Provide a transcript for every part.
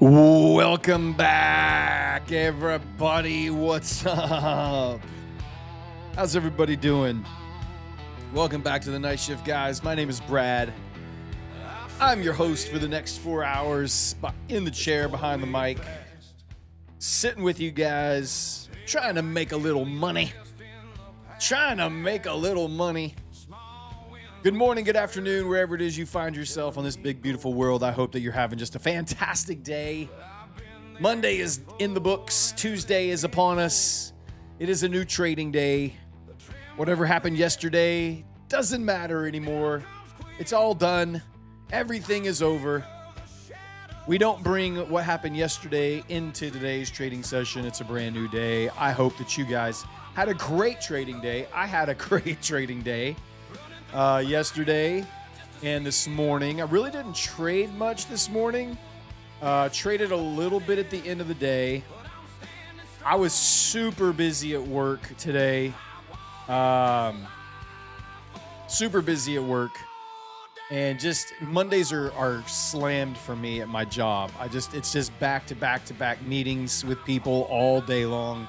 Welcome back, everybody. What's up? How's everybody doing? Welcome back to the Night Shift, guys. My name is Brad. I'm your host for the next 4 hours in the chair behind the mic, sitting with you guys, trying to make a little money. Good morning, good afternoon, wherever it is you find yourself on this big, beautiful world. I hope that you're having just a fantastic day. Monday is in the books. Tuesday is upon us. It is a new trading day. Whatever happened yesterday doesn't matter anymore. It's all done. Everything is over. We don't bring what happened yesterday into today's trading session. It's a brand new day. I hope that you guys had a great trading day. I had a great trading day. Yesterday and this morning. I really didn't trade much this morning. Traded a little bit at the end of the day. I was super busy at work today. And just Mondays are slammed for me at my job. It's just back to back meetings with people all day long.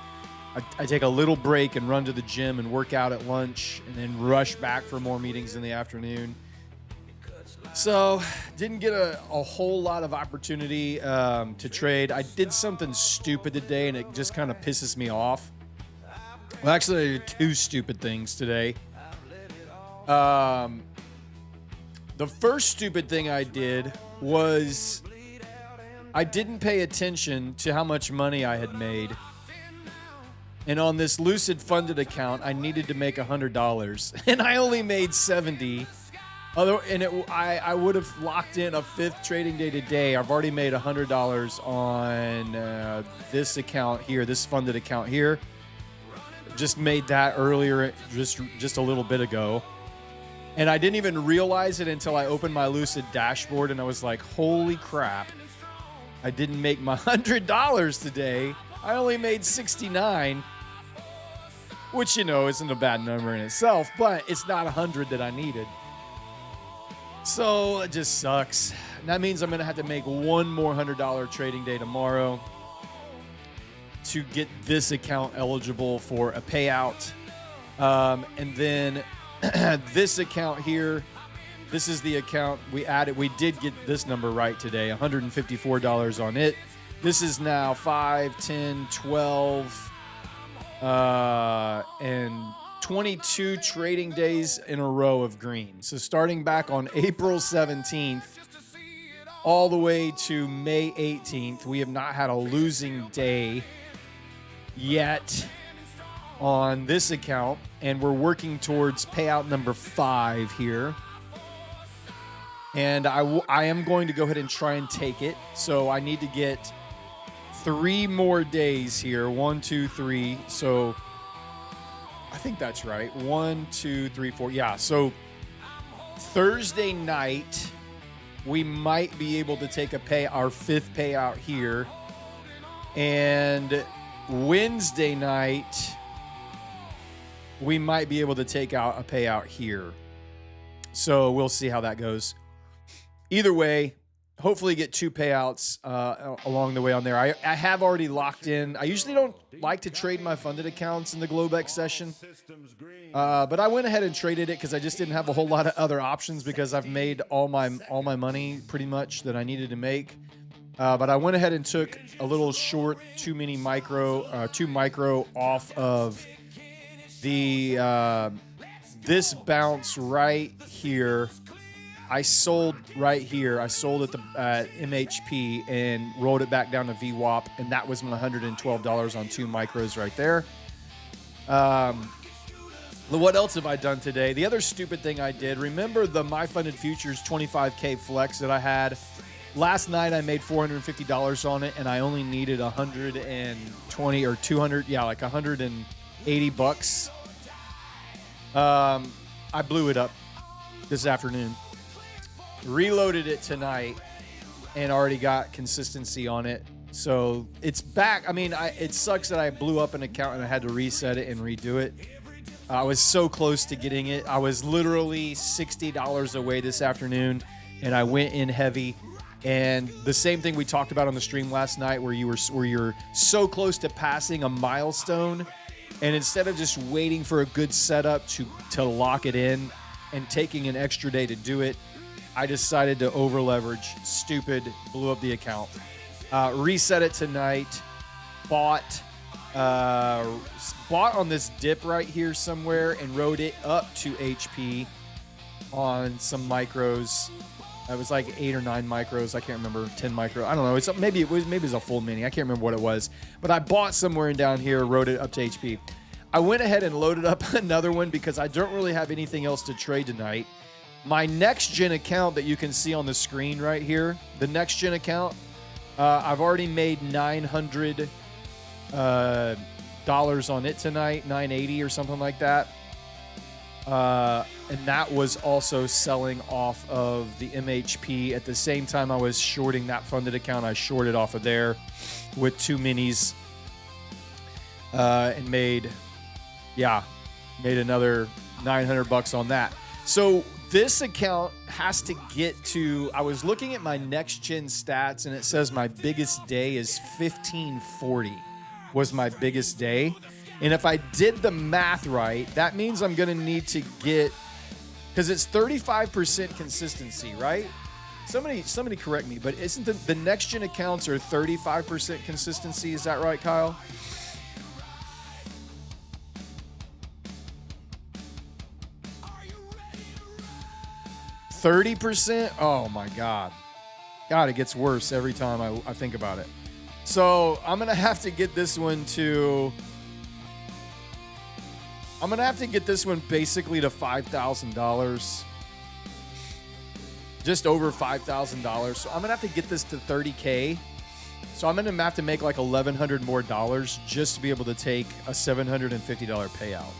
I take a little break and run to the gym and work out at lunch and then rush back for more meetings in the afternoon. So didn't get a whole lot of opportunity to trade. I did something stupid today and it just kind of pisses me off. Well, actually, I did two stupid things today. The first stupid thing I did was I didn't pay attention to how much money I had made. And on this Lucid funded account, I needed to make $100, and I only made $70. I would have locked in a fifth trading day today. I've already made $100 on this account here, this funded account here. Just made that earlier, just a little bit ago. And I didn't even realize it until I opened my Lucid dashboard, and I was like, holy crap. I didn't make my $100 today. I only made 69, which, isn't a bad number in itself, but it's not 100 that I needed. So it just sucks. That means I'm going to have to make one more $100 trading day tomorrow to get this account eligible for a payout. And then this account here, this is the account we added. We did get this number right today, $154 on it. This is now 5, 10, 12, and 22 trading days in a row of green. So starting back on April 17th all the way to May 18th, we have not had a losing day yet on this account, and we're working towards payout number 5 here. And I am going to go ahead and try and take it. So I need to get 3 more days here. 1, 2, 3. So I think that's right. 1, 2, 3, 4. Yeah. So Thursday night, we might be able to take our 5th payout here. And Wednesday night, we might be able to take out a payout here. So we'll see how that goes. Either way, hopefully get 2 payouts along the way on there. I have already locked in. I usually don't like to trade my funded accounts in the Globex session, but I went ahead and traded it because I just didn't have a whole lot of other options because I've made all my money pretty much that I needed to make. But I went ahead and took a little short 2 micro off of the this bounce right here. I sold right here. I sold at the MHP and rolled it back down to VWAP, and that was my $112 on 2 micros right there. What else have I done today? The other stupid thing I did, remember the My Funded Futures 25K flex that I had? Last night I made $450 on it, and I only needed 120 or 200, like $180. I blew it up this afternoon. Reloaded it tonight and already got consistency on it. So it's back. I mean, it sucks that I blew up an account and I had to reset it and redo it. I was so close to getting it. I was literally $60 away this afternoon, and I went in heavy. And the same thing we talked about on the stream last night, where you're so close to passing a milestone, and instead of just waiting for a good setup to lock it in and taking an extra day to do it, I decided to over leverage. Stupid, blew up the account. Reset it tonight. Bought on this dip right here somewhere and rode it up to HP on some micros. It was like 8 or 9 micros. I can't remember. 10 micro. I don't know. Maybe it was a full mini. I can't remember what it was. But I bought somewhere in down here, rode it up to HP. I went ahead and loaded up another one because I don't really have anything else to trade tonight. My next gen account that you can see on the screen right here, the next gen account, I've already made $900 on it tonight, $980 or something like that. And that was also selling off of the MHP. At the same time I was shorting that funded account, I shorted off of there with 2 minis and made another $900 on that. So this account has to get to, I was looking at my next gen stats and it says my biggest day is 1540 was my biggest day. And if I did the math right, that means I'm going to need to get, because it's 35% consistency, right? Somebody correct me, but isn't the next gen accounts are 35% consistency? Is that right, Kyle? %? Oh my God. God, it gets worse every time I think about it. So I'm going to have to get this one basically to $5,000. Just over $5,000. So I'm going to have to get this to 30K. So I'm going to have to make like $1,100 more just to be able to take a $750 payout.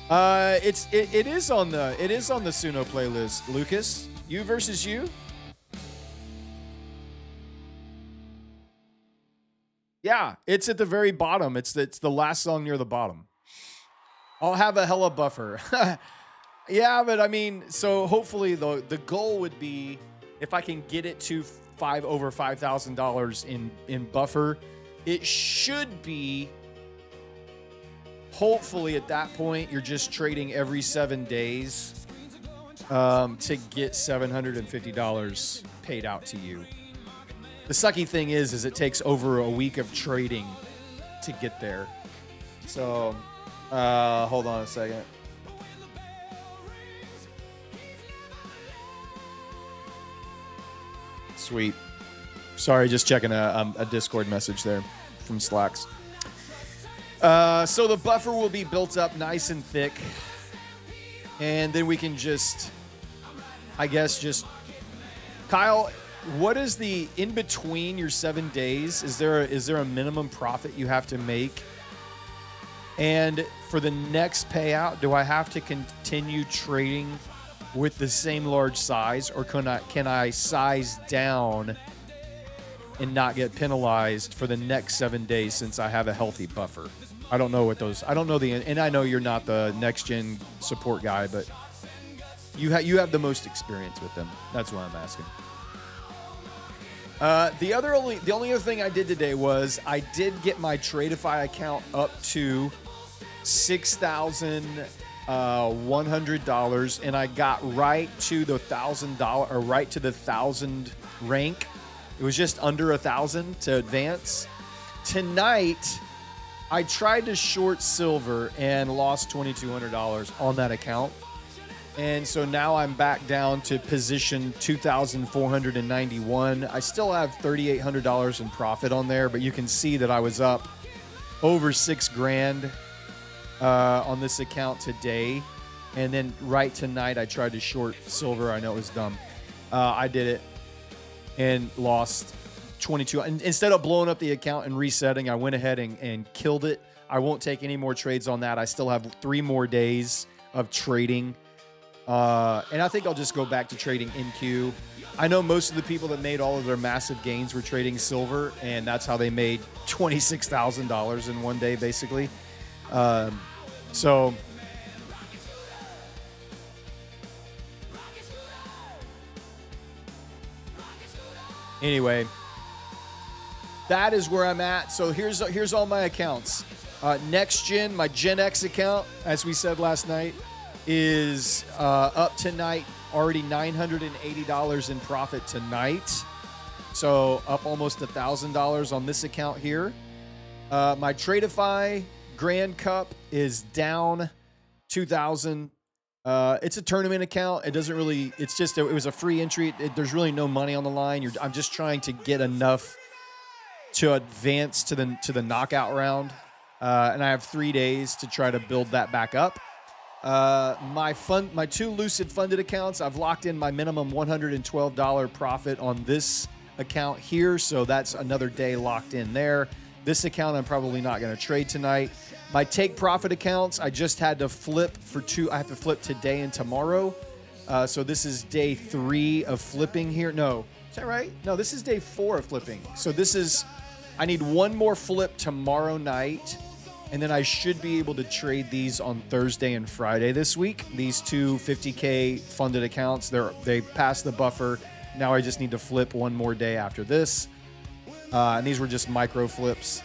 It is on the Suno playlist, Lucas. You versus you? Yeah, it's at the very bottom. It's the last song near the bottom. I'll have a hella buffer. Yeah, but I mean, so hopefully the goal would be if I can get it to over $5,000 in buffer, it should be. Hopefully at that point, you're just trading every 7 days to get $750 paid out to you. The sucky thing is it takes over a week of trading to get there. So, hold on a second. Sweet. Sorry, just checking a Discord message there from Slacks. So the buffer will be built up nice and thick, and then we can just Kyle, what is the in between your 7 days? Is there a minimum profit you have to make? And for the next payout, do I have to continue trading with the same large size, or can I size down and not get penalized for the next 7 days since I have a healthy buffer? I don't know what those. I don't know and I know you're not the next gen support guy, but you have the most experience with them. That's why I'm asking. The only other thing I did today was I did get my Tradeify account up to $6,100, and I got right to the $1,000 or right to the 1,000 rank. It was just under 1,000 to advance. Tonight, I tried to short silver and lost $2,200 on that account. And so now I'm back down to position 2,491. I still have $3,800 in profit on there, but you can see that I was up over $6,000 on this account today. And then right tonight, I tried to short silver. I know it was dumb. I did it and lost 22. Instead of blowing up the account and resetting, I went ahead and killed it. I won't take any more trades on that. I still have 3 more days of trading. And I think I'll just go back to trading NQ. I know most of the people that made all of their massive gains were trading silver, and that's how they made $26,000 in one day, basically. So Anyway, that is where I'm at. So here's all my accounts. Next Gen, my Gen X account, as we said last night, is up tonight, already $980 in profit tonight. So up almost $1,000 on this account here. My Tradeify Grand Cup is down 2,000. It's a tournament account. It doesn't really, it's just, it was a free entry. There's really no money on the line. I'm just trying to get enough to advance to the knockout round. And I have 3 days to try to build that back up. My two Lucid funded accounts, I've locked in my minimum $112 profit on this account here. So that's another day locked in there. This account, I'm probably not going to trade tonight. My take profit accounts, I just had to flip for two. I have to flip today and tomorrow. So this is day 3 of flipping here. No, is that right? No, this is day 4 of flipping. So I need one more flip tomorrow night. And then I should be able to trade these on Thursday and Friday this week. These two 50K funded accounts, they passed the buffer. Now I just need to flip one more day after this. And these were just micro flips.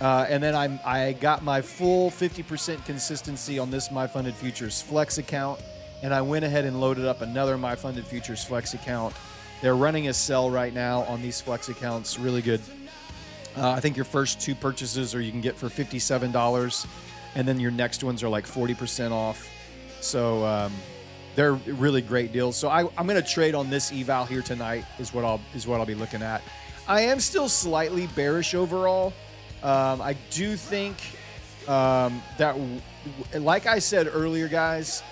And then I got my full 50% consistency on this My Funded Futures Flex account. And I went ahead and loaded up another My Funded Futures Flex account. They're running a sell right now on these Flex accounts. Really good. I think your first 2 purchases you can get for $57. And then your next ones are like 40% off. So they're really great deals. So I'm going to trade on this eval here tonight is what I'll be looking at. I am still slightly bearish overall. I do think that, like I said earlier, guys,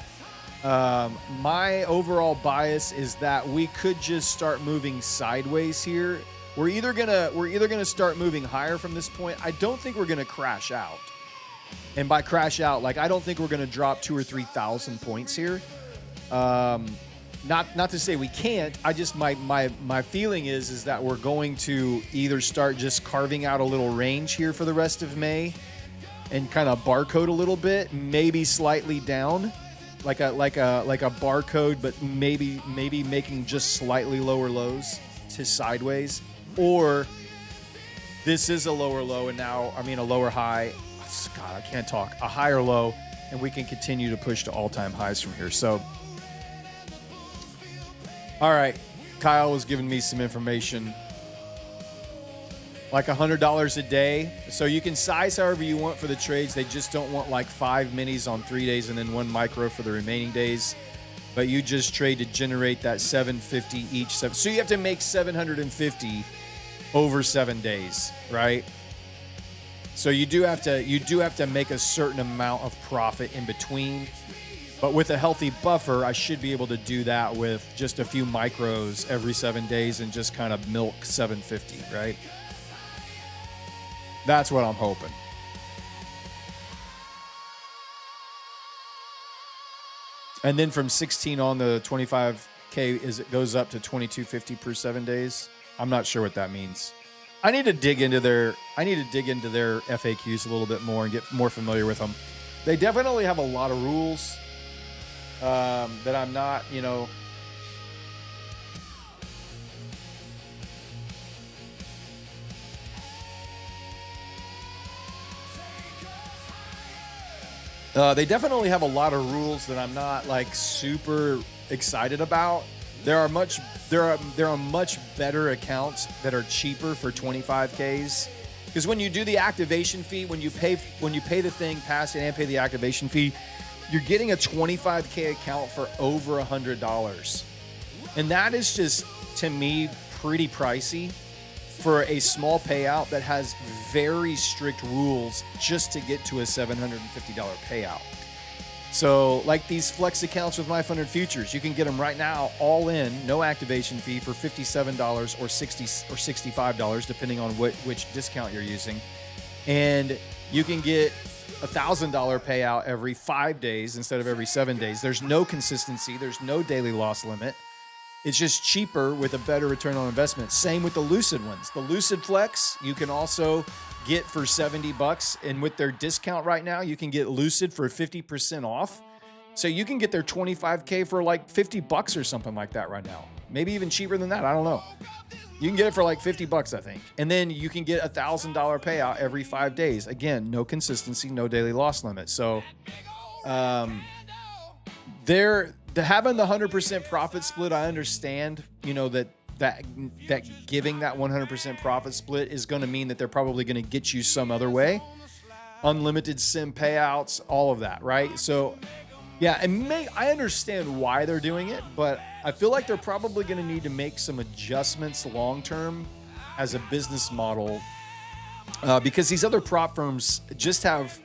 my overall bias is that we could just start moving sideways here. We're either gonna start moving higher from this point. I don't think we're gonna crash out. And by crash out, like I don't think we're gonna drop 2,000 or 3,000 points here. Not to say we can't. I just my feeling is that we're going to either start just carving out a little range here for the rest of May, and kind of barcode a little bit, maybe slightly down, like a barcode, but maybe making just slightly lower lows to sideways, or this is a lower low and now a lower high. God, I can't talk. A higher low, and we can continue to push to all-time highs from here. So. All right, Kyle was giving me some information, like $100 a day. So you can size however you want for the trades. They just don't want like 5 minis on 3 days and then 1 micro for the remaining days. But you just trade to generate that 750 each. So you have to make 750 over 7 days, right? So you do have to make a certain amount of profit in between. But with a healthy buffer, I should be able to do that with just a few micros every 7 days and just kind of milk 750, right? That's what I'm hoping. And then from 16 on, the 25K it goes up to 2250 per 7 days. I'm not sure what that means. I need to dig into their FAQs a little bit more and get more familiar with them. They definitely have a lot of rules. That I'm not, they definitely have a lot of rules that I'm not like super excited about. There are much better accounts that are cheaper for 25Ks. Because when you do the activation fee, when you pay the thing, pass it and pay the activation fee, you're getting a 25K account for over $100. And that is just, to me, pretty pricey for a small payout that has very strict rules just to get to a $750 payout. So like these flex accounts with My Funded Futures, you can get them right now all in, no activation fee, for $57 or $60 or $65, depending on which discount you're using. And you can get $1,000 payout every 5 days instead of every 7 days. There's no consistency. There's no daily loss limit. It's just cheaper with a better return on investment. Same with the Lucid ones. The Lucid Flex, you can also get for $70. And with their discount right now, you can get Lucid for 50% off. So you can get their 25K for like $50 or something like that right now. Maybe even cheaper than that. I don't know. You can get it for like $50, I think. And then you can get $1,000 payout every 5 days. Again, no consistency, no daily loss limit. So having the 100% profit split, I understand, that giving that 100% profit split is going to mean that they're probably going to get you some other way. Unlimited sim payouts, all of that, right? So yeah, I understand why they're doing it, but I feel like they're probably going to need to make some adjustments long-term as a business model because these other prop firms just have,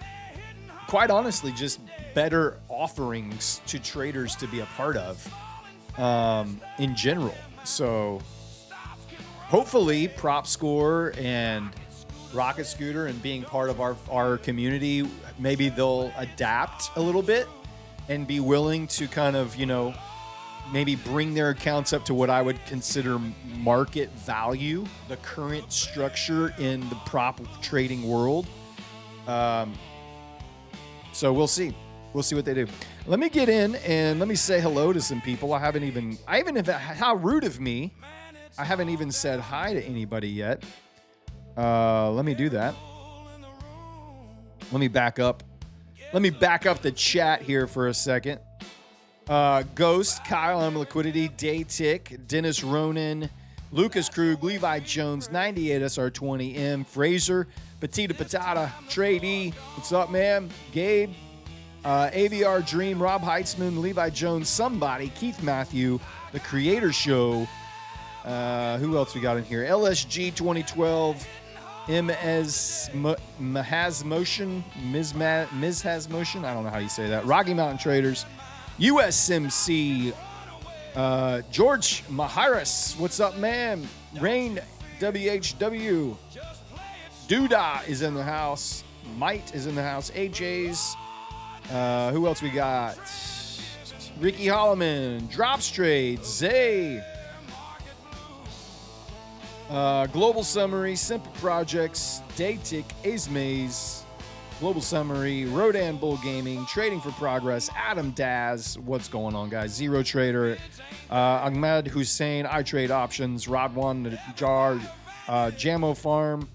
quite honestly, just better offerings to traders to be a part of in general. So hopefully Prop Score and Rocket Scooter and being part of our community, maybe they'll adapt a little bit and be willing to kind of, maybe bring their accounts up to what I would consider market value, the current structure in the prop trading world. So we'll see. We'll see what they do. Let me get in and let me say hello to some people. How rude of me. I haven't even said hi to anybody yet. Let me do that. Let me back up the chat here for a second. Ghost, Kyle, M Liquidity, Day Tick, Dennis Ronan, Lucas Krug, Levi Jones, 98 SR20, M, Fraser, Petita Patata, Trade E, what's up, man? Gabe, AVR Dream, Rob Heitzman, Levi Jones, Somebody, Keith Matthew, The Creator Show. Who else we got in here? LSG 2012, Has Motion, Ms. Has Motion. I don't know how you say that. Rocky Mountain Traders, USMC, George Maharis. What's up, man? Rain WHW. Duda is in the house. Might is in the house. AJ's. Who else we got? Ricky Holloman, Drops Trade, Zay. Global Summary, Simple Projects, Daytick, Azmaze, Global Summary, Rodan Bull Gaming, Trading for Progress, Adam Daz, what's going on, guys? Zero Trader, Ahmed Hussein, I Trade Options, Rodwan Najar, Jamo Farm.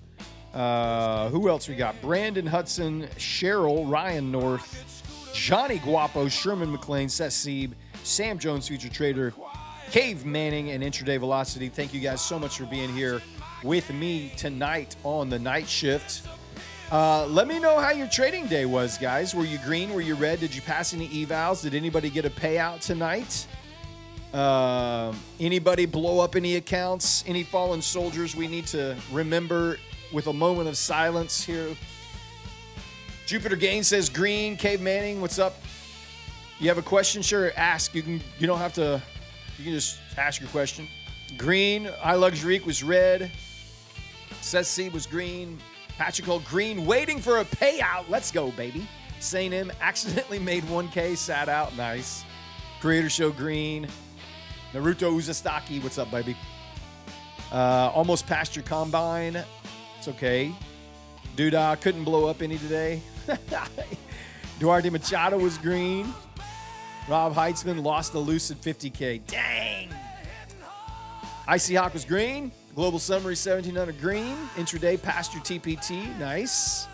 Who else we got? Brandon Hudson, Cheryl, Ryan North, Johnny Guapo, Sherman McLean, Seth Sieb, Sam Jones, Future Trader, Cave Manning, and Intraday Velocity. Thank you guys so much for being here with me tonight on the night shift. Let me know how your trading day was, guys. Were you green? Were you red? Did you pass any evals? Did anybody get a payout tonight? Anybody blow up any accounts? Any fallen soldiers we need to remember with a moment of silence here? Jupiter Gaines says green. Cave Manning, what's up? You have a question? Sure, ask. You can just ask your question. Green. iLuxury was red. Seth C was green. Patrick Hall green. Waiting for a payout. Let's go, baby. Saint M accidentally made 1K. Sat out. Nice. Creator Show green. Naruto Uzastaki. What's up, baby? Almost past your combine. It's okay. Duda couldn't blow up any today. Duarte Machado was green. Rob Heitzman lost the lucid 50K. Dang. Icy Hawk was green. Global Summary 1700 green. Intraday passed your TPT. Nice.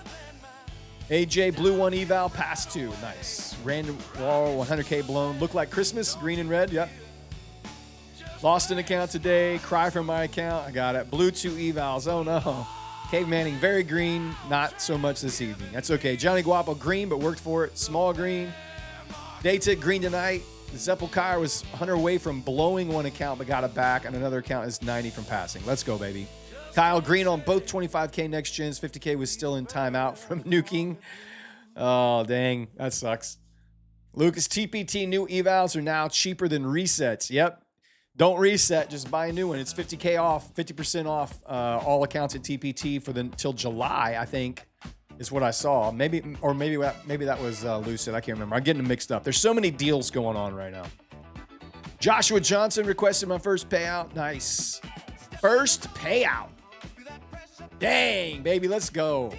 AJ Blue 1 eval passed 2. Nice. Random wall 100K blown. Look like Christmas. Green and red. Yep. Lost an account today. Cry from my account. I got it. Blue 2 evals. Oh no. Cave Manning very green. Not so much this evening. That's okay. Johnny Guapo green but worked for it. Small green. Daytick green tonight. Zeppelkar was 100 away from blowing one account but got it back, and another account is 90 from passing. Let's go, baby. Kyle green on both 25K next gens. 50K was still in timeout from nuking. Oh, dang. That sucks. Lucas, TPT new evals are now cheaper than resets. Yep. Don't reset. Just buy a new one. It's 50K off, 50% off all accounts at TPT for till July, I think. Is what I saw. Maybe that was Lucid. I can't remember. I'm getting them mixed up. There's so many deals going on right now. Joshua Johnson requested my first payout. Nice. First payout. Dang, baby. Let's go.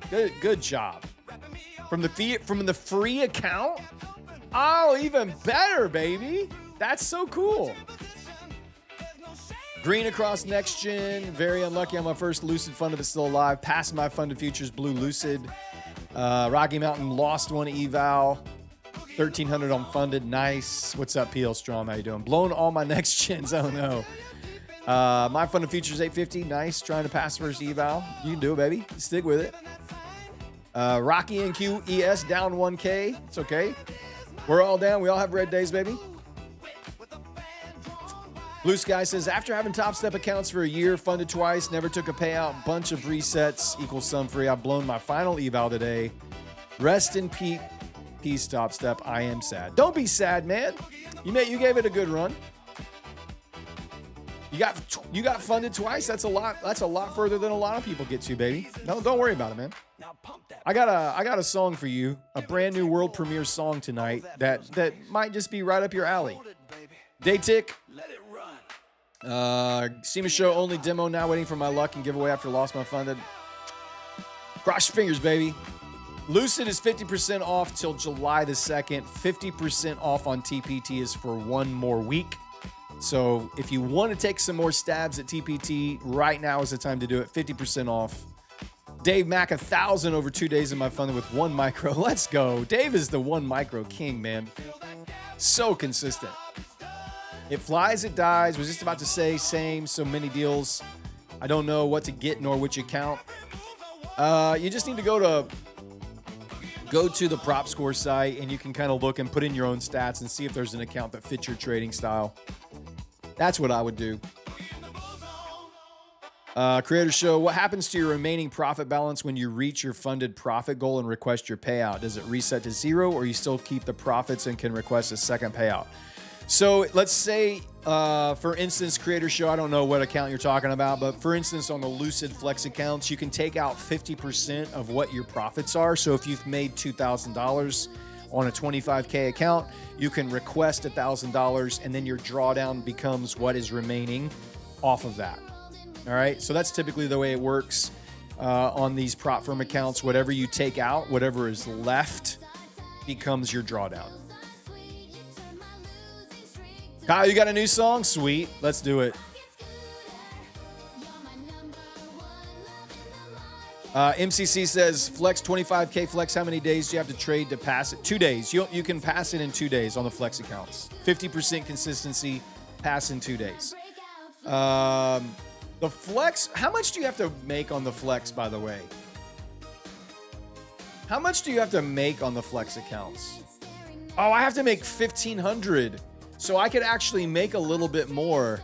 Good job. From the free account? Oh, even better, baby. That's so cool. Green across next gen. Very unlucky on my first Lucid funded but still alive. Passing my funded futures, blue Lucid. Rocky Mountain lost one eval. 1,300 on funded. Nice. What's up, PL Strom? How you doing? Blown all my next gens. Oh, no. My funded futures, 850. Nice. Trying to pass first eval. You can do it, baby. Stick with it. Rocky and QES down 1K. It's okay. We're all down. We all have red days, baby. Blue Sky says, after having Top Step accounts for a year, funded twice, never took a payout, bunch of resets, equals sum free. I've blown my final eval today. Rest in peace, Top Step. I am sad. Don't be sad, man. You gave it a good run. You got funded twice. That's a lot. That's a lot further than a lot of people get to, baby. No, don't worry about it, man. I got a song for you, a brand new world premiere song tonight that might just be right up your alley. Day tick. SEMA show only demo now, waiting for my luck and giveaway after lost my funded. Cross your fingers, baby. Lucid is 50% off till July the 2nd. 50% off on TPT is for one more week. So if you want to take some more stabs at TPT, right now is the time to do it. 50% off. Dave Mack, 1,000 over 2 days in my funded with 1 micro. Let's go. Dave is the 1 micro king, man. So consistent. It flies, it dies. Was just about to say same, so many deals. I don't know what to get nor which account. You just need to go to the prop score site and you can kind of look and put in your own stats and see if there's an account that fits your trading style. That's what I would do. Creator Show, what happens to your remaining profit balance when you reach your funded profit goal and request your payout? Does it reset to 0 or you still keep the profits and can request a second payout? So let's say, for instance, Creator Show, I don't know what account you're talking about, but for instance, on the Lucid Flex accounts, you can take out 50% of what your profits are. So if you've made $2,000 on a 25K account, you can request $1,000 and then your drawdown becomes what is remaining off of that. All right. So that's typically the way it works on these prop firm accounts. Whatever you take out, whatever is left becomes your drawdown. Kyle, you got a new song? Sweet. Let's do it. MCC says, Flex 25K Flex, how many days do you have to trade to pass it? 2 days. You can pass it in 2 days on the Flex accounts. 50% consistency, pass in 2 days. The Flex, how much do you have to make on the Flex, by the way? How much do you have to make on the Flex accounts? Oh, I have to make 1,500. So I could actually make a little bit more.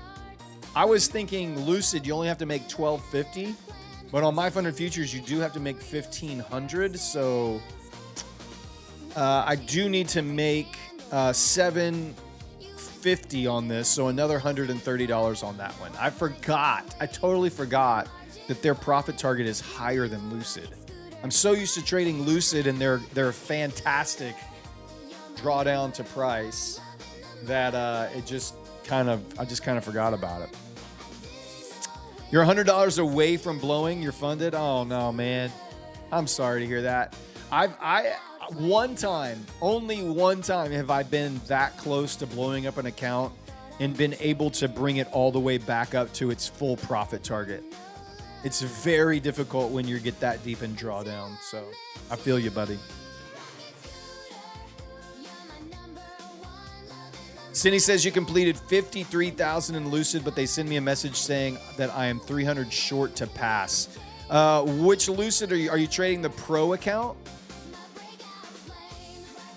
I was thinking Lucid, you only have to make 1,250, but on my funded futures, you do have to make 1,500. So I do need to make 750 on this, so another $130 on that one. I totally forgot that their profit target is higher than Lucid. I'm so used to trading Lucid and their fantastic drawdown to price that I just kind of forgot about it. You're $100 away from blowing. You're funded. Oh no, man. I'm sorry to hear that. Only one time have I been that close to blowing up an account and been able to bring it all the way back up to its full profit target. It's very difficult when you get that deep in drawdown. So I feel you, buddy. Cindy says you completed 53,000 in Lucid, but they send me a message saying that I am 300 short to pass. Which Lucid are you trading the Pro account?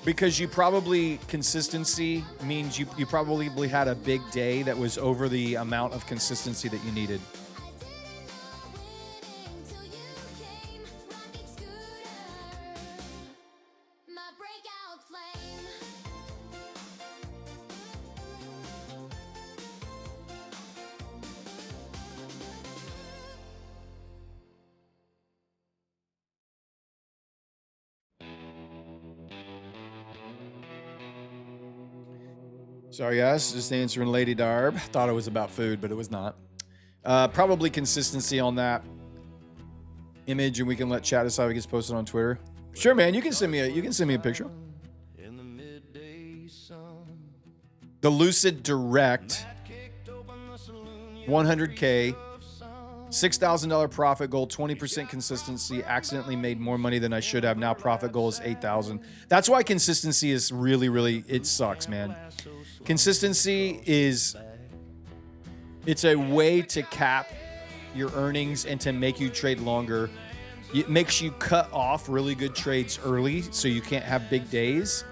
Because you probably, consistency means you probably had a big day that was over the amount of consistency that you needed. Sorry, guys. Just answering Lady Darb. Thought it was about food, but it was not. Probably consistency on that image, and we can let chat decide if it gets posted on Twitter. Sure, man. You can send me a picture. The Lucid Direct 100K, $6,000 profit goal, 20% consistency, accidentally made more money than I should have. Now profit goal is 8,000. That's why consistency is really, it sucks, man. Consistency it's a way to cap your earnings and to make you trade longer. It makes you cut off really good trades early so you can't have big days,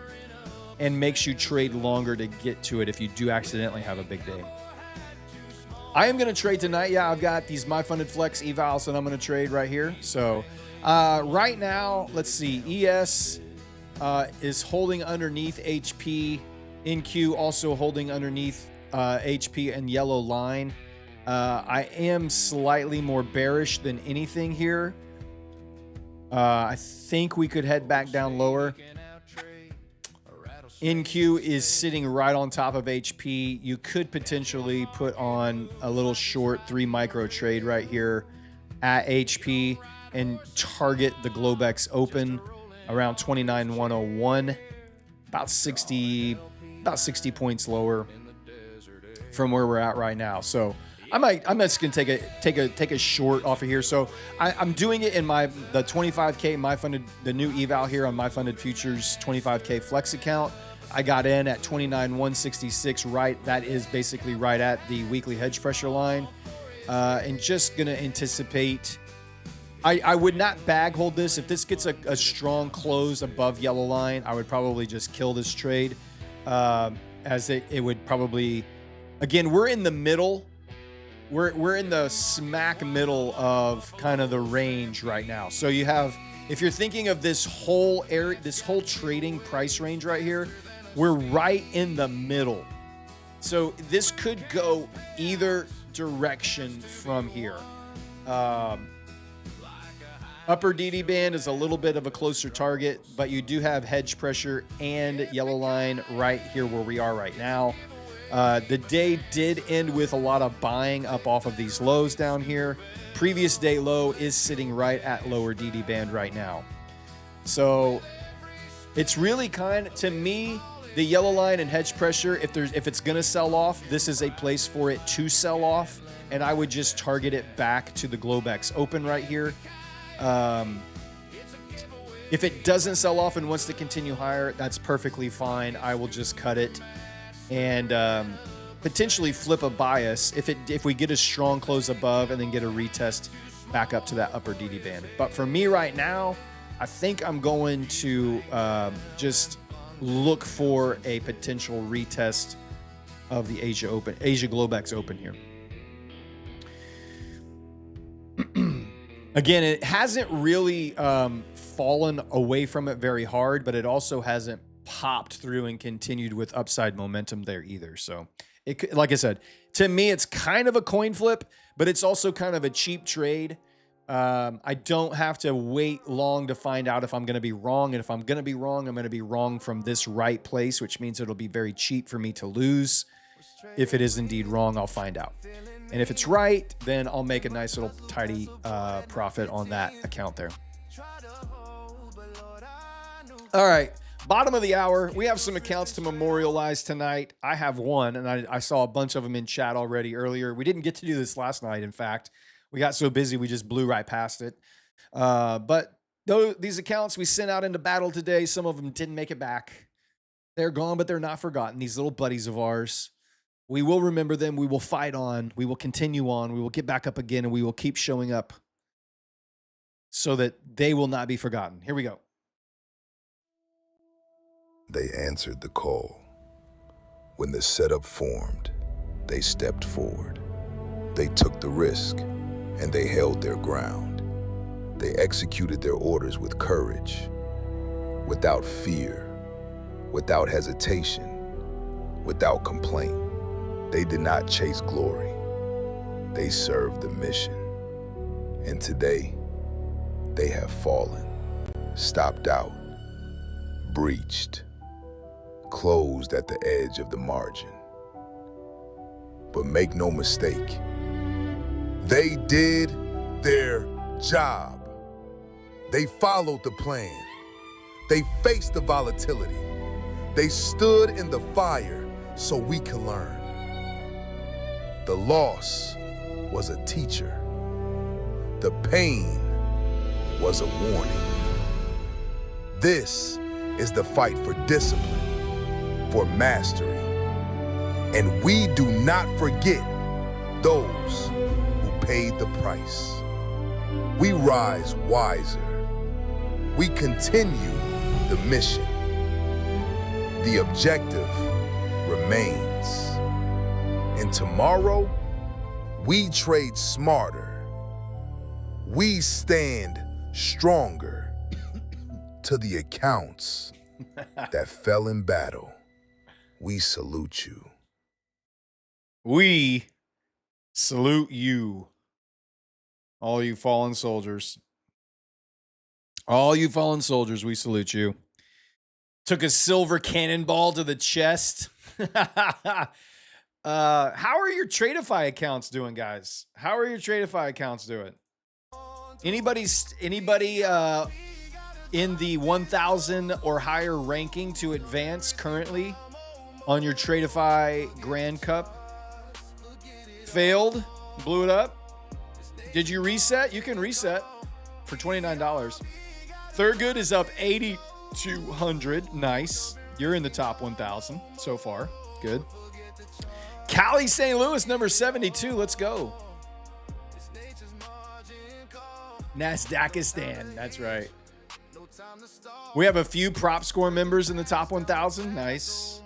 and makes you trade longer to get to it if you do accidentally have a big day. I am going to trade tonight. Yeah, I've got these My Funded Flex evals that I'm going to trade right here. So right now, let's see. ES is holding underneath HP. NQ also holding underneath HP and yellow line. I am slightly more bearish than anything here. I think we could head back down lower. NQ is sitting right on top of HP. You could potentially put on a little short 3 micro trade right here at HP and target the Globex Open around 29,101, about 60 points lower from where we're at right now. So I'm just gonna take a short off of here. So I'm doing it in the 25K the new eval here on My Funded Futures 25K Flex account. I got in at 29,166, right? That is basically right at the weekly hedge pressure line. And just gonna anticipate. I would not bag hold this. If this gets a strong close above yellow line, I would probably just kill this trade. As it would probably, again, we're in the middle. We're in the smack middle of kind of the range right now. So you have, if you're thinking of this whole area, this whole trading price range right here, we're right in the middle. So this could go either direction from here. Upper DD band is a little bit of a closer target, but you do have hedge pressure and yellow line right here where we are right now. The day did end with a lot of buying up off of these lows down here. Previous day low is sitting right at lower DD band right now. So it's really to me, the yellow line and hedge pressure, if it's going to sell off, this is a place for it to sell off. And I would just target it back to the Globex Open right here. If it doesn't sell off and wants to continue higher, that's perfectly fine. I will just cut it and potentially flip a bias if we get a strong close above and then get a retest back up to that upper DD band. But for me right now, I think I'm going to just look for a potential retest of the Asia Globex Open here. Again, it hasn't really fallen away from it very hard, but it also hasn't popped through and continued with upside momentum there either. So, like I said, to me, it's kind of a coin flip, but it's also kind of a cheap trade. I don't have to wait long to find out if I'm going to be wrong. And if I'm going to be wrong, I'm going to be wrong from this right place, which means it'll be very cheap for me to lose. If it is indeed wrong, I'll find out. And if it's right, then I'll make a nice little tidy profit on that account there. All right, bottom of the hour. We have some accounts to memorialize tonight. I have one, and I saw a bunch of them in chat already earlier. We didn't get to do this last night, in fact. We got so busy, we just blew right past it. But these accounts we sent out into battle today, some of them didn't make it back. They're gone, but they're not forgotten. These little buddies of ours. We will remember them. We will fight on. We will continue on. We will get back up again, and we will keep showing up so that they will not be forgotten. Here we go. They answered the call. When the setup formed, they stepped forward. They took the risk, and they held their ground. They executed their orders with courage, without fear, without hesitation, without complaint. They did not chase glory. They served the mission. And today, they have fallen, stopped out, breached, closed at the edge of the margin. But make no mistake, they did their job. They followed the plan. They faced the volatility. They stood in the fire so we can learn. The loss was a teacher. The pain was a warning. This is the fight for discipline, for mastery. And we do not forget those who paid the price. We rise wiser. We continue the mission. The objective remains. And tomorrow, we trade smarter. We stand stronger. To the accounts that fell in battle, we salute you. We salute you, all you fallen soldiers. All you fallen soldiers, we salute you. Took a silver cannonball to the chest. How are your Tradeify accounts doing, guys? How are your Tradeify accounts doing? Anybody in the 1,000 or higher ranking to advance currently on your Tradeify Grand Cup? Failed? Blew it up? Did you reset? You can reset for $29. Thurgood is up 8,200. Nice. You're in the top 1,000 so far. Good. Cali St. Louis, number 72. Let's go. Nasdaqistan. That's right. We have a few prop score members in the top 1,000. Nice.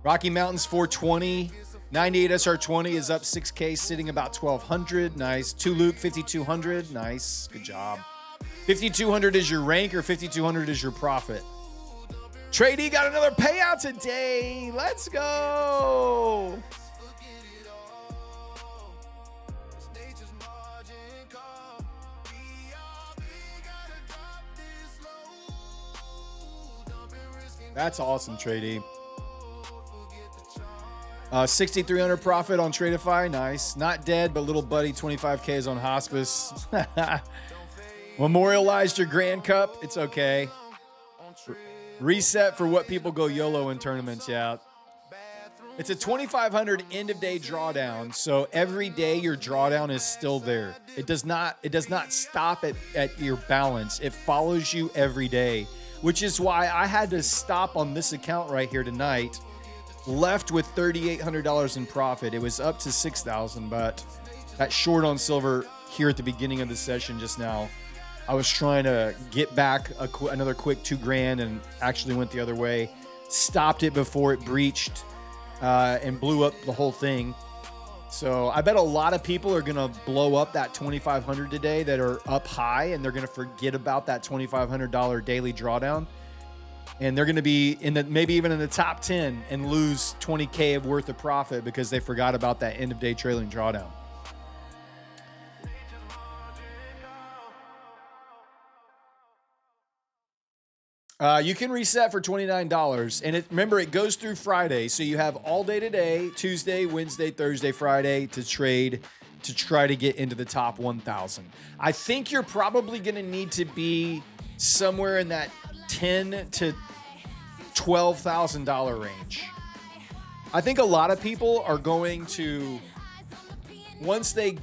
Rocky Mountains 420. 98 SR20 is up 6K, sitting about 1,200. Nice. Luke 5,200. Nice. Good job. 5,200 is your rank or 5,200 is your profit? Tradey got another payout today. Let's go. That's awesome, Tradey. 6,300 profit on Tradeify. Nice. Not dead, but little buddy 25K is on hospice. Memorialized your Grand Cup. It's okay. Reset for what people go YOLO in tournaments. Yeah. It's a 2,500 end of day drawdown. So every day your drawdown is still there. It does not stop at your balance. It follows you every day, which is why I had to stop on this account right here tonight. Left with $3,800 in profit. It was up to 6,000, but that short on silver here at the beginning of the session just now, I was trying to get back another quick $2,000 and actually went the other way. Stopped it before it breached and blew up the whole thing. So I bet a lot of people are going to blow up that 2,500 today that are up high, and they're going to forget about that $2,500 daily drawdown. And they're going to be in the maybe even in the top 10 and lose 20K worth of profit because they forgot about that end of day trailing drawdown. You can reset for $29, and remember, it goes through Friday, so you have all day today, Tuesday, Wednesday, Thursday, Friday to trade to try to get into the top 1,000. I think you're probably going to need to be somewhere in that $10,000 to $12,000 range. I think a lot of people are going to, once they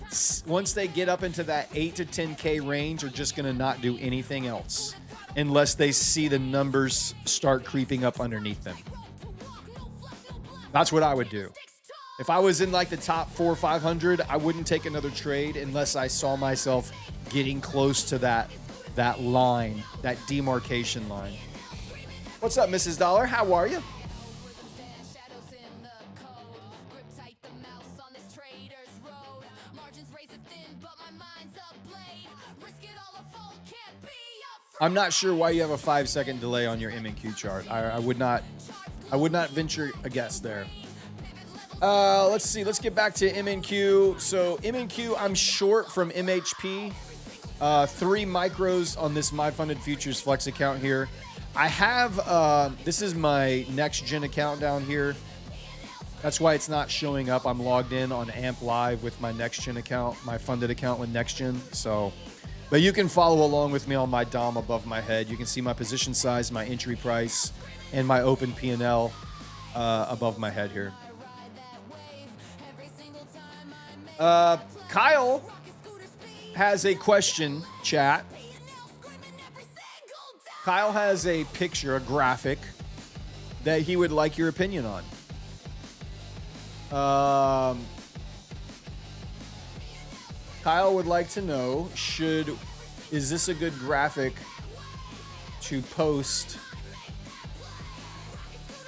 get up into that 8 to 10K range, are just going to not do anything else unless they see the numbers start creeping up underneath them. That's what I would do. If I was in like the top 400 or 500, I wouldn't take another trade unless I saw myself getting close to that line, that demarcation line. What's up, Mrs. Dollar? How are you? I'm not sure why you have a 5-second delay on your MNQ chart. I would not venture a guess there. Let's see. Let's get back to MNQ. So MNQ, I'm short from MHP. 3 micros on this My Funded Futures Flex account here. I have, this is my next gen account down here. That's why it's not showing up. I'm logged in on AMP Live with my next gen account, my funded account with next gen. So, but you can follow along with me on my DOM above my head. You can see my position size, my entry price, and my open P&L above my head here. Kyle has a question, chat. Kyle has a picture, a graphic, that he would like your opinion on. Kyle would like to know, is this a good graphic to post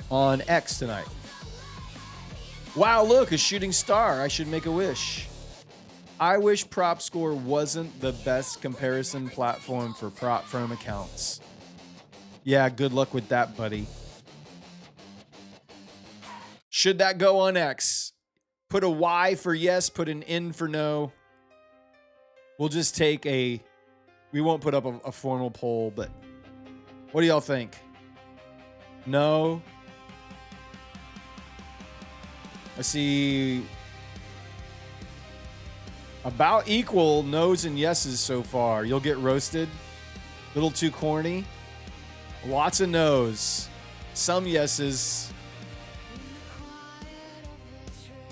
on X tonight? Wow, look, a shooting star. I should make a wish. I wish Prop Score wasn't the best comparison platform for prop firm accounts. Yeah, good luck with that, buddy. Should that go on X? Put a Y for yes, put an N for no. We'll just take we won't put up a formal poll, but what do y'all think? No? I see about equal no's and yeses so far. You'll get roasted. Little too corny. Lots of no's. Some yeses.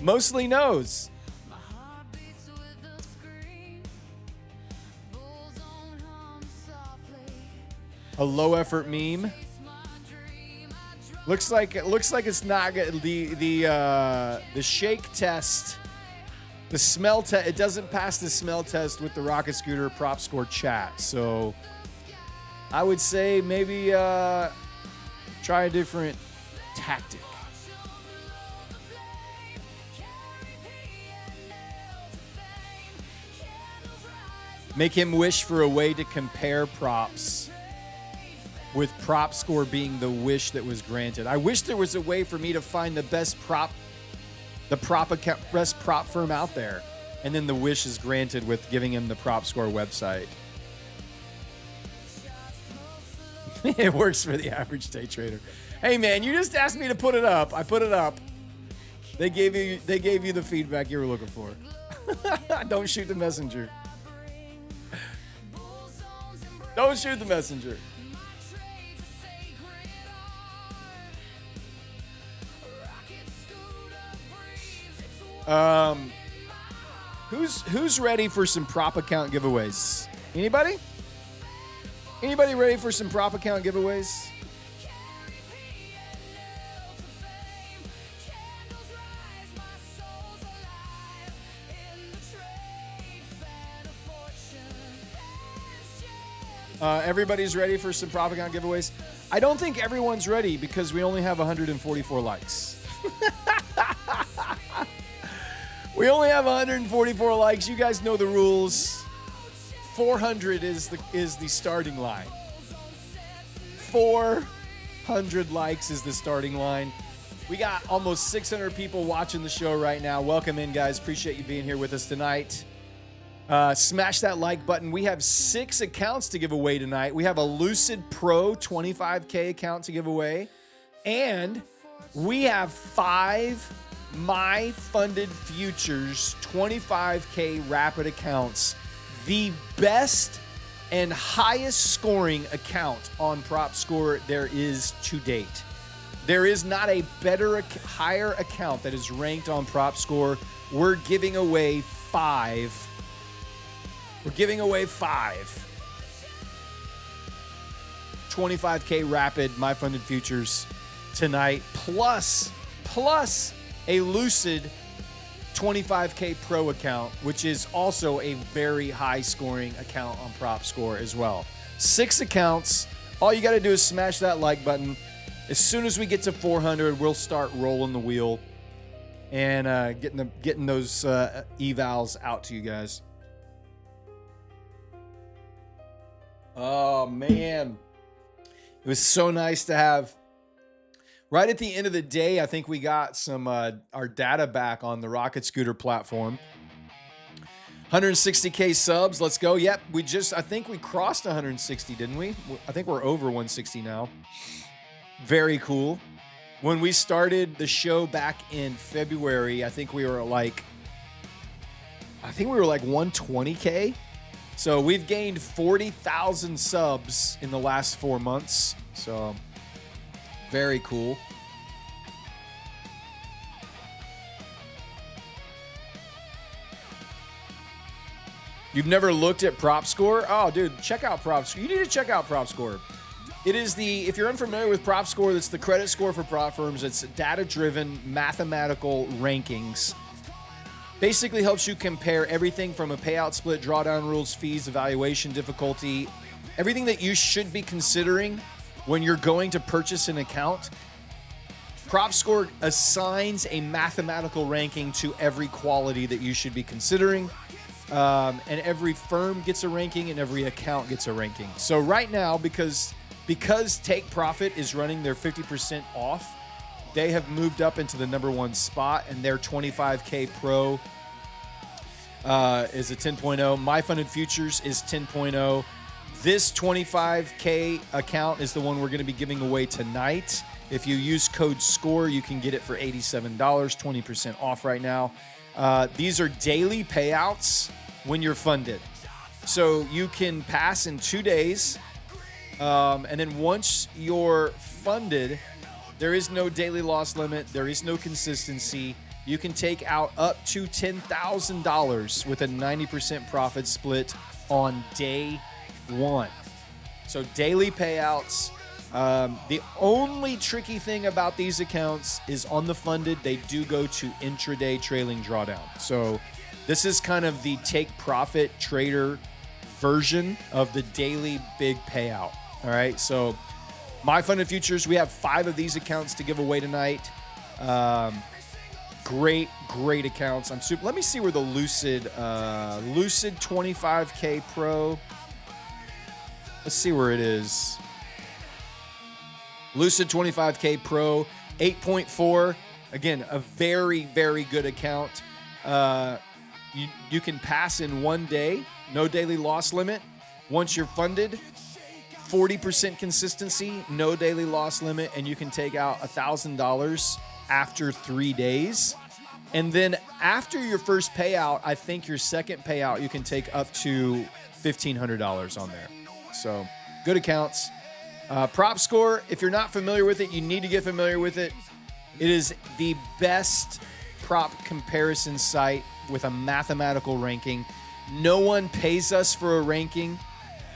Mostly no's. A low effort meme. Looks like it's not good. The shake test, the smell test. It doesn't pass the smell test with the Rocket Scooter Prop Score chat. So I would say maybe try a different tactic. Make him wish for a way to compare props, with Prop Score being the wish that was granted. I wish there was a way for me to find the best best prop firm out there, and then the wish is granted with giving him the Prop Score website. It works for the average day trader. Hey man, you just asked me to put it up. I put it up. They gave you the feedback you were looking for. Don't shoot the messenger. Don't shoot the messenger. Who's ready for some prop account giveaways? Anybody? Anybody ready for some prop account giveaways? Everybody's ready for some prop account giveaways. I don't think everyone's ready because we only have 144 likes. We only have 144 likes. You guys know the rules. 400 is the starting line. 400 likes is the starting line. We got almost 600 people watching the show right now. Welcome in, guys. Appreciate you being here with us tonight. Smash that like button. We have 6 accounts to give away tonight. We have a Lucid Pro 25K account to give away. And we have 5 My Funded Futures 25K rapid accounts. The best and highest scoring account on Prop Score there is to date. There is not a better, higher account that is ranked on Prop Score. We're giving away 5. We're giving away 5 25K rapid My Funded Futures tonight, plus a Lucid 25K Pro account, which is also a very high scoring account on Prop Score as well. 6 accounts. All you got to do is smash that like button. As soon as we get to 400, we'll start rolling the wheel and getting those evals out to you guys. Oh man, it was so nice to have. Right at the end of the day, I think we got some our data back on the Rocket Scooter platform. 160K subs, let's go. Yep, I think we crossed 160, didn't we? I think we're over 160 now. Very cool. When we started the show back in February, I think we were like 120K. So we've gained 40,000 subs in the last 4 months. So very cool. You've never looked at Prop Score? Oh, dude, check out Prop Score. You need to check out Prop Score. It is if you're unfamiliar with Prop Score, that's the credit score for prop firms. It's data-driven mathematical rankings. Basically helps you compare everything from a payout split, drawdown rules, fees, evaluation difficulty, everything that you should be considering when you're going to purchase an account. Prop Score assigns a mathematical ranking to every quality that you should be considering. And every firm gets a ranking and every account gets a ranking. So right now, because Take Profit is running their 50% off, they have moved up into the number 1 spot, and their 25K Pro is a 10.0. My Funded Futures is 10.0. This 25K account is the one we're going to be giving away tonight. If you use code SCORE, you can get it for $87, 20% off right now. These are daily payouts when you're funded. So you can pass in 2 days. And then once you're funded, there is no daily loss limit. There is no consistency. You can take out up to $10,000 with a 90% profit split on day 1. So daily payouts. The only tricky thing about these accounts is on the funded, they do go to intraday trailing drawdown. So this is kind of the Take Profit trader version of the daily big payout. All right, so My Funded Futures, we have 5 of these accounts to give away tonight. Great accounts. I'm super. Let me see where the Lucid 25K Pro. Let's see where it is. Lucid 25K Pro 8.4. Again, a very good account. You can pass in 1 day, no daily loss limit. Once you're funded, 40% consistency, no daily loss limit, and you can take out $1,000 after 3 days. And then after your first payout, I think your second payout, you can take up to $1,500 on there. So good accounts. Prop Score, if you're not familiar with it, you need to get familiar with it. It is the best prop comparison site with a mathematical ranking. No one pays us for a ranking.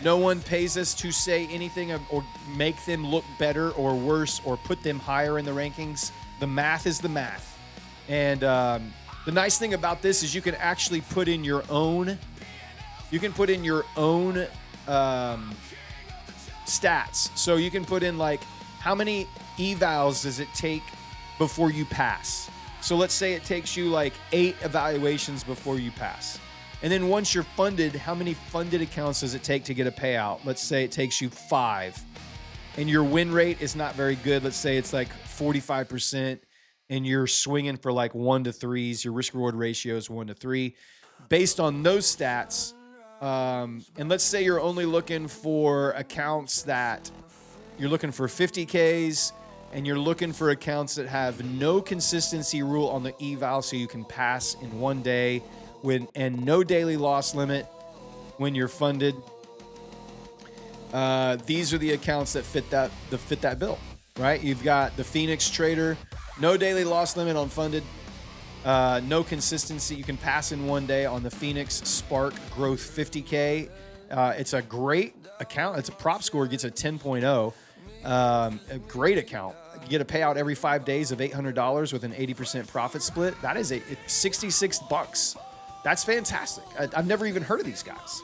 No one pays us to say anything or make them look better or worse or put them higher in the rankings. The math is the math. And the nice thing about this is you can actually put in your own. You can put in your own stats. So you can put in like how many evals does it take before you pass. So let's say it takes you like 8 evaluations before you pass. And then once you're funded, how many funded accounts does it take to get a payout? Let's say it takes you 5. And your win rate is not very good. Let's say it's like 45%. And you're swinging for like 1 to 3s. Your risk reward ratio is 1 to 3. Based on those stats, and let's say you're only looking for accounts that you're looking for 50Ks, and you're looking for accounts that have no consistency rule on the eval, so you can pass in 1 day and no daily loss limit when you're funded. These are the accounts that fit that bill, right? You've got the Phoenix Trader, no daily loss limit on funded, no consistency. You can pass in 1 day on the Phoenix Spark Growth 50K. It's a great account. It's a Prop Score, gets a 10.0. A great account. You get a payout every 5 days of $800 with an 80% profit split. That is $66. That's fantastic. I've never even heard of these guys.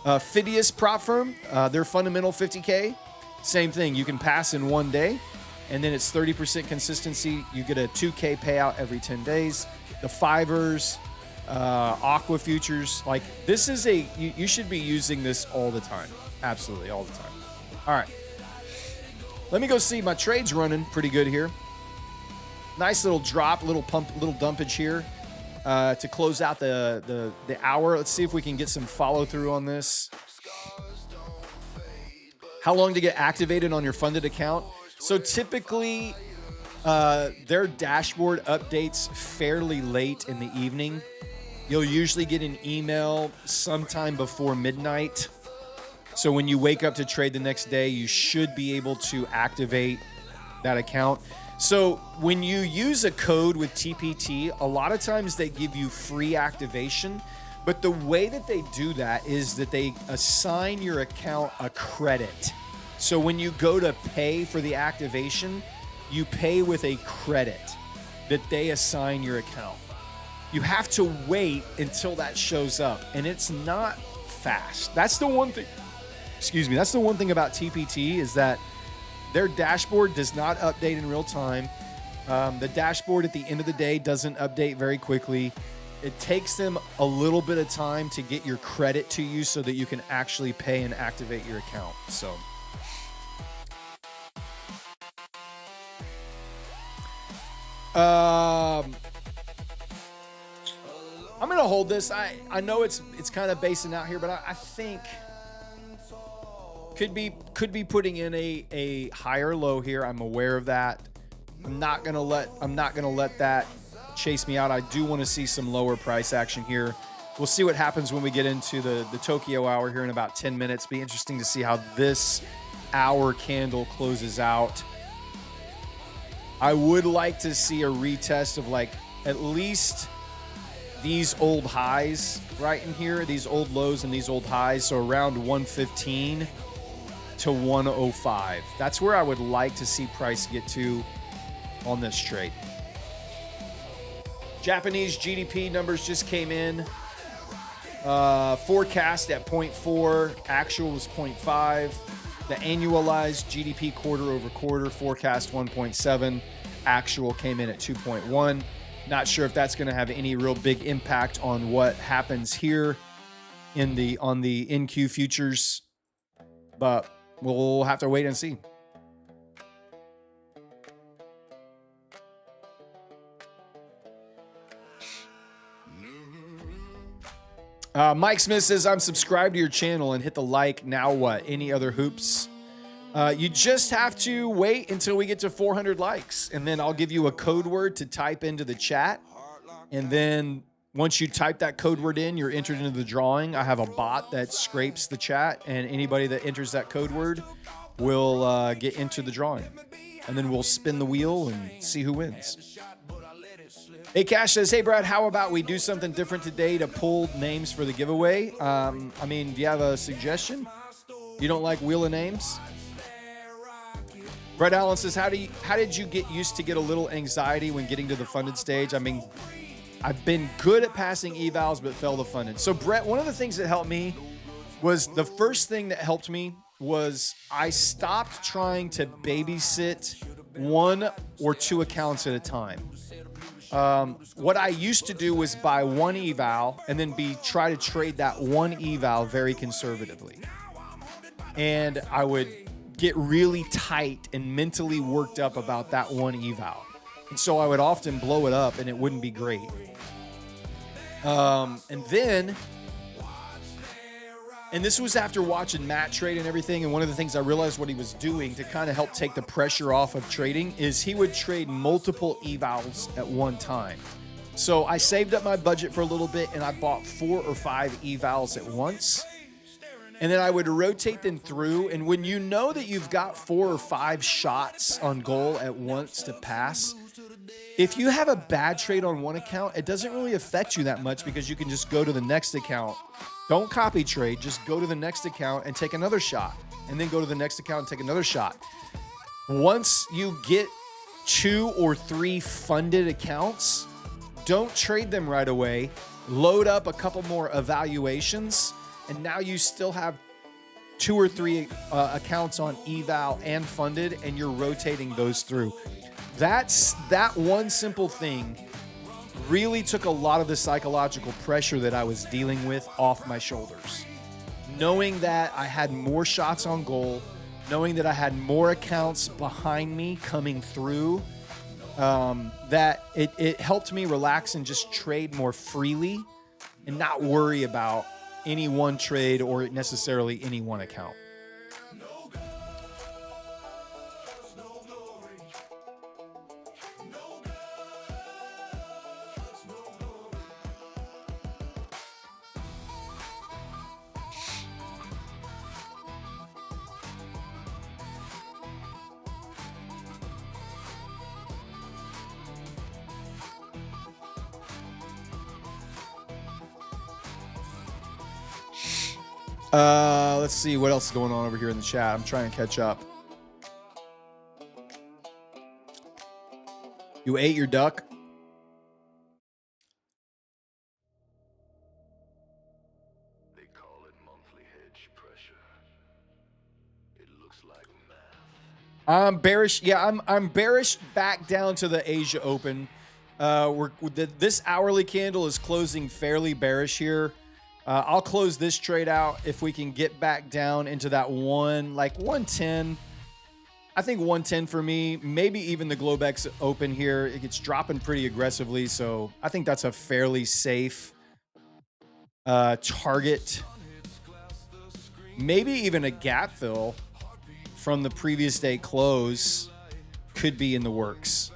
Phidias Prop Firm, their fundamental 50K, same thing. You can pass in 1 day, and then it's 30% consistency. You get a 2K payout every 10 days. The Fivers, Aqua Futures, like this is you should be using this all the time. Absolutely all the time. All right. Let me go see. My trade's running pretty good here. Nice little drop, little pump, little dumpage here to close out the hour. Let's see if we can get some follow through on this. How long to get activated on your funded account? So typically, their dashboard updates fairly late in the evening. You'll usually get an email sometime before midnight. So when you wake up to trade the next day, you should be able to activate that account. So when you use a code with TPT, a lot of times they give you free activation, But the way that they do that is that they assign your account a credit. So when you go to pay for the activation, you pay with a credit that they assign your account. You have to wait until that shows up, and it's not fast. That's the one thing, that's the one thing about TPT is that their dashboard does not update in real time. The dashboard at the end of the day doesn't update very quickly. It takes them a little bit of time to get your credit to you so that you can actually pay and activate your account. So I'm going to hold this. I know it's kind of basing out here, but I think could be putting in a higher low here. I'm aware of that. I'm not going to let that chase me out. I do want to see some lower price action here. We'll see what happens when we get into the Tokyo hour here in about 10 minutes. Be interesting to see how this hour candle closes out. I would like to see a retest of like at least these old highs right in here, these old lows and these old highs. So around 115 to 105. That's where I would like to see price get to on this trade. Japanese GDP numbers just came in. Forecast at 0.4, actual was 0.5. The annualized GDP quarter over quarter forecast 1.7, actual came in at 2.1. Not sure if that's going to have any real big impact on what happens here on the NQ futures, but we'll have to wait and see. Mike Smith says, I'm subscribed to your channel and hit the like. Now what? Any other hoops? You just have to wait until we get to 400 likes, and then I'll give you a code word to type into the chat. And then once you type that code word in, you're entered into the drawing. I have a bot that scrapes the chat, and anybody that enters that code word will get into the drawing. And then we'll spin the wheel and see who wins. Hey, Cash says, hey, Brad, how about we do something different today to pull names for the giveaway? I mean, do you have a suggestion? You don't like Wheel of Names? Brett Allen says, how did you get used to get a little anxiety when getting to the funded stage? I mean, I've been good at passing evals, but fell to funded. So, Brett, one of the things that helped me was the first thing that helped me was I stopped trying to babysit 1 or 2 accounts at a time. What I used to do was buy 1 eval and then try to trade that 1 eval very conservatively. And I would get really tight and mentally worked up about that 1 eval. And so I would often blow it up and it wouldn't be great. And this was after watching Matt trade and everything. And one of the things I realized what he was doing to kind of help take the pressure off of trading is he would trade multiple evals at one time. So I saved up my budget for a little bit and I bought 4 or 5 evals at once. And then I would rotate them through. And when you know that you've got 4 or 5 shots on goal at once to pass, if you have a bad trade on one account, it doesn't really affect you that much because you can just go to the next account. Don't copy trade. Just go to the next account and take another shot. And then go to the next account and take another shot. Once you get 2 or 3 funded accounts, don't trade them right away. Load up a couple more evaluations. And now you still have 2 or 3 accounts on eval and funded, and you're rotating those through. That one simple thing really took a lot of the psychological pressure that I was dealing with off my shoulders. Knowing that I had more shots on goal, knowing that I had more accounts behind me coming through, that it helped me relax and just trade more freely and not worry about any one trade or necessarily any one account. Let's see what else is going on over here in the chat. I'm trying to catch up. You ate your duck? They call it monthly hedge pressure. It looks like math. I'm bearish. Yeah, I'm bearish back down to the Asia Open. This hourly candle is closing fairly bearish here. I'll close this trade out if we can get back down into that 110. I think 110 for me, maybe even the Globex Open here. It gets dropping pretty aggressively, so I think that's a fairly safe target. Maybe even a gap fill from the previous day close could be in the works.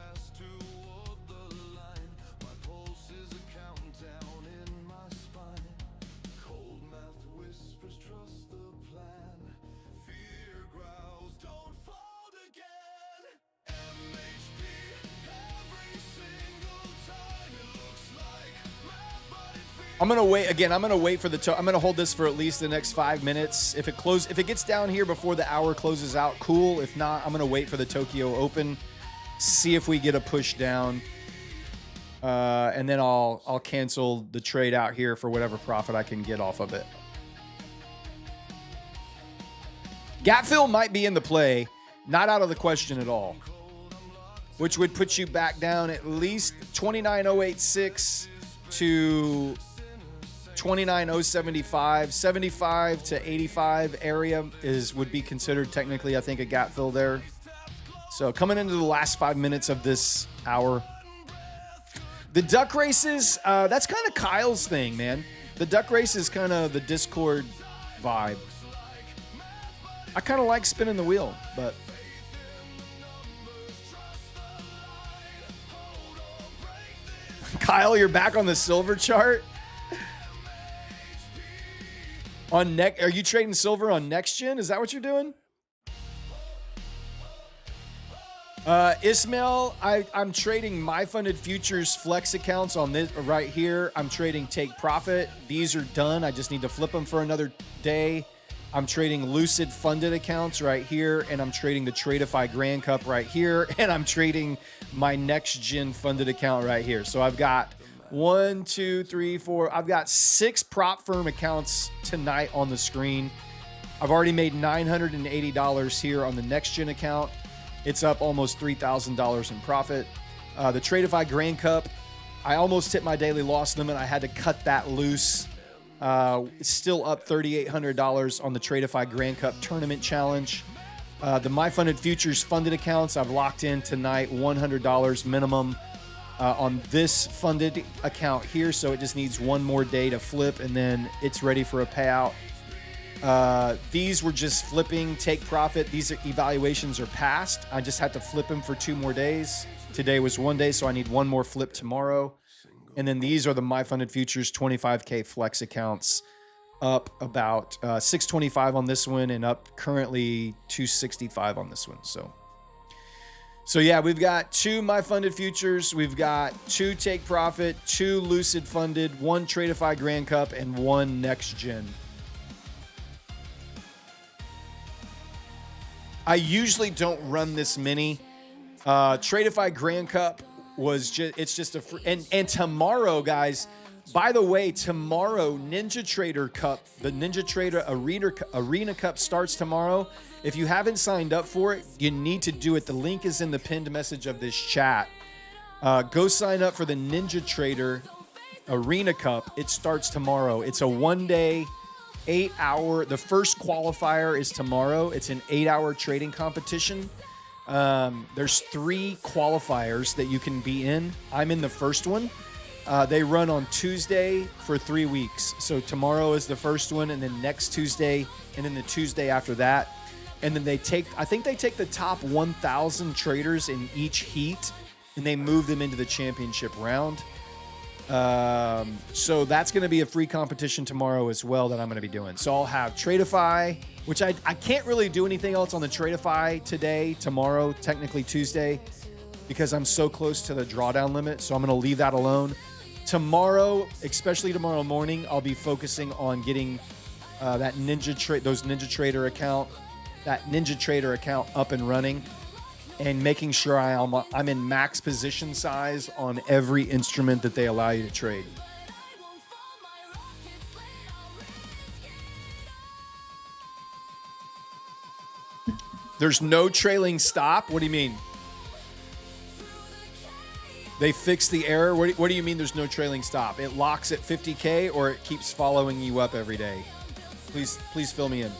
I'm gonna wait again. I'm gonna wait for I'm gonna hold this for at least the next 5 minutes. If it gets down here before the hour closes out, cool. If not, I'm gonna wait for the Tokyo Open, see if we get a push down, and then I'll cancel the trade out here for whatever profit I can get off of it. Gap fill might be in the play, not out of the question at all, which would put you back down at least 29,086 to 29,075, 75 to 85 area would be considered technically, I think, a gap fill there. So coming into the last 5 minutes of this hour, the duck races, that's kind of Kyle's thing, man. The duck race is kind of the Discord vibe. I kind of like spinning the wheel, but Kyle, you're back on the silver chart. Are you trading silver on next gen? Is that what you're doing? Ismail, I'm trading my funded futures flex accounts on this right here. I'm trading take profit. These are done. I just need to flip them for another day. I'm trading lucid funded accounts right here, and I'm trading the Tradeify Grand Cup right here, and I'm trading my next gen funded account right here. So I've got 1, 2, 3, 4. I've got 6 prop firm accounts tonight on the screen. I've already made $980 here on the next gen account. It's up almost $3,000 in profit. The Tradeify Grand Cup, I almost hit my daily loss limit. I had to cut that loose. It's still up $3,800 on the Tradeify Grand Cup Tournament Challenge. The My Funded Futures funded accounts, I've locked in tonight $100 minimum on this funded account here. So it just needs one more day to flip, and then it's ready for a payout. These were just flipping, take profit. These evaluations are passed. I just had to flip them for 2 more days. Today was 1 day, so I need one more flip tomorrow. And then these are the My Funded Futures 25K flex accounts, up about 625 on this one and up currently 265 on this one. So yeah, we've got 2 My Funded Futures. We've got 2 take profit, 2 lucid funded, 1 Tradeify Grand Cup, and 1 next gen. I usually don't run this many. Tradeify Grand Cup was just a free, and tomorrow, guys, by the way, tomorrow Ninja Trader Cup, the Ninja Trader Arena Cup starts tomorrow. If you haven't signed up for it, you need to do it. The link is in the pinned message of this chat. Go sign up for the Ninja Trader Arena Cup. It starts tomorrow. It's a 1-day, 8-hour. The first qualifier is tomorrow. It's an 8-hour trading competition. There's 3 qualifiers that you can be in. I'm in the first one. They run on Tuesday for 3 weeks. So tomorrow is the first one, and then next Tuesday, and then the Tuesday after that. And then I think they take the top 1,000 traders in each heat, and they move them into the championship round. So that's going to be a free competition tomorrow as well that I'm going to be doing. So I'll have Tradeify, which I can't really do anything else on the Tradeify today, tomorrow, technically Tuesday, because I'm so close to the drawdown limit. So I'm going to leave that alone. Tomorrow, especially tomorrow morning, I'll be focusing on getting that Ninja Trader account up and running, and making sure I'm in max position size on every instrument that they allow you to trade. There's no trailing stop? What do you mean? They fixed the error? What do you mean there's no trailing stop? It locks at 50K or it keeps following you up every day? Please fill me in.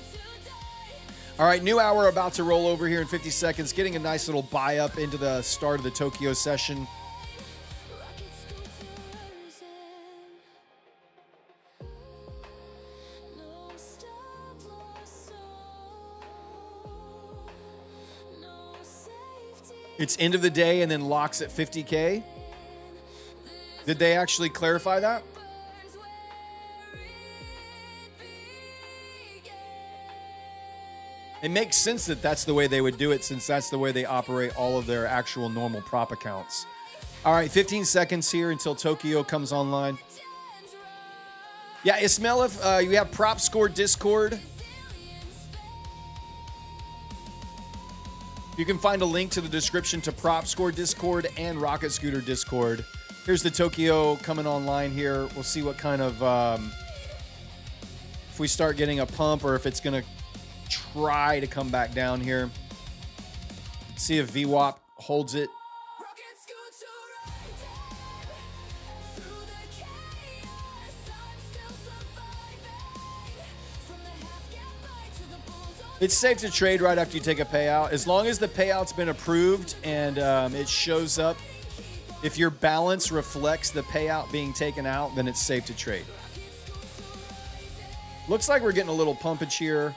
All right, new hour about to roll over here in 50 seconds. Getting a nice little buy up into the start of the Tokyo session. It's end of the day and then locks at 50K. Did they actually clarify that? It makes sense that that's the way they would do it, since that's the way they operate all of their actual normal prop accounts. All right, 15 seconds here until Tokyo comes online. Yeah, Ismail, if you have Prop Score Discord, you can find a link to the description to Prop Score Discord and Rocket Scooter Discord. Here's the Tokyo coming online here. We'll see what kind of, if we start getting a pump or if it's going to try to come back down here. See if VWAP holds it. It's safe to trade right after you take a payout. As long as the payout's been approved and it shows up, if your balance reflects the payout being taken out, then it's safe to trade. Looks like we're getting a little pumpage here.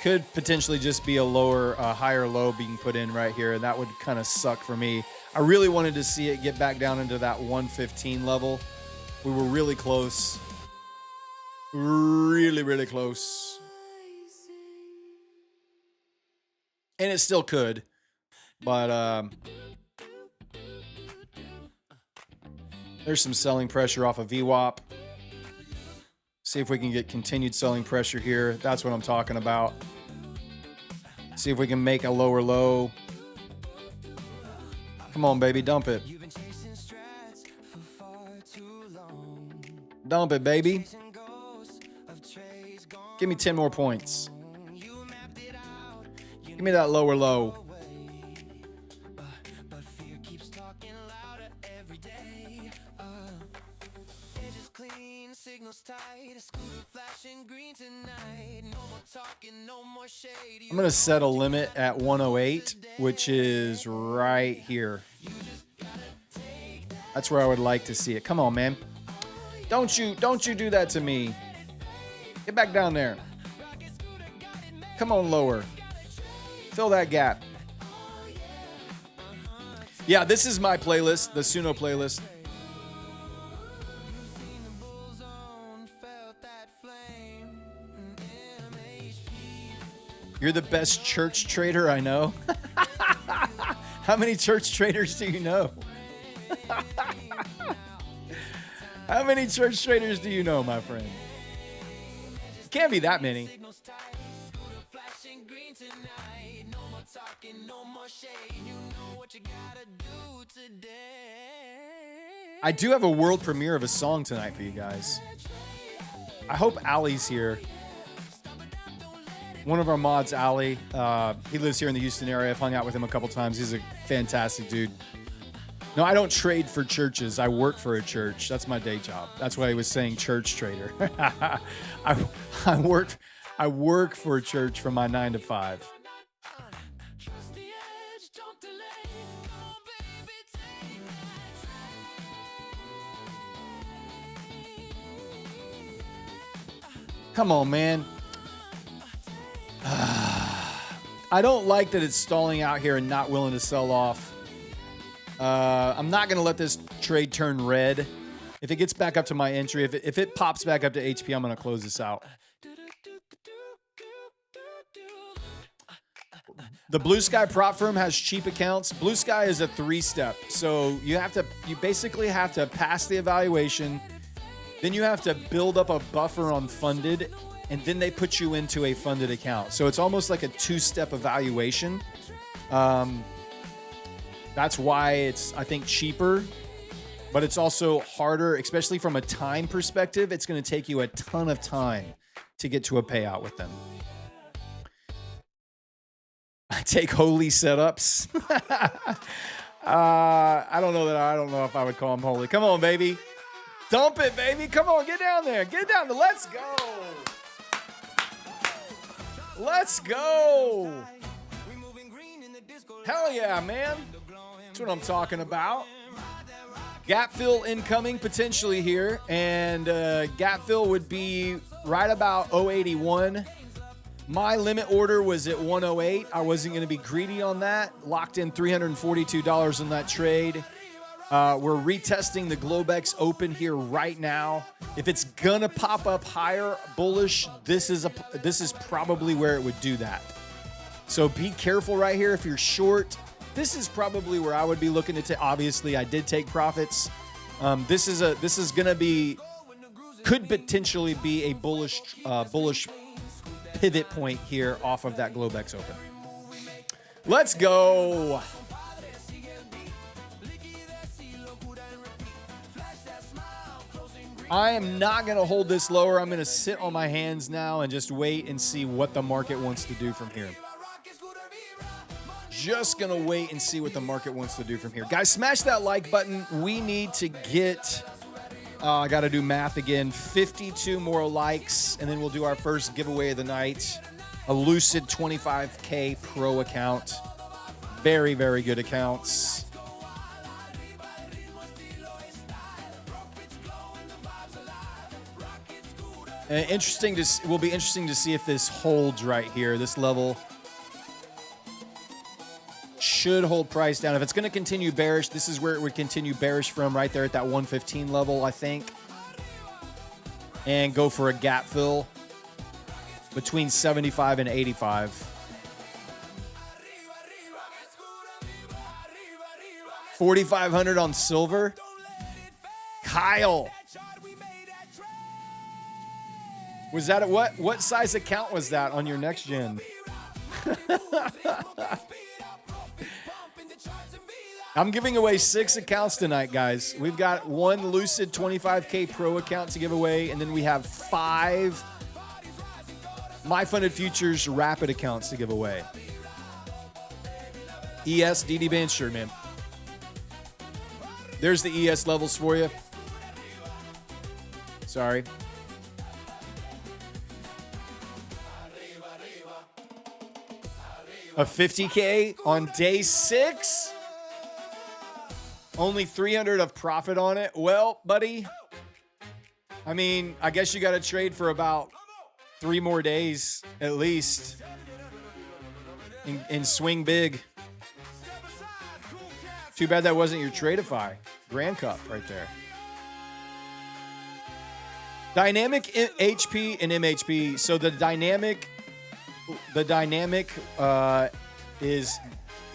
Could potentially just be a lower, higher low being put in right here, and that would kind of suck for me. I really wanted to see it get back down into that 115 level. We were really close. Really close. And it still could. But there's some selling pressure off of VWAP. See if we can get continued selling pressure here. That's what I'm talking about. See if we can make a lower low. Come on, baby, dump it. Dump it, baby. Give me 10 more points. Give me that lower low. I'm going to set a limit at 108, which is right here. That's where I would like to see it. Come on, man. Don't you do that to me. Get back down there. Come on, lower. Fill that gap. Yeah, this is my playlist, the Suno playlist. You're the best church trader I know. How many church traders do you know? How many church traders do you know, my friend? Can't be that many. I do have a world premiere of a song tonight for you guys. I hope Ali's here. One of our mods, Ali, he lives here in the Houston area. I've hung out with him a couple times. He's a fantastic dude. No, I don't trade for churches. I work for a church. That's my day job. That's why he was saying church trader. I work for a church from my 9 to 5. Come on, man. I don't like that it's stalling out here and not willing to sell off. I'm not going to let this trade turn red. If it gets back up to my entry, if it pops back up to HP, I'm going to close this out. The Blue Sky prop firm has cheap accounts. Blue Sky is a 3-step. So you basically have to pass the evaluation. Then you have to build up a buffer on funded, and then they put you into a funded account. So it's almost like a 2-step evaluation. That's why it's, I think, cheaper, but it's also harder, especially from a time perspective. It's going to take you a ton of time to get to a payout with them. I take holy setups. I don't know if I would call them holy. Come on, baby. Dump it, baby. Come on, get down there. Get down there. Let's go. Let's go. Hell yeah, man. That's what I'm talking about. Gap fill incoming potentially here. And gap fill would be right about 081. My limit order was at 108. I wasn't going to be greedy on that. Locked in $342 on that trade. We're retesting the Globex Open here right now. If it's going to pop up higher bullish, this is probably where it would do that. So be careful right here. If you're short, this is probably where I would be looking to take. Obviously, I did take profits. This is going to be, could potentially be a bullish pivot point here off of that Globex Open. Let's go. I am not going to hold this lower. I'm going to sit on my hands now and just wait and see what the market wants to do from here. Just going to wait and see what the market wants to do from here. Guys, smash that like button. We need to get, I got to do math again, 52 more likes, and then we'll do our first giveaway of the night. A Lucid 25K Pro account. Very, very good accounts. Will be interesting to see if this holds right here. This level should hold price down. If it's going to continue bearish, this is where it would continue bearish from, right there at that 115 level, I think. And go for a gap fill between 75 and 85. $4,500 on silver. Kyle. Was that what size account was that on your next gen? I'm giving away 6 accounts tonight, guys. We've got 1 Lucid 25K Pro account to give away, and then we have 5 My Funded Futures Rapid accounts to give away. ES, DD Band, sure, man. There's the ES levels for you. Sorry. A 50K on day 6. Only 300 of profit on it. Well, buddy, I mean, I guess you got to trade for about 3 more days at least and swing big. Too bad that wasn't your Tradeify Grand Cup right there. Dynamic HP and MHP. So the dynamic is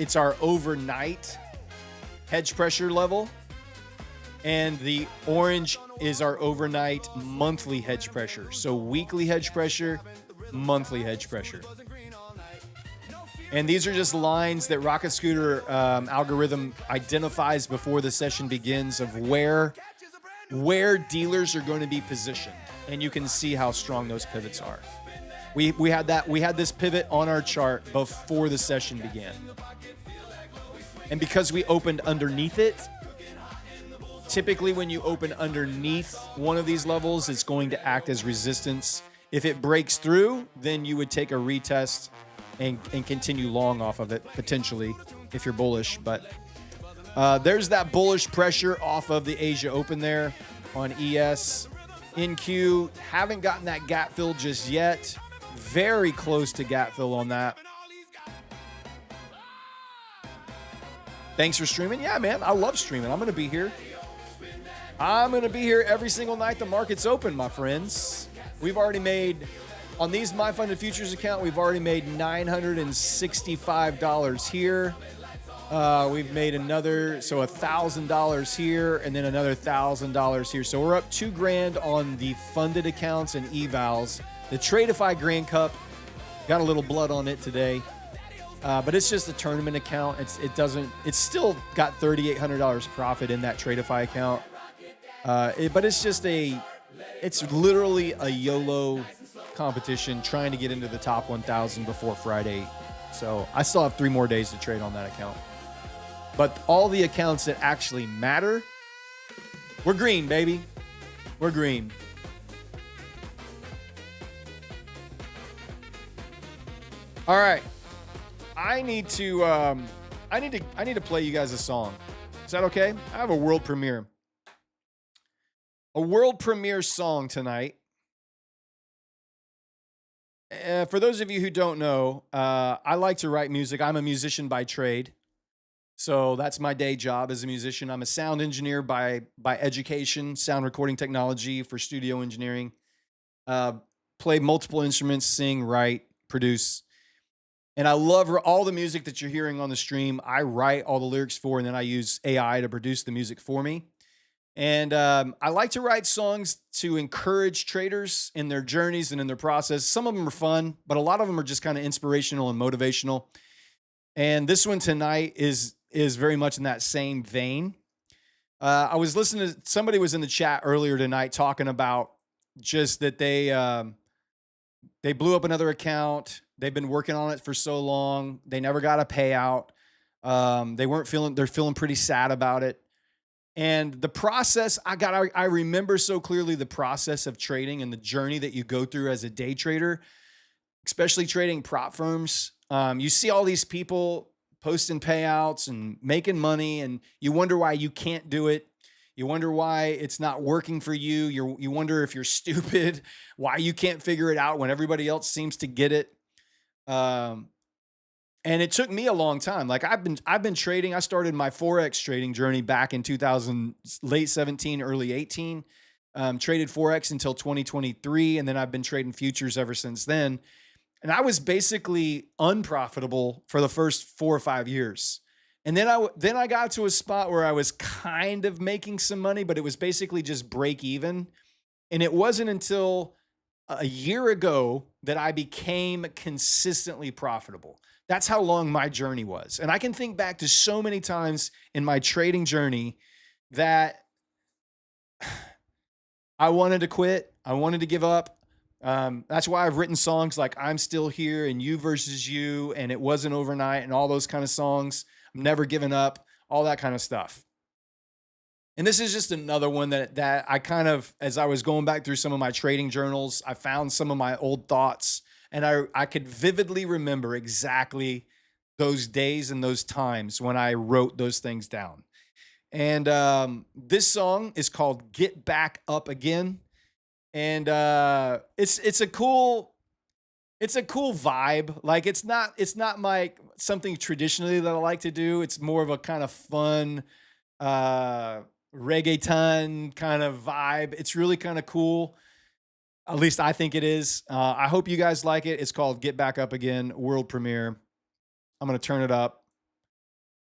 it's our overnight hedge pressure level, and the orange is our overnight monthly hedge pressure. So weekly hedge pressure, monthly hedge pressure. And these are just lines that Rocket Scooter algorithm identifies before the session begins of where dealers are going to be positioned, and you can see how strong those pivots are. We had this pivot on our chart before the session began. And because we opened underneath it, typically when you open underneath one of these levels, it's going to act as resistance. If it breaks through, then you would take a retest and continue long off of it, potentially, if you're bullish. But there's that bullish pressure off of the Asia Open there on ES. NQ, haven't gotten that gap fill just yet. Very close to gap fill on that. Thanks for streaming. Yeah, man, I love streaming. I'm going to be here. I'm going to be here every single night the market's open, my friends. We've already made On these My Funded Futures account, we've already made $965 here. We've made another, so $1,000 here, and then another $1,000 here. So we're up $2,000 on the funded accounts and evals. The Tradeify Grand Cup got a little blood on it today, but it's just a tournament account. It's still got $3,800 profit in that Tradeify account. But it's literally a YOLO competition trying to get into the top 1,000 before Friday. So I still have 3 more days to trade on that account. But all the accounts that actually matter, we're green, baby. We're green. All right. I need to play you guys a song. Is that okay? I have a world premiere. A world premiere song tonight. For those of you who don't know, I like to write music. I'm a musician by trade. So that's my day job as a musician. I'm a sound engineer by education, sound recording technology for studio engineering. Play multiple instruments, sing, write, produce. And I love all the music that you're hearing on the stream. I write all the lyrics for, and then I use AI to produce the music for me. And I like to write songs to encourage traders in their journeys and in their process. Some of them are fun, but a lot of them are just kind of inspirational and motivational. And this one tonight is very much in that same vein. I was listening to, somebody was in the chat earlier tonight talking about just that they blew up another account. They've been working on it for so long. They never got a payout. They're feeling pretty sad about it. And the process, I remember so clearly the process of trading and the journey that you go through as a day trader, especially trading prop firms. You see all these people posting payouts and making money, and you wonder why you can't do it. You wonder why it's not working for you. You wonder if you're stupid, why you can't figure it out when everybody else seems to get it. And it took me a long time. Like I've been trading. I started my Forex trading journey back in late 17, early 18. Traded Forex until 2023, and then I've been trading futures ever since then. And I was basically unprofitable for the first 4 or 5 years. And then I got to a spot where I was kind of making some money, but it was basically just break even. And it wasn't until a year ago that I became consistently profitable. That's how long my journey was. And I can think back to so many times in my trading journey that I wanted to quit. I wanted to give up. That's why I've written songs like I'm Still Here and You Versus You and It Wasn't Overnight and all those kind of songs. I'm Never Giving Up, all that kind of stuff. And this is just another one that I kind of, as I was going back through some of my trading journals, I found some of my old thoughts. And I could vividly remember exactly those days and those times when I wrote those things down. And this song is called Get Back Up Again. And it's a cool vibe. Like it's not like something traditionally that I like to do. It's more of a kind of fun reggaeton kind of vibe. It's really kind of cool. At least I think it is. I hope you guys like it. It's called Get Back Up Again, world premiere. I'm going to turn it up,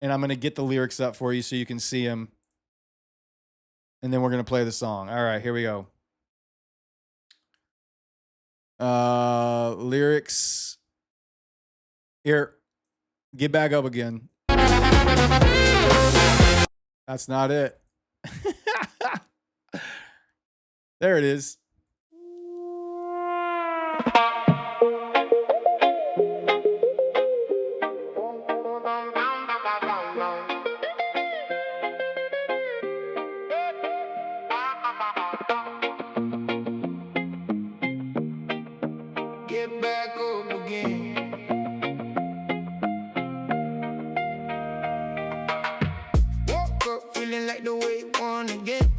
and I'm going to get the lyrics up for you so you can see them. And then we're going to play the song. All right, here we go. Lyrics. Here. Get back up again. That's not it. There it is. Get back up again. Woke up feeling like the way one again.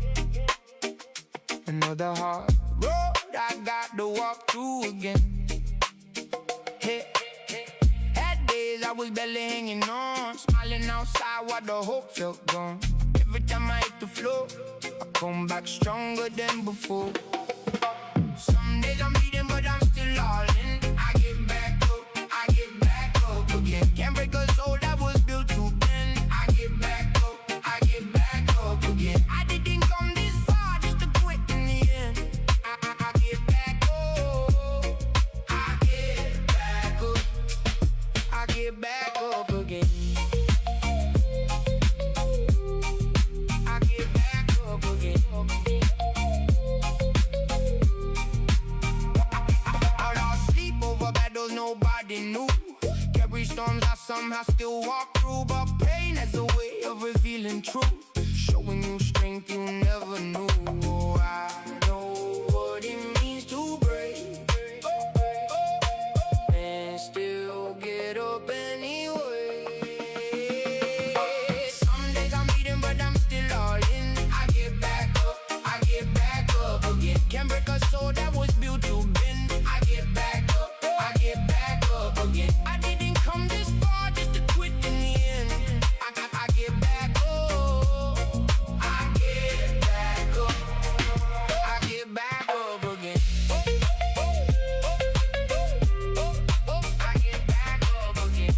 Another hard road I got to walk through again. Hey, had days I was barely hanging on, smiling outside while the hope felt gone. Every time I hit the floor, I come back stronger than before. Some days I'm bleeding, but I'm still all nobody knew. Carry storms I somehow still walk through, but pain has a way of revealing truth, showing you strength you never knew. Oh, I know what it means to break and still get up anyway. Some days I'm beating, but I'm still all in. I get back up again. Can't break a soul that was built to bend. I get back up again. I didn't come this far just to quit in the end. I get back up. I get back up. I get back up again. I get back up again.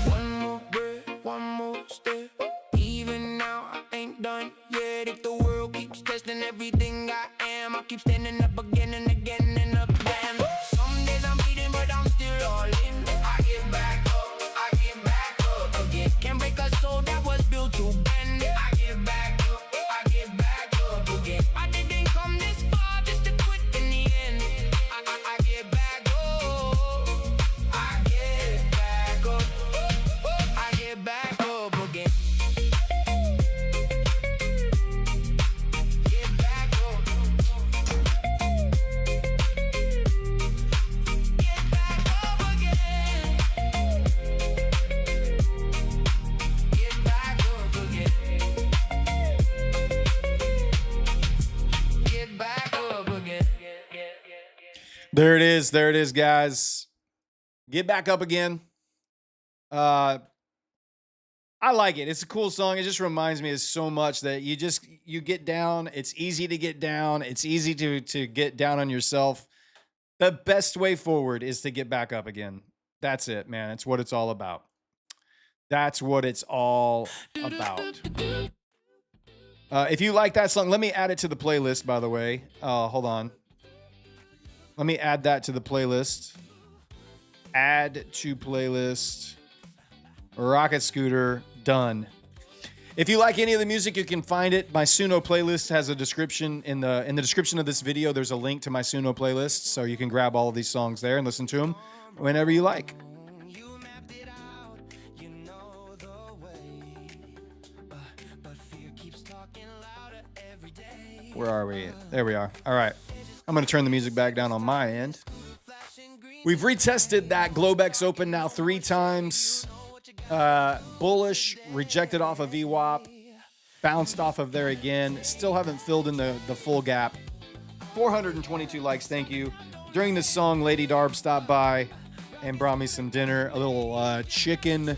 One more breath, one more step. Even now I ain't done yet. If the world keeps testing everything I am, I keep standing up again and again and again. Some days I'm bleeding, but I'm still all in. I get back up again. Can't break a soul that was built to bend. I get back up again. I didn't come this far just to quit in the end. I get back up. I get back up. I get back up again. Get back up. Get back up again. Get back up again. Get back up again. There it is, guys. Get back up again. I like it. It's a cool song. It just reminds me of so much that you get down. It's easy to get down. It's easy to get down on yourself. The best way forward is to get back up again. That's it, man. It's what it's all about. That's what it's all about. If you like that song, let me add it to the playlist, by the way. Hold on. Let me add that to the playlist. Add to playlist. Rocket Scooter, done. If you like any of the music, you can find it. My Suno playlist has a description in the description of this video. There's a link to my Suno playlist, so you can grab all of these songs there and listen to them whenever you like. You mapped it out, you know the way, but fear keeps talking louder every day. Where are we? There we are. All right. I'm going to turn the music back down on my end. We've retested that Globex Open now 3 times. Bullish, rejected off of VWAP, bounced off of there again. Still haven't filled in the full gap. 422 likes, thank you. During this song, Lady Darb stopped by and brought me some dinner. A little chicken,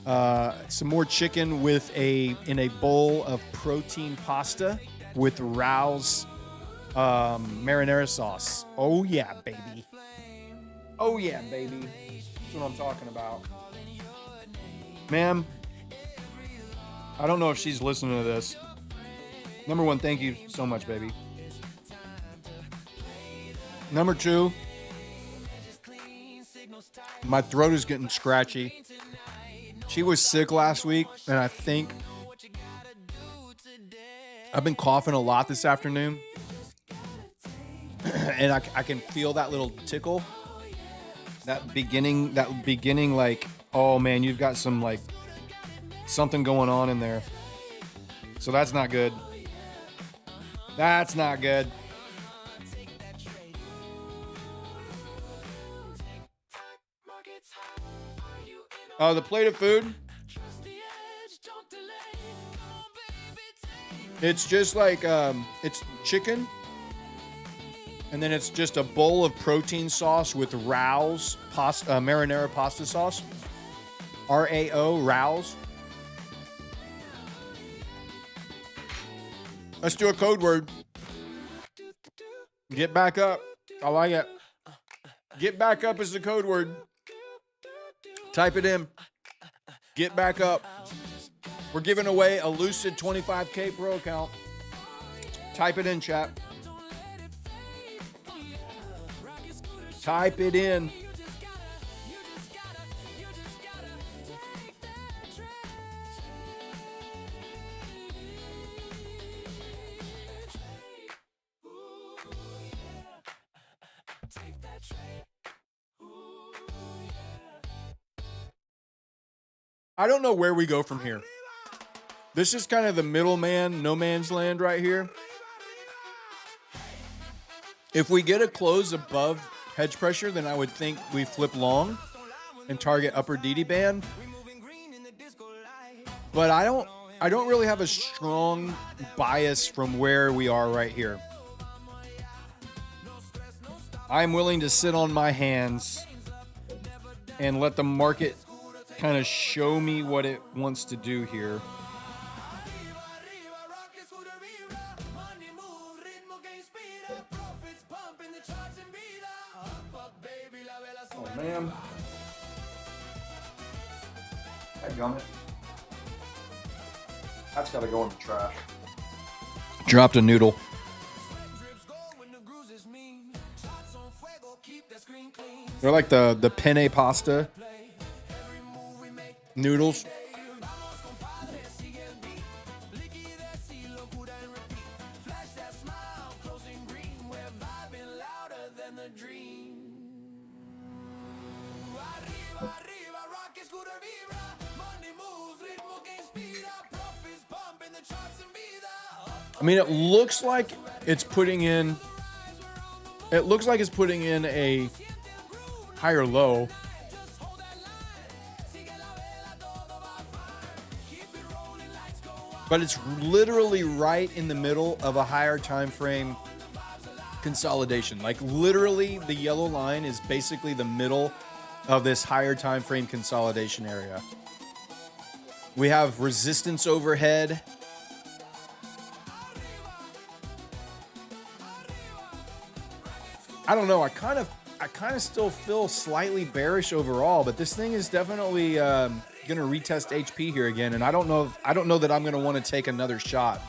some more chicken in a bowl of protein pasta with Rao's marinara sauce. Oh yeah, baby. Oh yeah, baby. That's what I'm talking about. Ma'am, I don't know if she's listening to this. Number 1, thank you so much, baby. Number 2, my throat is getting scratchy. She was sick last week, and I think I've been coughing a lot this afternoon. And I can feel that little tickle. That beginning like, oh man, you've got some like something going on in there. So that's not good. That's not good. The plate of food. It's just like it's chicken. And then it's just a bowl of protein sauce with Rao's marinara pasta sauce. R-A-O, Rao's. Let's do a code word. Get back up. I like it. Get back up is the code word. Type it in. Get back up. We're giving away a Lucid 25K Pro account. Type it in, chat. Type it in. I don't know where we go from here. This is kind of the middleman, no man's land right here. If we get a close above hedge pressure, then I would think we flip long and target upper DD band. But I don't really have a strong bias from where we are right here. I'm willing to sit on my hands and let the market kind of show me what it wants to do here. Oh man. Dadgummit. That's gotta go in the trash. Dropped a noodle. They're like the penne pasta noodles. I mean, it looks like it's putting in. It looks like it's putting in a higher low. But it's literally right in the middle of a higher time frame consolidation. Like literally the yellow line is basically the middle of this higher time frame consolidation area. We have resistance overhead. I don't know. I kind of still feel slightly bearish overall, but this thing is definitely going to retest HP here again, and I don't know that I'm going to want to take another shot.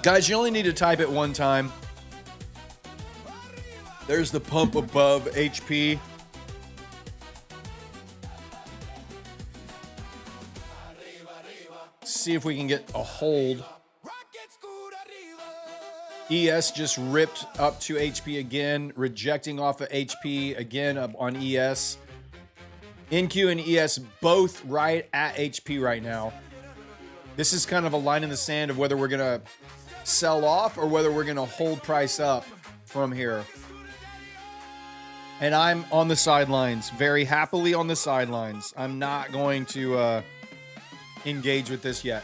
Guys, you only need to type it one time. There's the pump above HP. See if we can get a hold. ES just ripped up to HP again, rejecting off of HP again up on ES. NQ and ES both right at HP right now. This is kind of a line in the sand of whether we're going to sell off or whether we're going to hold price up from here. And I'm on the sidelines, very happily on the sidelines. I'm not going to engage with this yet.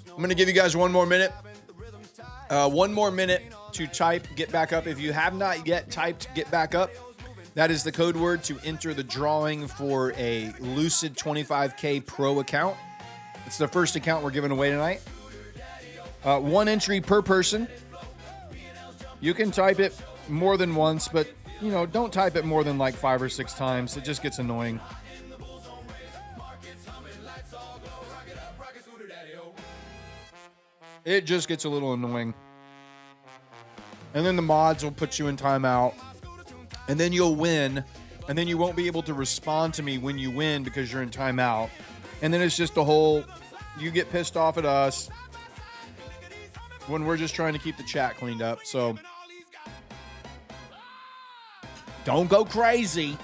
I'm going to give you guys one more minute. One more minute to type get back up. If you have not yet typed get back up, that is the code word to enter the drawing for a Lucid 25K Pro account. It's the first account we're giving away tonight. One entry per person. You can type it more than once, but you know, don't type it more than like 5 or 6 times. It just gets annoying. It just gets a little annoying. And then the mods will put you in timeout. And then you'll win. And then you won't be able to respond to me when you win because you're in timeout. And then it's just a whole, you get pissed off at us when we're just trying to keep the chat cleaned up. So don't go crazy.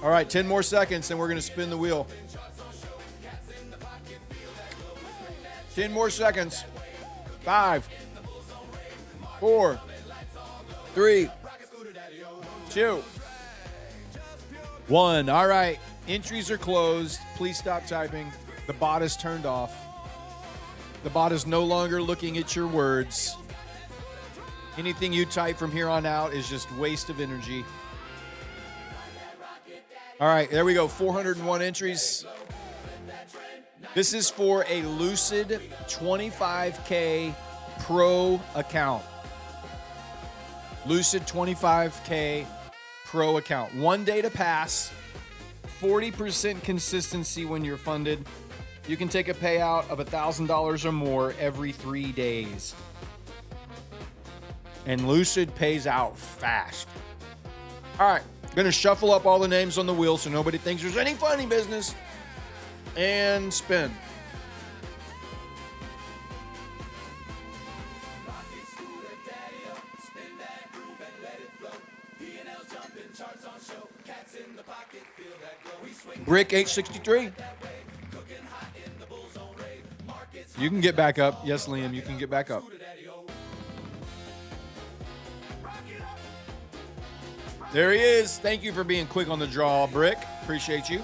All right, 10 more seconds, and we're going to spin the wheel. 10 more seconds. 5, 4, 3, 2, 1. All right. Entries are closed. Please stop typing. The bot is turned off. The bot is no longer looking at your words. Anything you type from here on out is just waste of energy. All right. There we go. 401 entries. This is for a Lucid 25K Pro account. Lucid 25K Pro account. 1 day to pass. 40% consistency when you're funded. You can take a payout of $1,000 or more every 3 days. And Lucid pays out fast. All right, gonna shuffle up all the names on the wheel so nobody thinks there's any funny business. And spin. Brick 863. You can get back up. Yes, Liam, you can get back up. There he is. Thank you for being quick on the draw, Brick. Appreciate you.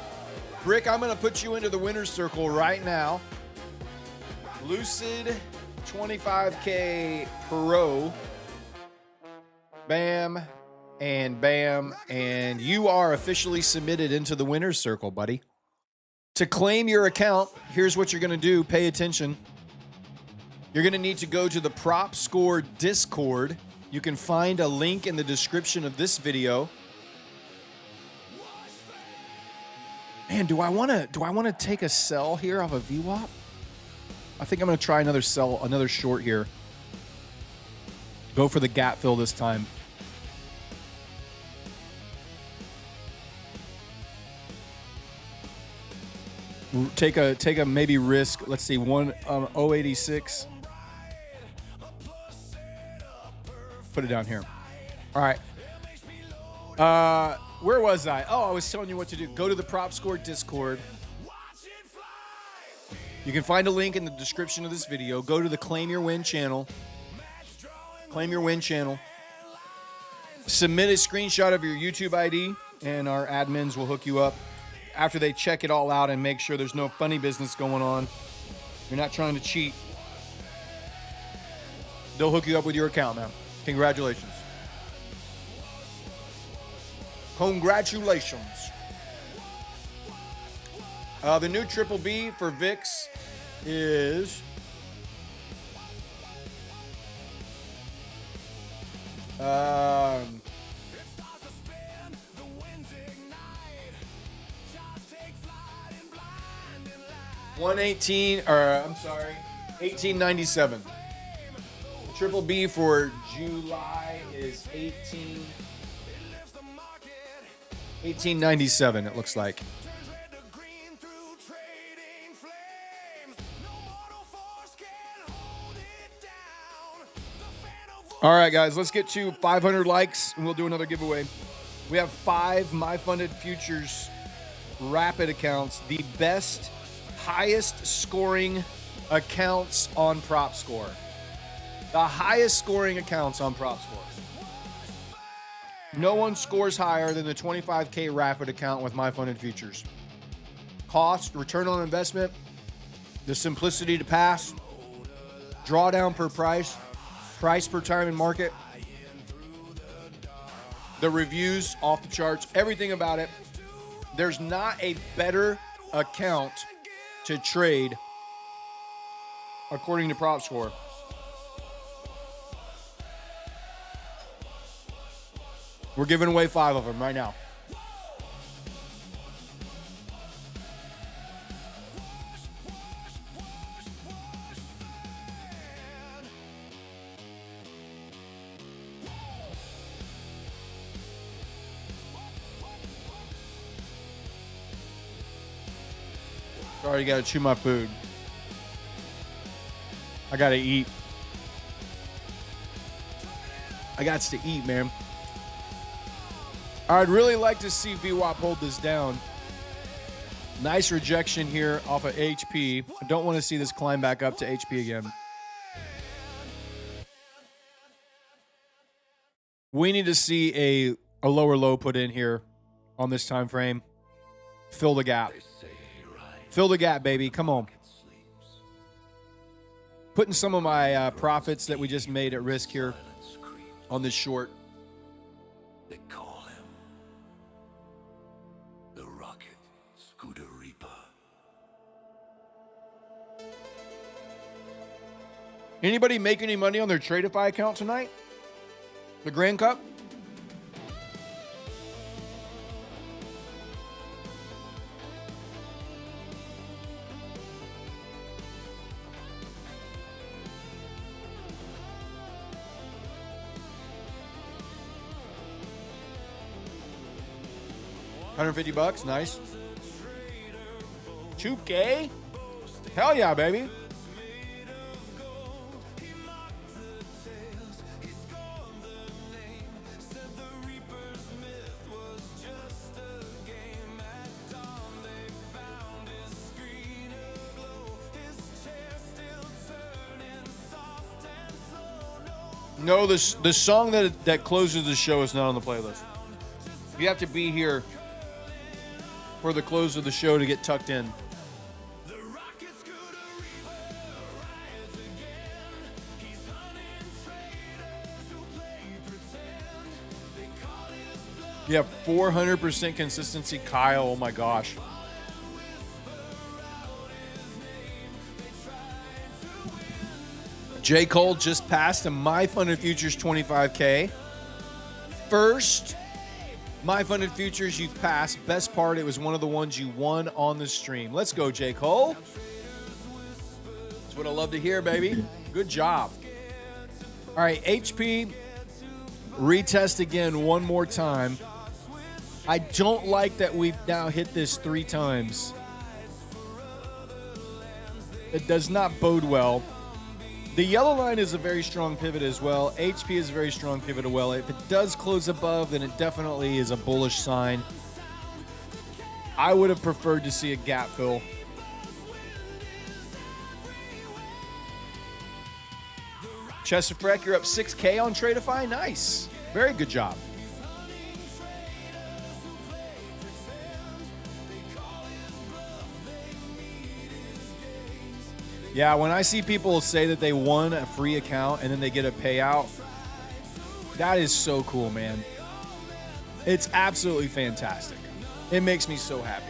Brick, I'm going to put you into the winner's circle right now. Lucid 25K Pro. Bam. And bam, and you are officially submitted into the winner's circle, buddy. To claim your account, here's what you're going to do. Pay attention. You're going to need to go to the Prop Score Discord. You can find a link in the description of this video. Man, do I want to take a sell here off of VWAP? I think I'm going to try another sell, another short here. Go for the gap fill this time. Take a maybe risk. Let's see, 086. Put it down here. All right. Where was I? Oh, I was telling you what to do. Go to the Prop Score Discord. You can find a link in the description of this video. Go to the Claim Your Win channel. Claim Your Win channel. Submit a screenshot of your YouTube ID, and our admins will hook you up after they check it all out and make sure there's no funny business going on. You're not trying to cheat. They'll hook you up with your account, man. Congratulations. Congratulations. The new Triple B for VIX is um, 1897. Triple B for July is 1897, it looks like. All right, guys, let's get to 500 likes and we'll do another giveaway. We have 5 MyFunded Futures Rapid accounts, the best, highest scoring accounts on Prop Score. The highest scoring accounts on Prop Score. No one scores higher than the 25K Rapid account with MyFunded Futures. Cost, return on investment, the simplicity to pass, drawdown per price, price per time in market, the reviews off the charts, everything about it. There's not a better account to trade according to Prop Score. We're giving away 5 of them right now. Sorry, gotta chew my food. I gotta eat. I got to eat, man. I'd really like to see VWAP hold this down. Nice rejection here off of HP. I don't want to see this climb back up to HP again. We need to see a lower low put in here on this time frame. Fill the gap. Fill the gap, baby. Come on. Putting some of my profits that we just made at risk here on this short. They call him the Rocket Scooter Reaper. Anybody make any money on their Tradeify account tonight? The Grand Cup? $150, nice. 2K? Hell yeah, baby. No, the song that closes the show is not on the playlist. You have to be here for the close of the show to get tucked in. You have 400% consistency, Kyle. Oh my gosh. J. Cole just passed a My Funded Futures 25K. First My Funded Futures you've passed. Best part, it was one of the ones you won on the stream. Let's go, J. Cole. That's what I love to hear, baby. Good job. All right, HP, retest again one more time. I don't like that we've now hit this 3 times. It does not bode well. The yellow line is a very strong pivot as well. HP is a very strong pivot as well. If it does close above, then it definitely is a bullish sign. I would have preferred to see a gap fill. Chesterfreck, you're up 6K on Tradeify. Nice. Very good job. Yeah, when I see people say that they won a free account and then they get a payout, that is so cool, man. It's absolutely fantastic. It makes me so happy.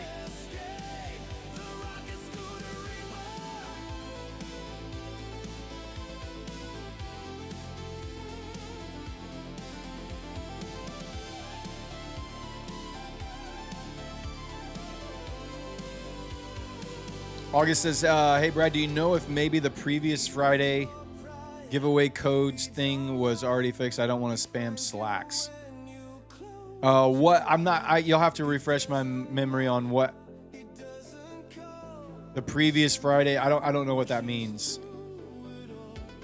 August says, hey, Brad, do you know if maybe the previous Friday giveaway codes thing was already fixed? I don't want to spam Slacks. What? I'm not. You'll have to refresh my memory on what the previous Friday. I don't know what that means.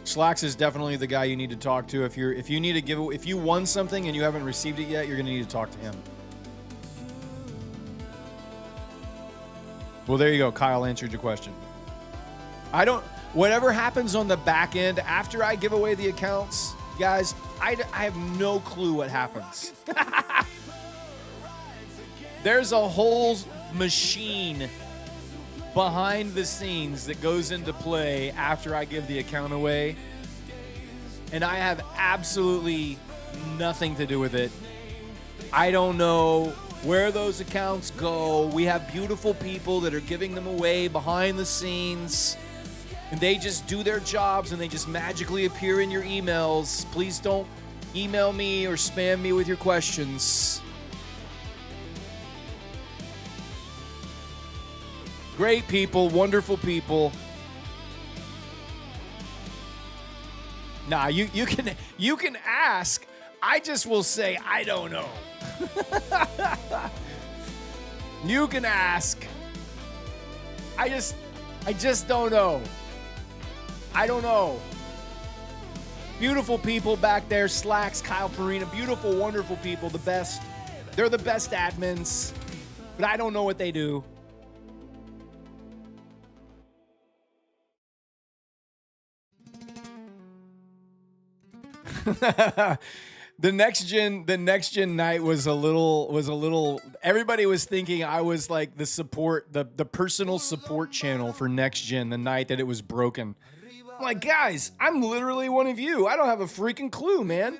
Slacks is definitely the guy you need to talk to. If you need to give, if you won something and you haven't received it yet, you're gonna need to talk to him. Well, there you go. Kyle answered your question. Whatever happens on the back end after I give away the accounts, guys, I have no clue what happens. There's a whole machine behind the scenes that goes into play after I give the account away. And I have absolutely nothing to do with it. I don't know where those accounts go. We have beautiful people that are giving them away behind the scenes, and they just do their jobs and they just magically appear in your emails. Please don't email me or spam me with your questions. Great people, wonderful people. Nah, you can ask. I just will say I don't know. You can ask. I just don't know. I don't know. Beautiful people back there. Slacks, Kyle Farina. Beautiful, wonderful people. The best. They're the best admins. But I don't know what they do. The next gen night was a little everybody was thinking I was like the personal support channel for next gen the night that it was broken. I'm like, guys, I'm literally one of you. I don't have a freaking clue, man.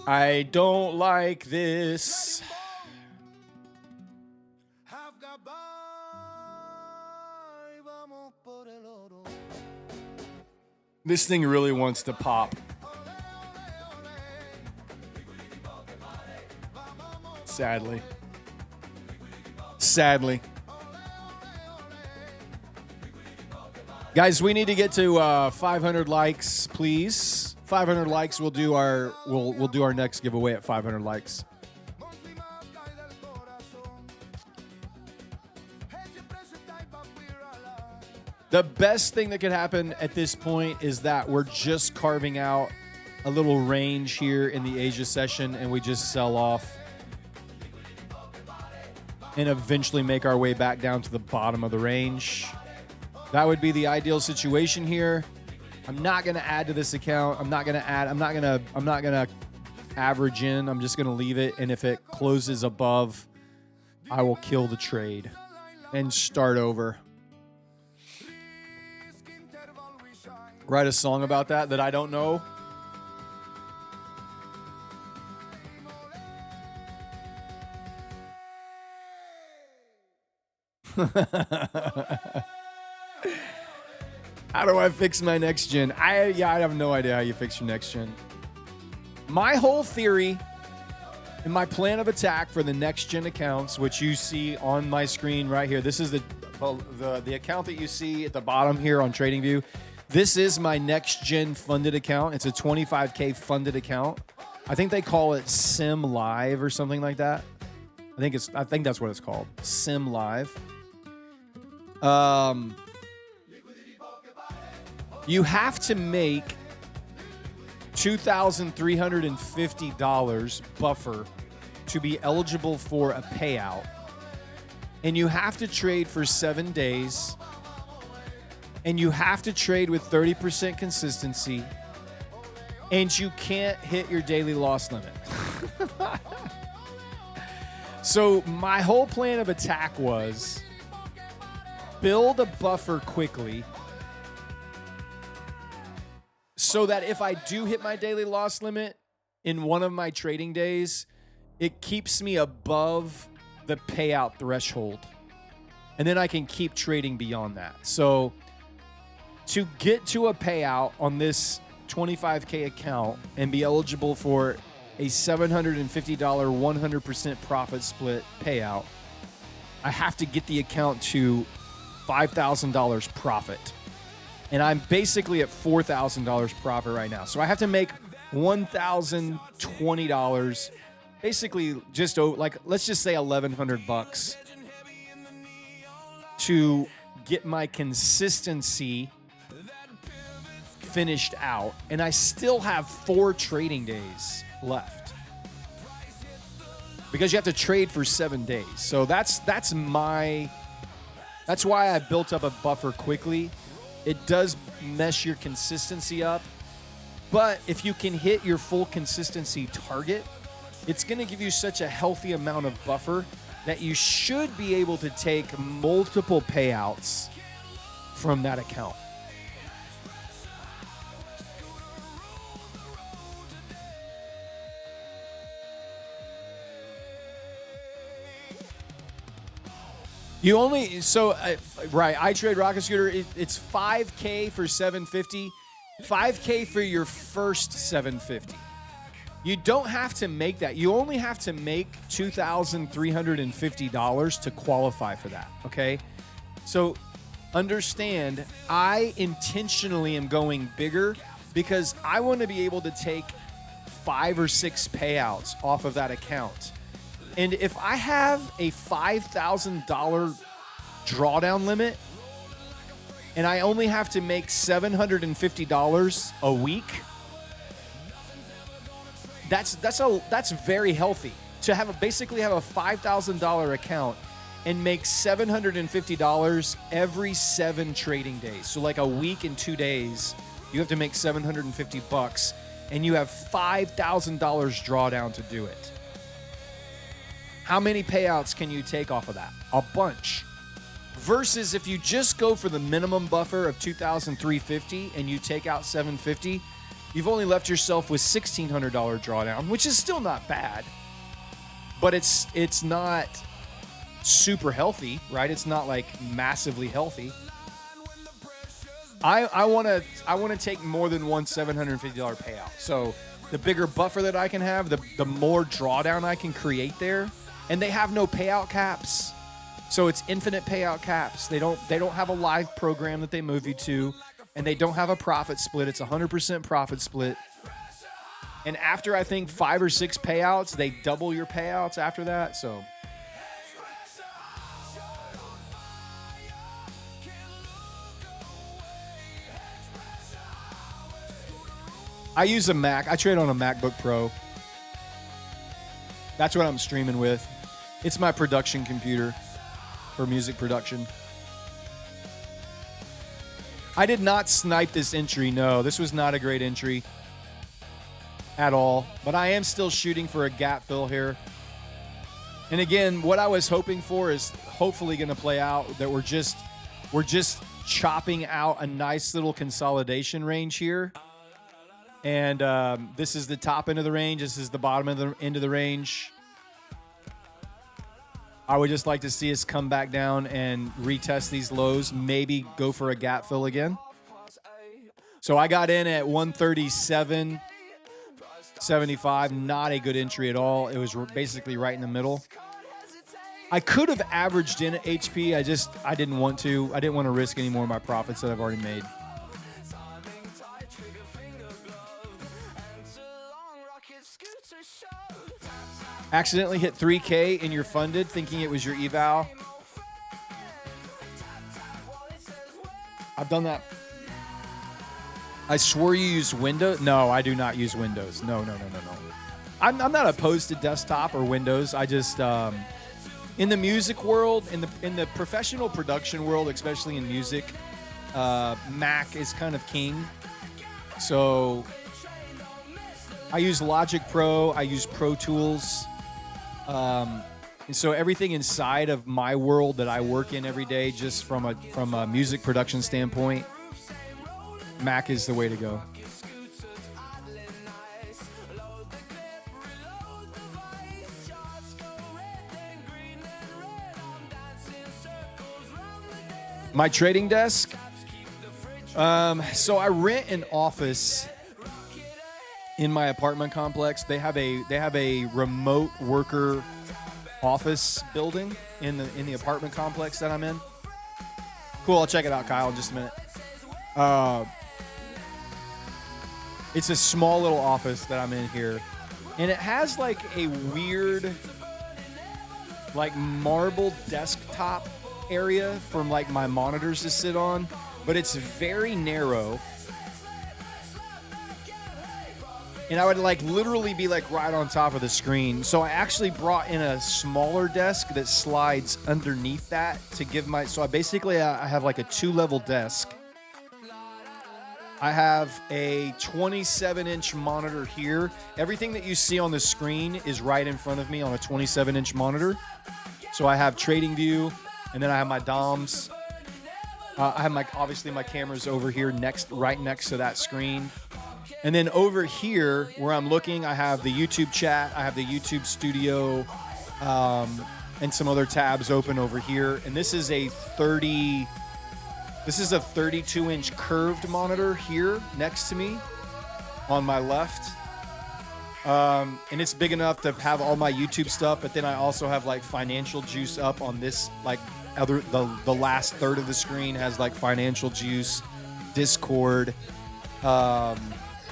I don't like this. This thing really wants to pop. Sadly. Guys, we need to get to 500 likes, please. 500 likes. We'll do our next giveaway at 500 likes. The best thing that could happen at this point is that we're just carving out a little range here in the Asia session, and we just sell off and eventually make our way back down to the bottom of the range. That would be the ideal situation here. I'm not going to add to this account. I'm not going to average in. I'm just going to leave it, and if it closes above, I will kill the trade and start over. Write a song about that I don't know. How do I fix my next gen? I have no idea how you fix your next gen. My whole theory and my plan of attack for the next gen accounts, which you see on my screen right here. This is the account that you see at the bottom here on TradingView. This is my next gen funded account. It's a 25K funded account. I think they call it Sim Live or something like that. I think that's what it's called. Sim Live. You have to make $2,350 buffer to be eligible for a payout. And you have to trade for 7 days. And you have to trade with 30% consistency. And you can't hit your daily loss limit. So my whole plan of attack was build a buffer quickly so that if I do hit my daily loss limit in one of my trading days, it keeps me above the payout threshold. And then I can keep trading beyond that. So to get to a payout on this 25K account and be eligible for a $750 100% profit split payout, I have to get the account to $5,000 profit. And I'm basically at $4,000 profit right now. So I have to make $1,020, basically just like, let's just say $1,100 to get my consistency finished out. And I still have 4 trading days left because you have to trade for 7 days. So that's why I built up a buffer quickly. It does mess your consistency up, but if you can hit your full consistency target, it's going to give you such a healthy amount of buffer that you should be able to take multiple payouts from that account. Right, I trade Rocket Scooter. It's $5K for 750, $5K for your first 750. You don't have to make that. You only have to make $2,350 to qualify for that, okay? So understand, I intentionally am going bigger because I want to be able to take 5 or 6 payouts off of that account. And if I have a $5,000 drawdown limit and I only have to make $750 a week, that's very healthy. To basically have a $5,000 account and make $750 every 7 trading days. So like a week and 2 days, you have to make $750 and you have $5,000 drawdown to do it. How many payouts can you take off of that? A bunch. Versus if you just go for the minimum buffer of $2,350 and you take out $750, you've only left yourself with $1,600 drawdown, which is still not bad, but it's not super healthy, right? It's not like massively healthy. I want to take more than one $750 payout. So the bigger buffer that I can have, the more drawdown I can create there. And they have no payout caps. So it's infinite payout caps. They don't have a live program that they move you to, and they don't have a profit split. It's 100% profit split. And after I think 5 or 6 payouts, they double your payouts after that. So I use a Mac. I trade on a MacBook Pro. That's what I'm streaming with. It's my production computer for music production. I did not snipe this entry. No, this was not a great entry at all. But I am still shooting for a gap fill here. And again, what I was hoping for is hopefully going to play out, that we're just chopping out a nice little consolidation range here. And this is the top end of the range. This is the bottom of the end of the range. I would just like to see us come back down and retest these lows, maybe go for a gap fill again. So I got in at 137.75, not a good entry at all. It was basically right in the middle. I could have averaged in at HP. I didn't want to. I didn't want to risk any more of my profits that I've already made. Accidentally hit 3K and you're funded, thinking it was your eval. I've done that. I swore you use Windows. No, I do not use Windows. No. I'm not opposed to desktop or Windows. I just in the music world, in the professional production world, especially in music, Mac is kind of king. So I use Logic Pro. I use Pro Tools. And so everything inside of my world that I work in every day, just from a music production standpoint, Mac is the way to go. My trading desk. So I rent an office in my apartment complex. They have a remote worker office building in the apartment complex that I'm in. Cool, I'll check it out, Kyle, in just a minute. It's a small little office that I'm in here, and it has like a weird, like marble desktop area for like my monitors to sit on, but it's very narrow. And I would like literally be like right on top of the screen. So I actually brought in a smaller desk that slides underneath that to give my, so I have like a 2-level desk. I have a 27-inch monitor here. Everything that you see on the screen is right in front of me on a 27-inch monitor. So I have Trading View, and then I have my DOMs. I have obviously my cameras over here right next to that screen. And then over here, where I'm looking, I have the YouTube chat, I have the YouTube studio, and some other tabs open over here. And this is a 32-inch curved monitor here next to me on my left. And it's big enough to have all my YouTube stuff, but then I also have like Financial Juice up on this, like the last third of the screen has like Financial Juice, Discord,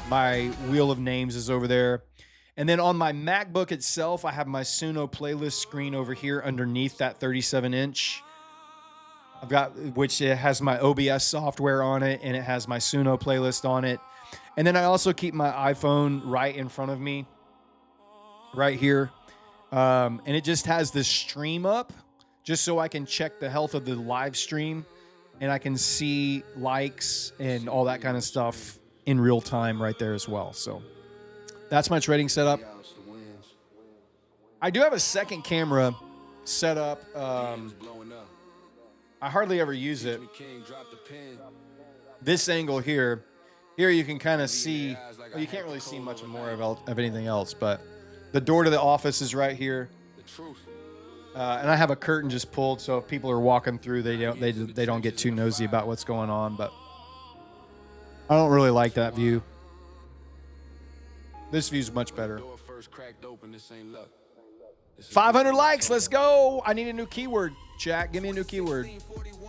my wheel of names is over there. And then on my MacBook itself, I have my Suno playlist screen over here underneath that 37-inch. Which it has my OBS software on it, and it has my Suno playlist on it. And then I also keep my iPhone right in front of me, right here. And it just has the stream up, just so I can check the health of the live stream, and I can see likes and all that kind of stuff in real time right there as well. So that's my trading setup. I do have a second camera set up. I hardly ever use it. This angle here you can kind of see, well, you can't really see much more of anything else, but the door to the office is right here. And I have a curtain just pulled, so if people are walking through, they don't get too nosy about what's going on. But I don't really like that view. This view's much better. 500 likes. Let's go. I need a new keyword, chat. Give me a new keyword.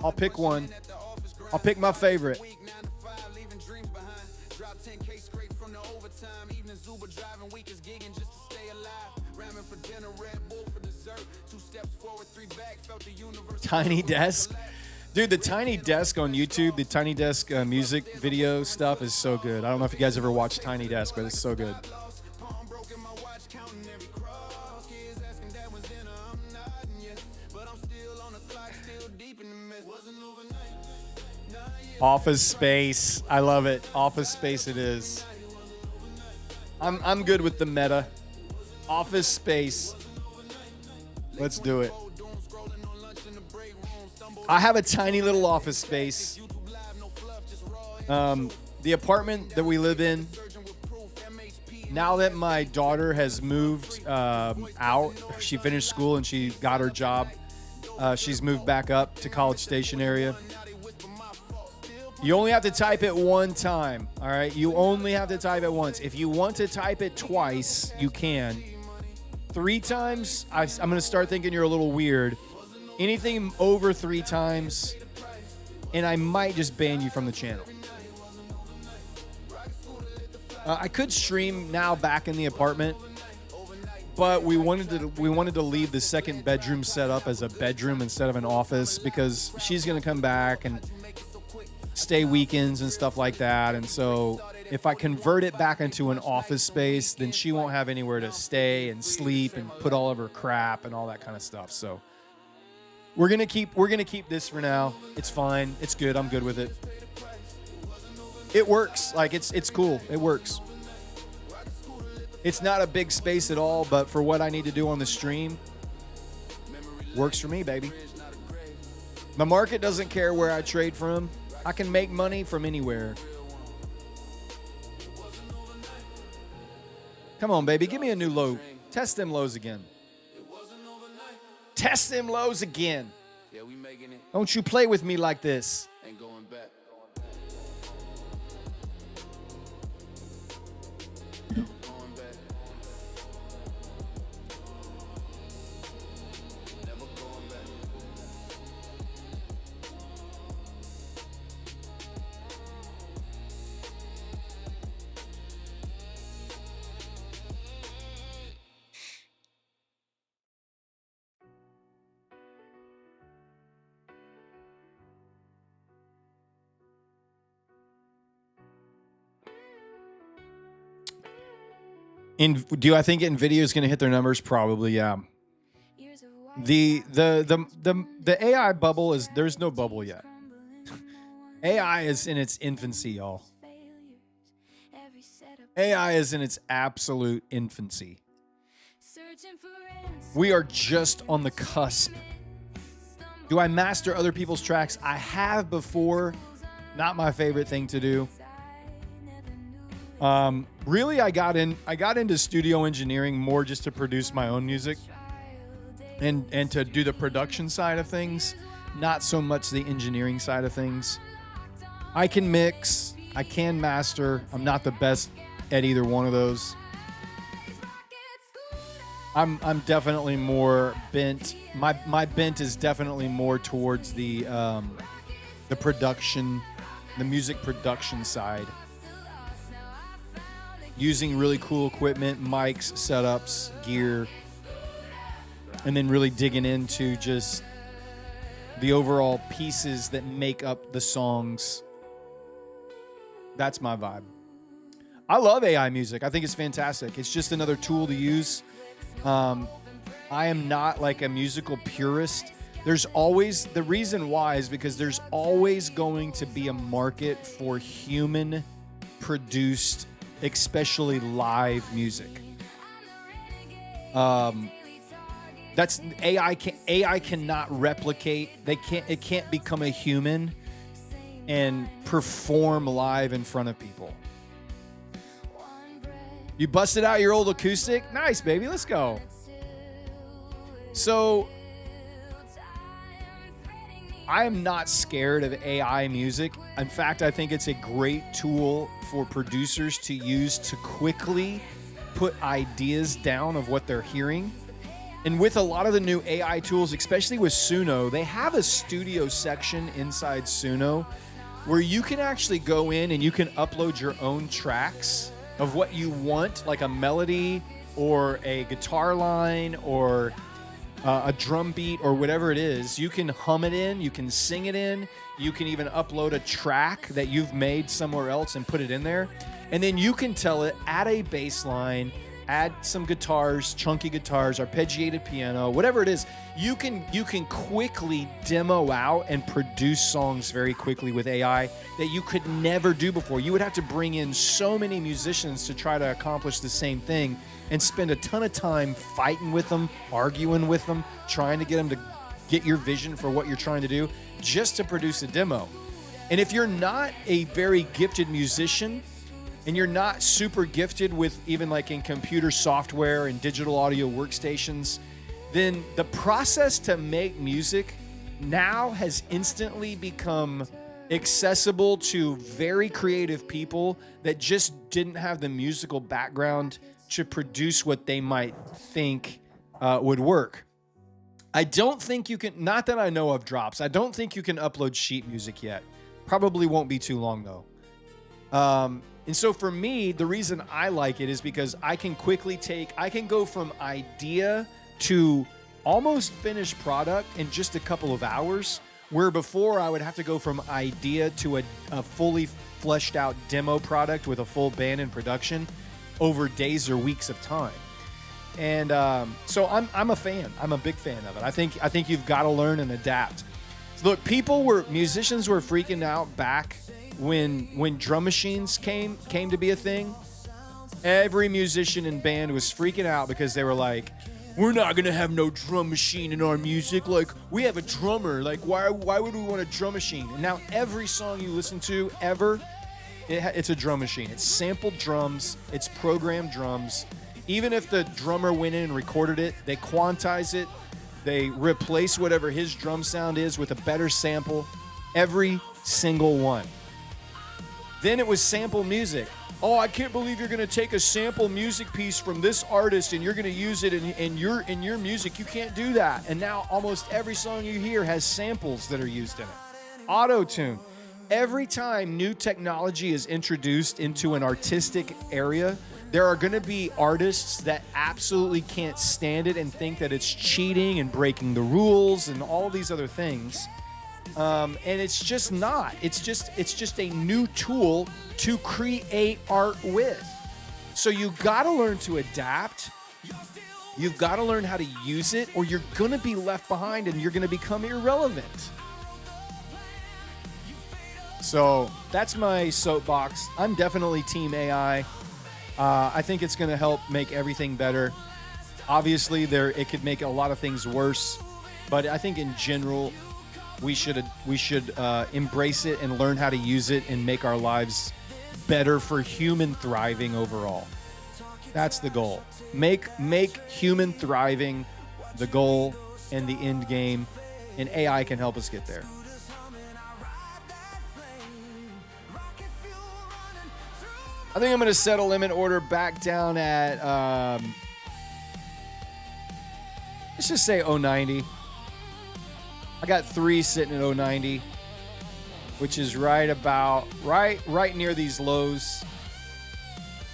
I'll pick one. I'll pick my favorite. Tiny desk. Dude, the Tiny Desk on YouTube, the Tiny Desk music video stuff is so good. I don't know if you guys ever watched Tiny Desk, but it's so good. Office Space. I love it. Office Space it is. I'm good with the meta. Office Space. Let's do it. I have a tiny little office space. The apartment that we live in, now that my daughter has moved out, she finished school and she got her job. She's moved back up to College Station area. You only have to type it one time, all right? You only have to type it once. If you want to type it twice, you can. 3 times, I'm going to start thinking you're a little weird. Anything over 3 times, and I might just ban you from the channel. I could stream now back in the apartment, but we wanted to leave the second bedroom set up as a bedroom instead of an office because she's going to come back and stay weekends and stuff like that. And so if I convert it back into an office space, then she won't have anywhere to stay and sleep and put all of her crap and all that kind of stuff. So we're gonna keep this for now. It's fine. It's good. I'm good with it. It works. Like it's cool. It works. It's not a big space at all, but for what I need to do on the stream, works for me, baby. The market doesn't care where I trade from. I can make money from anywhere. Come on, baby. Give me a new low. Test them lows again. Test them lows again. Yeah, we making it. Don't you play with me like this. Ain't going back. Going back. Never going back. Do I think Nvidia is going to hit their numbers? Probably, yeah. The AI bubble is there's no bubble yet. AI is in its infancy, y'all. AI is in its absolute infancy. We are just on the cusp. Do I master other people's tracks? I have before. Not my favorite thing to do. Really, I got into studio engineering more just to produce my own music and to do the production side of things, not so much the engineering side of things. I can mix, I can master. I'm not the best at either one of those. I'm definitely more bent. My bent is definitely more towards the production, the music production side. Using really cool equipment, mics, setups, gear, and then really digging into just the overall pieces that make up the songs. That's my vibe. I love AI music. I think it's fantastic. It's just another tool to use. I am not like a musical purist. There's always, the reason why is because there's always going to be a market for human produced, especially live music. That's AI cannot replicate. It can't become a human and perform live in front of people. You busted out your old acoustic? Nice, baby. Let's go. So I am not scared of AI music. In fact, I think it's a great tool for producers to use to quickly put ideas down of what they're hearing. And with a lot of the new AI tools, especially with Suno, they have a studio section inside Suno where you can actually go in and you can upload your own tracks of what you want, like a melody or a guitar line or a drum beat or whatever it is. You can hum it in, you can sing it in, you can even upload a track that you've made somewhere else and put it in there. And then you can tell it, add a bass line, add some guitars, chunky guitars, arpeggiated piano, whatever it is. You can quickly demo out and produce songs very quickly with AI that you could never do before. You would have to bring in so many musicians to try to accomplish the same thing and spend a ton of time fighting with them, arguing with them, trying to get them to get your vision for what you're trying to do just to produce a demo. And if you're not a very gifted musician, and you're not super gifted with even like in computer software and digital audio workstations, then the process to make music now has instantly become accessible to very creative people that just didn't have the musical background to produce what they might think would work. I don't think you can, not that I know of drops, I don't think you can upload sheet music yet. Probably won't be too long though. And so for me, the reason I like it is because I can go from idea to almost finished product in just a couple of hours, where before I would have to go from idea to a fully fleshed out demo product with a full band in production over days or weeks of time. And so I'm a fan. I'm a big fan of it. I think you've got to learn and adapt. Look, musicians were freaking out back when drum machines came to be a thing. Every musician and band was freaking out because they were like, we're not gonna have no drum machine in our music. Like, we have a drummer. Like, why would we want a drum machine? And now every song you listen to ever, it's a drum machine. It's sampled drums. It's programmed drums. Even if the drummer went in and recorded it, they quantize it. They replace whatever his drum sound is with a better sample. Every single one. Then it was sample music. Oh, I can't believe you're going to take a sample music piece from this artist and you're going to use it in your music. You can't do that. And now almost every song you hear has samples that are used in it. Auto-tune. Every time new technology is introduced into an artistic area, there are going to be artists that absolutely can't stand it and think that it's cheating and breaking the rules and all these other things. And it's just not. It's just a new tool to create art with. So you got to learn to adapt. You've got to learn how to use it, or you're going to be left behind and you're going to become irrelevant. So that's my soapbox. I'm definitely Team AI. I think it's going to help make everything better. Obviously, it could make a lot of things worse, but I think in general, we should embrace it and learn how to use it and make our lives better for human thriving overall. That's the goal. Make human thriving the goal and the end game, and AI can help us get there. I think I'm going to set a limit order back down at, let's just say 090. I got 3 sitting at 090, which is right near these lows.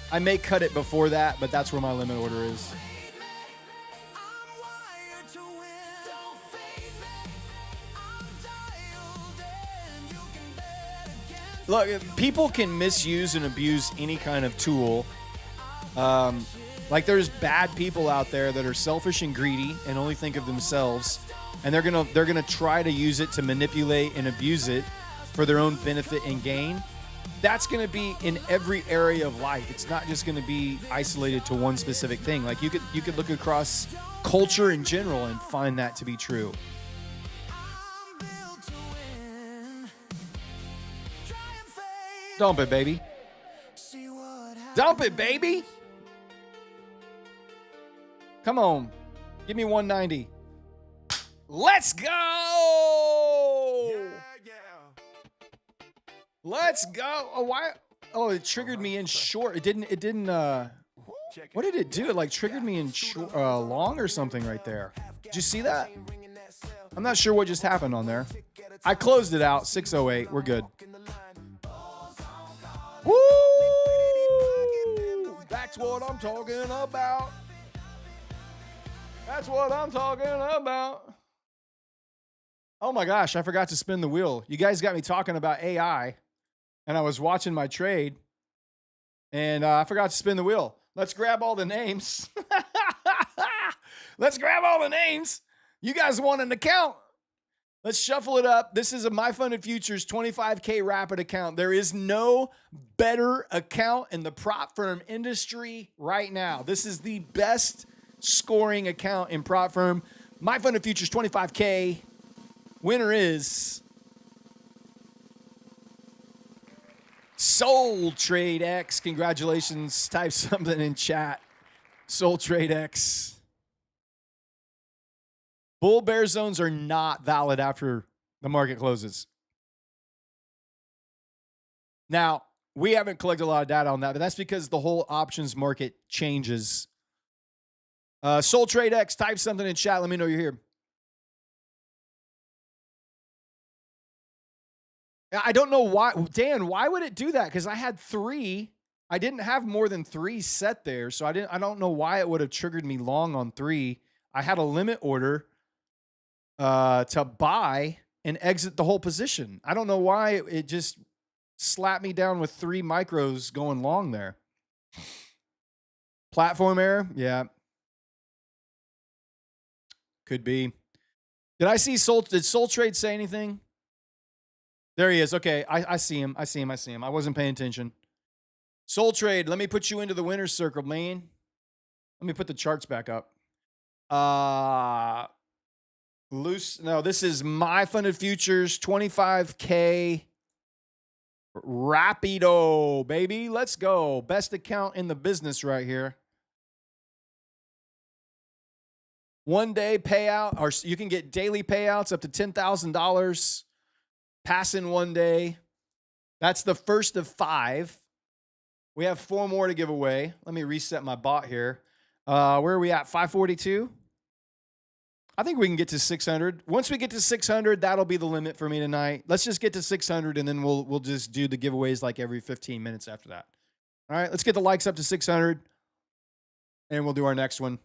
I may cut it before that, but that's where my limit order is. Look, people can misuse and abuse any kind of tool. Like there's bad people out there that are selfish and greedy and only think of themselves. And they're gonna try to use it to manipulate and abuse it for their own benefit and gain. That's gonna be in every area of life. It's not just gonna be isolated to one specific thing. Like you could look across culture in general and find that to be true. Dump it, baby. Dump it, baby. Come on. Give me 190. Let's go! Let's go. Oh, why? Oh, it triggered me in short. It didn't, what did it do? It like triggered me in short, long or something right there. Did you see that? I'm not sure what just happened on there. I closed it out. 608. We're good. Woo! That's what I'm talking about. That's what I'm talking about. Oh my gosh, I forgot to spin the wheel. You guys got me talking about AI, and I was watching my trade, and I forgot to spin the wheel. Let's grab all the names. Let's grab all the names. You guys want an account? Let's shuffle it up. This is a My Funded Futures 25K Rapid account. There is no better account in the prop firm industry right now. This is the best scoring account in prop firm. My Funded Futures 25K. Winner is Soul Trade X. Congratulations. Type something in chat. Soul Trade X. Bull bear zones are not valid after the market closes. Now, we haven't collected a lot of data on that, but that's because the whole options market changes. Soul Trade X, type something in chat. Let me know you're here. I don't know why. Dan, why would it do that? Because I had 3. I didn't have more than 3 set there, so I don't know why it would have triggered me long on 3. I had a limit order to buy and exit the whole position. I don't know why it just slapped me down with 3 micros going long there. Platform error? Yeah. Could be. Did I see did Soul Trade say anything? There he is. Okay, I see him. I see him. I wasn't paying attention. Soul Trade, let me put you into the winner's circle, man. Let me put the charts back up. This is My Funded Futures 25K Rapido, baby. Let's go. Best account in the business right here. 1 day payout, or you can get daily payouts up to $10,000. Pass in 1 day. That's the first of 5. We have 4 more to give away. Let me reset my bot here. Where are we at? 542? I think we can get to 600. Once we get to 600, that'll be the limit for me tonight. Let's just get to 600, and then we'll just do the giveaways like every 15 minutes after that. All right, let's get the likes up to 600, and we'll do our next one.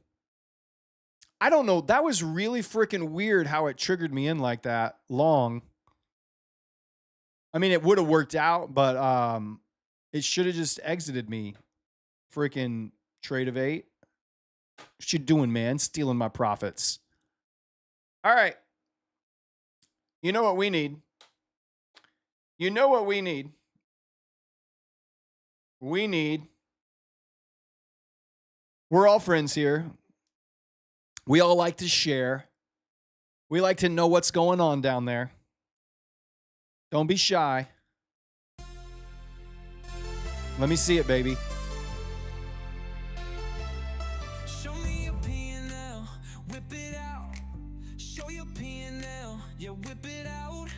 I don't know. That was really freaking weird how it triggered me in like that long. I mean, it would have worked out, but it should have just exited me. Freaking trade of 8. What you doing, man? Stealing my profits. All right. You know what we need? You know what we need? We're all friends here. We all like to share. We like to know what's going on down there. Don't be shy. Let me see it, baby. Show me your P&L, whip it out. Show your P&L, yeah, whip it out.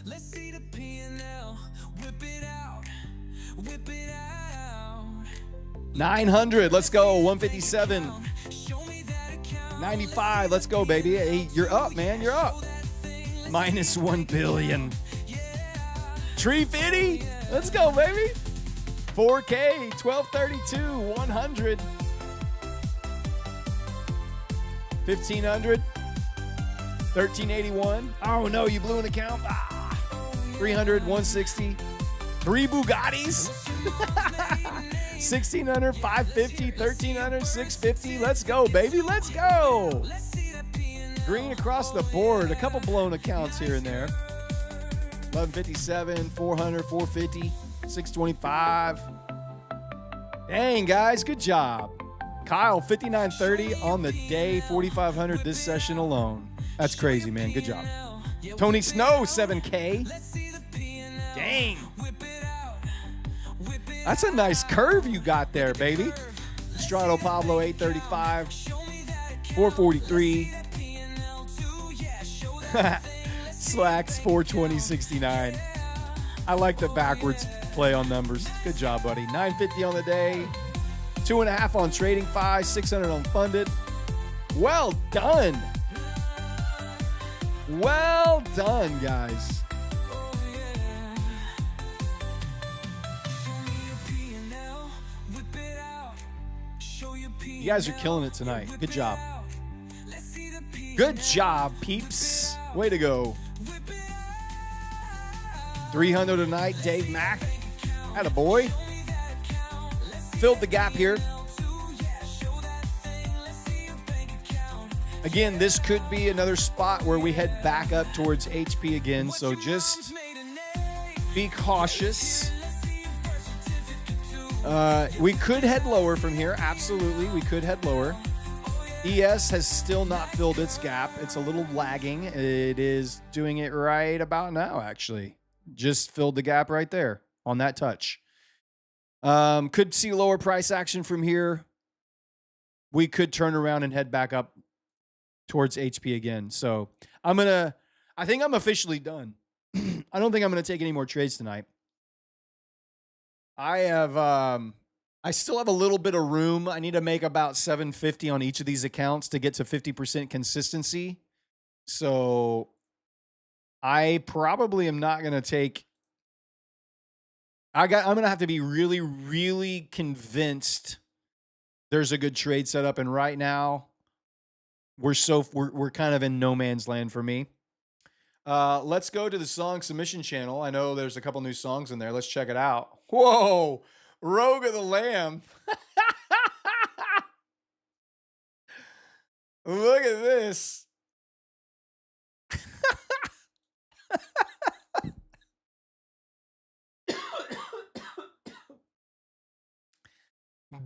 Let's see the P&L, whip it out, whip it out. 900, let's go. 157. 95, let's go, baby. Hey, you're up, man. You're up. Minus 1 billion. 350, let's go, baby. 4K, 1232, 100. 1500, 1381. Oh no, you blew an account. 300, 160. 3 Bugattis. 1600, 550, 1300, 650. Let's go, baby. Let's go. Green across the board. A couple blown accounts here and there. 1157, 400, 450, 625. Dang, guys, good job. Kyle, 5930 on the day, 4500 this session alone. That's crazy, man. Good job. Tony Snow, 7K. Dang. That's a nice curve you got there, baby. Strato Pablo, 835, 443. Slacks, 420.69. I like the backwards play on numbers. Good job, buddy. 950 on the day, 2.5 on trading, 600 on funded. Well done. Well done, guys. You guys are killing it tonight. Good job. Good job, peeps. Way to go. 300 tonight, Dave Mack. Attaboy. Filled the gap here. Again, this could be another spot where we head back up towards HP again, so just be cautious. We could head lower from here. Absolutely, we could head lower. ES has still not filled its gap. It's a little lagging. It is doing it right about now, actually. Just filled the gap right there on that touch. Could see lower price action from here. We could turn around and head back up towards HP again. So I think I'm officially done. I don't think I'm going to take any more trades tonight. I still have a little bit of room. I need to make about 750 on each of these accounts to get to 50% consistency. So I probably am not going to take. I'm going to have to be really, really convinced there's a good trade setup. And right now, we're kind of in no man's land for me. Let's go to the song submission channel. I know there's a couple new songs in there. Let's check it out. Whoa, Rogue of the Lamb. Look at this.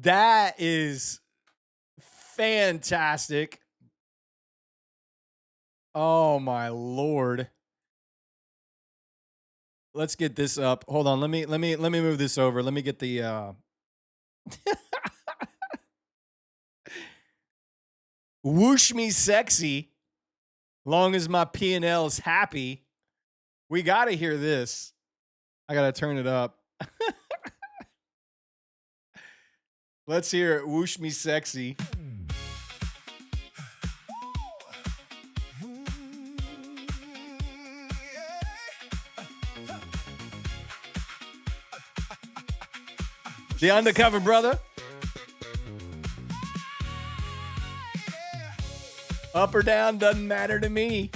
That is fantastic. Oh my Lord. Let's get this up. Hold on. Let me move this over. Let me get the Whoosh me sexy. Long as my P&L is happy. We got to hear this. I got to turn it up. Let's hear it. Whoosh me sexy. The undercover brother. Up or down doesn't matter to me.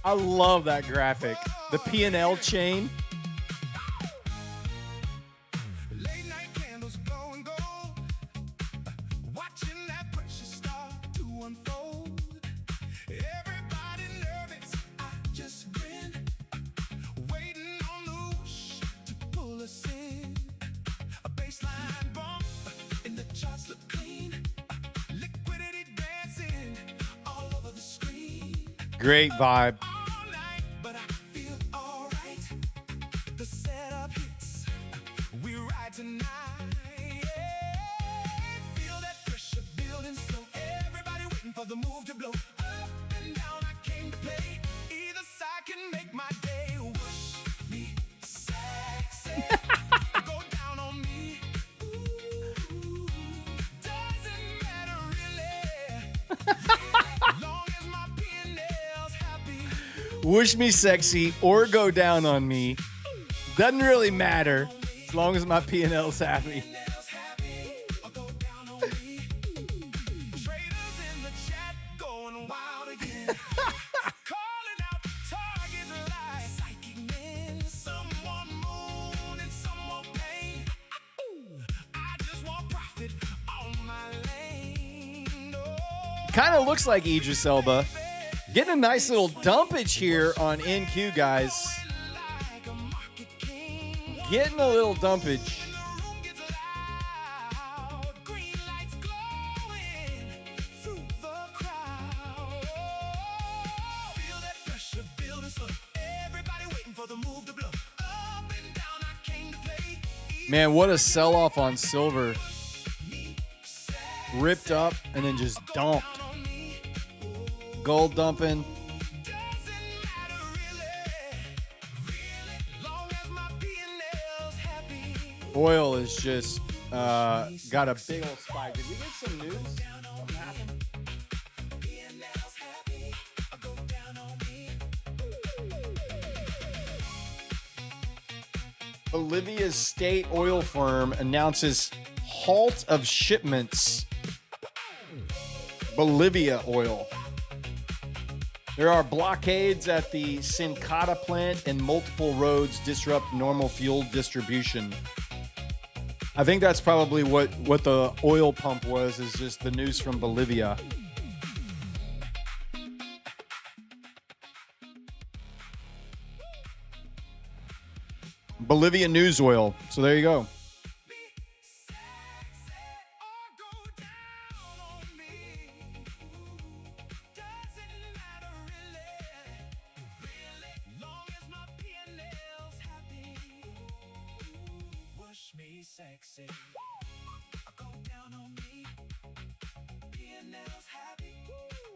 I love that graphic. The P&L chain. Great vibe. Wish me sexy or go down on me. Doesn't really matter as long as my P&L's happy. Kind of looks like Idris Elba. Getting a nice little dumpage here on NQ, guys. Getting a little dumpage. Man, what a sell-off on silver. Ripped up and then just dumped. gold dumping. Doesn't matter really, long as my P&L's happy. Oil is just got a big old spike. Did we get some news? Something happened? P&L's happy, go down on me. Bolivia's state oil firm announces halt of shipments. Bolivia oil. There are blockades at the Sincata plant and multiple roads disrupt normal fuel distribution. I think that's probably what the oil pump was, is just the news from Bolivia. Bolivia news oil. So there you go.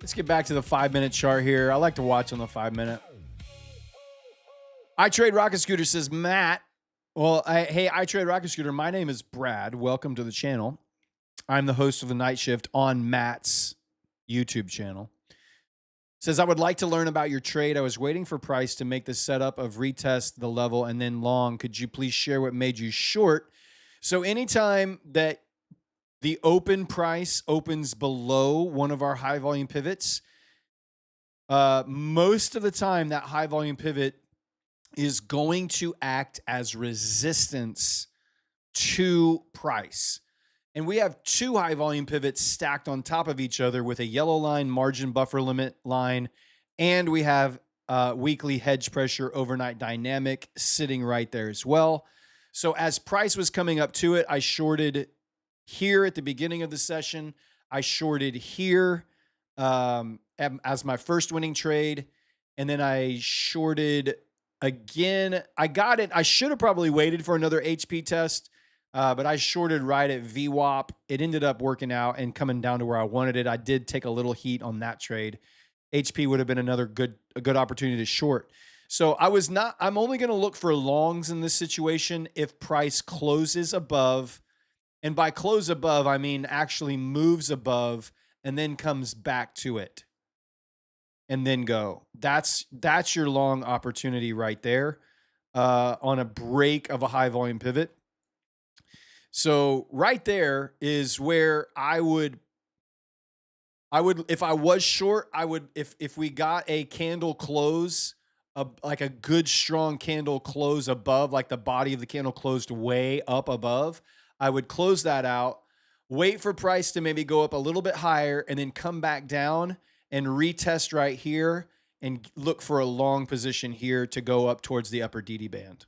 Let's get back to the 5-minute chart here. I like to watch on the 5-minute. I Trade Rocket Scooter says, Matt. Well, hey, I Trade Rocket Scooter. My name is Brad. Welcome to the channel. I'm the host of the Night Shift on Matt's YouTube channel. Says, I would like to learn about your trade. I was waiting for price to make the setup of retest the level and then long. Could you please share what made you short? So anytime that the open price opens below one of our high volume pivots, most of the time that high volume pivot is going to act as resistance to price. And we have two high volume pivots stacked on top of each other with a yellow line margin buffer limit line. And we have weekly hedge pressure overnight dynamic sitting right there as well. So as price was coming up to it, I shorted here at the beginning of the session. I shorted here as my first winning trade. And then I shorted again. I got it. I should have probably waited for another HP test, but I shorted right at VWAP. It ended up working out and coming down to where I wanted it. I did take a little heat on that trade. HP would have been a good opportunity to short. So I'm only going to look for longs in this situation if price closes above. And by close above, I mean actually moves above and then comes back to it and then go. That's your long opportunity right there on a break of a high volume pivot. So right there is where I would, if I was short, if we got a candle close, like a good strong candle close above, like the body of the candle closed way up above, I would close that out, wait for price to maybe go up a little bit higher and then come back down and retest right here and look for a long position here to go up towards the upper DD band.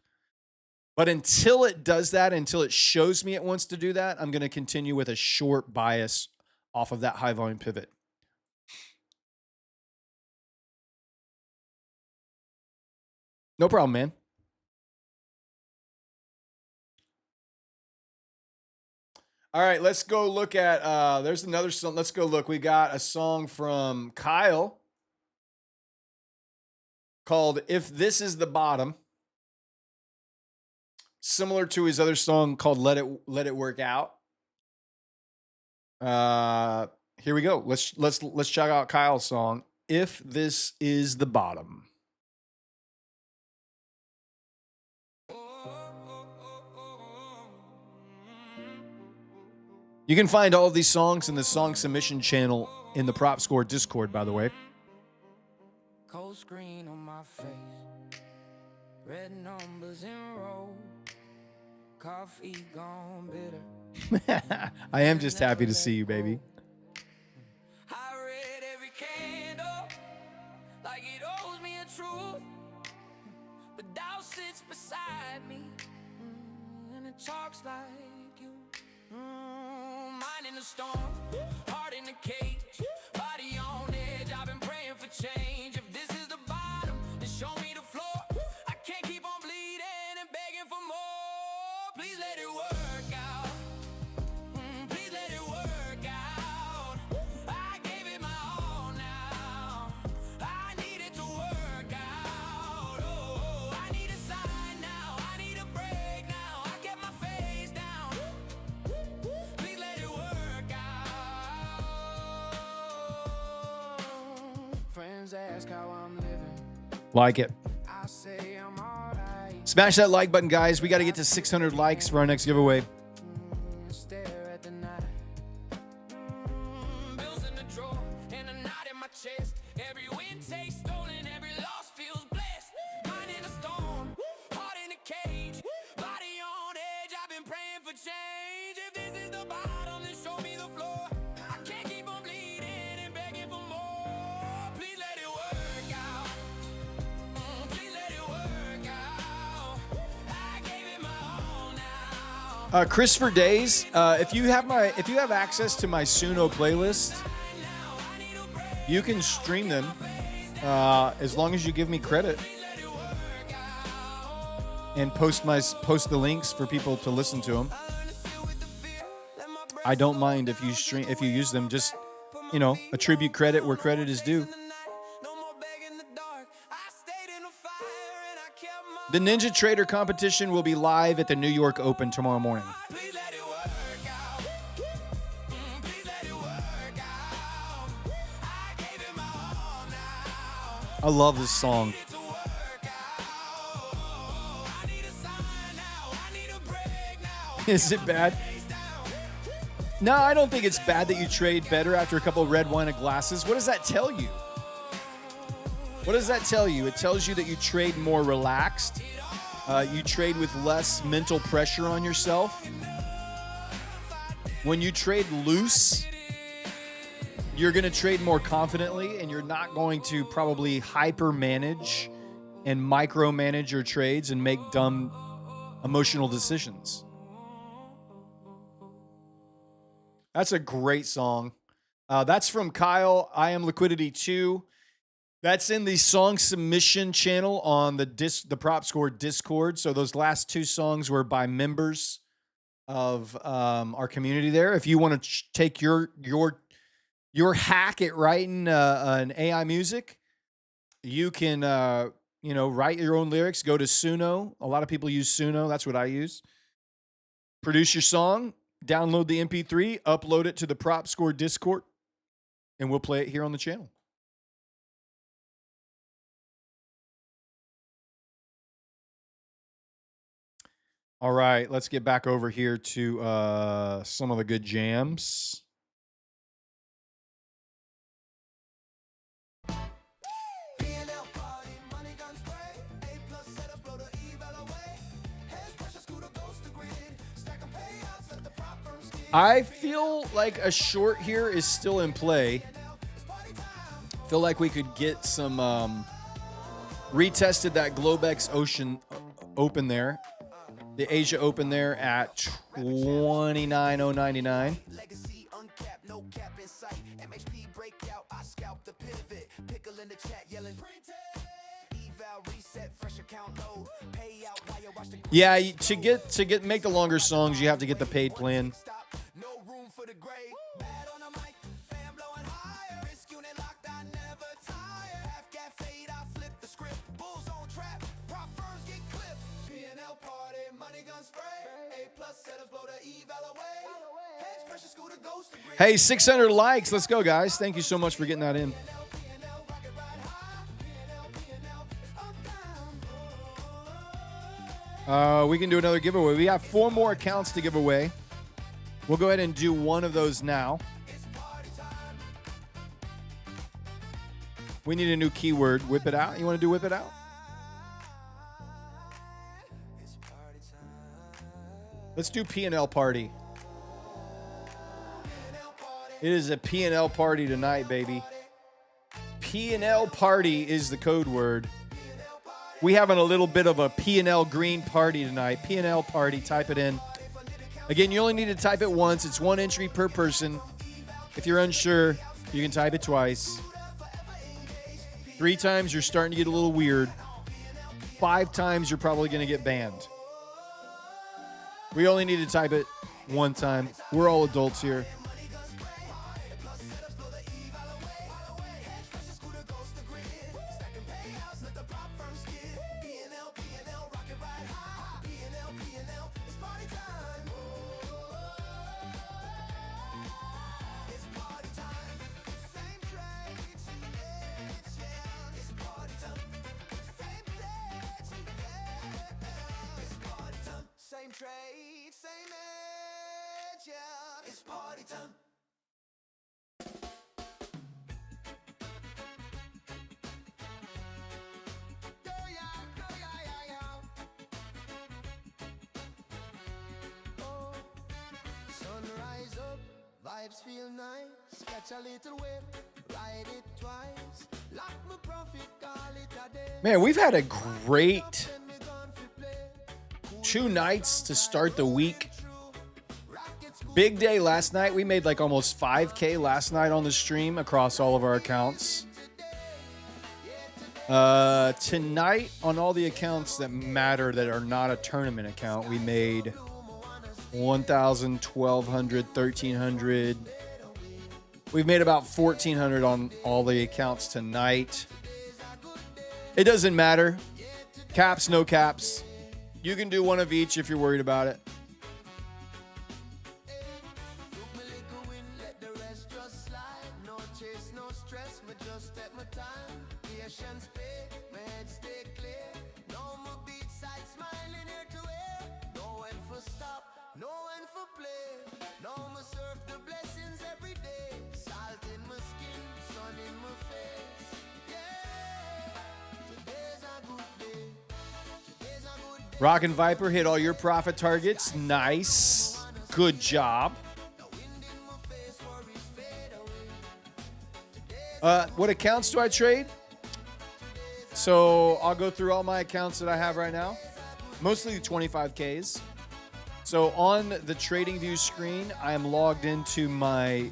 But until it does that, until it shows me it wants to do that, I'm going to continue with a short bias off of that high volume pivot. No problem, man. All right, let's go look at, there's another song. Let's go look. We got a song from Kyle called If This Is the Bottom. Similar to his other song called Let It Work Out. Here we go. Let's check out Kyle's song, If This Is the Bottom. You can find all of these songs in the song submission channel in the Prop Score Discord, by the way. Cold screen on my face, red numbers in row, coffee gone bitter. I am just happy to see you, baby. I read every candle like it owes me a truth, but thou sits beside me and it talks like you. Mind in the storm, heart in the cage, body on edge. I've been praying for change. If this is the bottom, then show me the floor. I can't keep on bleeding and begging for more. Please let it work out. Please let it work out. I gave it my all now. ask how I'm living. Like it. I say I'm alright. Smash that like button, guys. We got to get to 600 likes for our next giveaway. Stare at the night. Bills in the drawer and a knot in my chest. Every win takes stolen, every loss feels blessed. Mind in a storm, heart in a cage, body on edge. I've been praying for change. If this is the bottom, then show me the floor. I can't keep on bleeding and begging for more. Please let it work out. Please let it work out. I gave it my all now. Christopher Days, if you have access to my Suno playlist, you can stream them as long as you give me credit and post the links for people to listen to them. I don't mind if you use them. Just attribute credit where credit is due. The Ninja Trader competition will be live at the New York Open tomorrow morning. I love this song. Is it bad? No, I don't think it's bad that you trade better after a couple of red wine and glasses. What does that tell you? What does that tell you? It tells you that you trade more relaxed. You trade with less mental pressure on yourself. When you trade loose, you're going to trade more confidently, and you're not going to probably hyper manage and micromanage your trades and make dumb emotional decisions. That's a great song. That's from Kyle. I Am Liquidity 2. That's in the song submission channel on the Prop Score Discord. So those last two songs were by members of our community there. If you want to take your hack at writing an AI music, you can write your own lyrics. Go to Suno. A lot of people use Suno. That's what I use. Produce your song. Download the MP3. Upload it to the Prop Score Discord, and we'll play it here on the channel. All right, let's get back over here to some of the good jams. I feel like a short here is still in play. Feel like we could get some retested that Globex Open there. The Asia Open there at 29,099. Legacy uncapped, no cap in sight. MHP breakout, I scalp the pivot. Pickle in the chat yelling eval reset, fresh account load. Pay out while you watch the Yeah, to make the longer songs, you have to get the paid plan. no room for the grade. Bad on the mic, fan blowing higher. Risk unit locked, I never tire. Half gas fade, I flip the script. Bulls on trap, prop firms get clipped. P&L party, money gun spray. A+ setups blow the eval away. Hedge pressure scooter ghost the grid. Hey, 600 likes. Let's go, guys. Thank you so much for getting that in. P&L, rocket ride high. P&L, it's up down. We can do another giveaway. We have 4 more accounts to give away. We'll go ahead and do one of those now. We need a new keyword. Whip it out. You want to do whip it out? Let's do P&L party. It is a P&L party tonight, baby. P&L party is the code word. We having a little bit of a P&L green party tonight. P&L party. Type it in. Again, you only need to type it once. It's 1 entry per person. If you're unsure, you can type it twice. 3 times, you're starting to get a little weird. 5 times, you're probably going to get banned. We only need to type it 1 time. We're all adults here. trade, same age, yeah. It's party time. Oh, sunrise up, vibes feel nice. Catch a little wave, ride it twice. Lock my profit, call it a day. Man, we've had a great 2 nights to start the week. Big day last night. We made like almost 5K last night on the stream across all of our accounts. Tonight, on all the accounts that matter that are not a tournament account, we made 1,000, 1,200, 1,300. We've made about 1,400 on all the accounts tonight. It doesn't matter. Caps, no caps. You can do one of each if you're worried about it. Rockin' Viper hit all your profit targets. Nice. Good job. What accounts do I trade? So I'll go through all my accounts that I have right now. Mostly 25Ks. So on the trading view screen, I am logged into my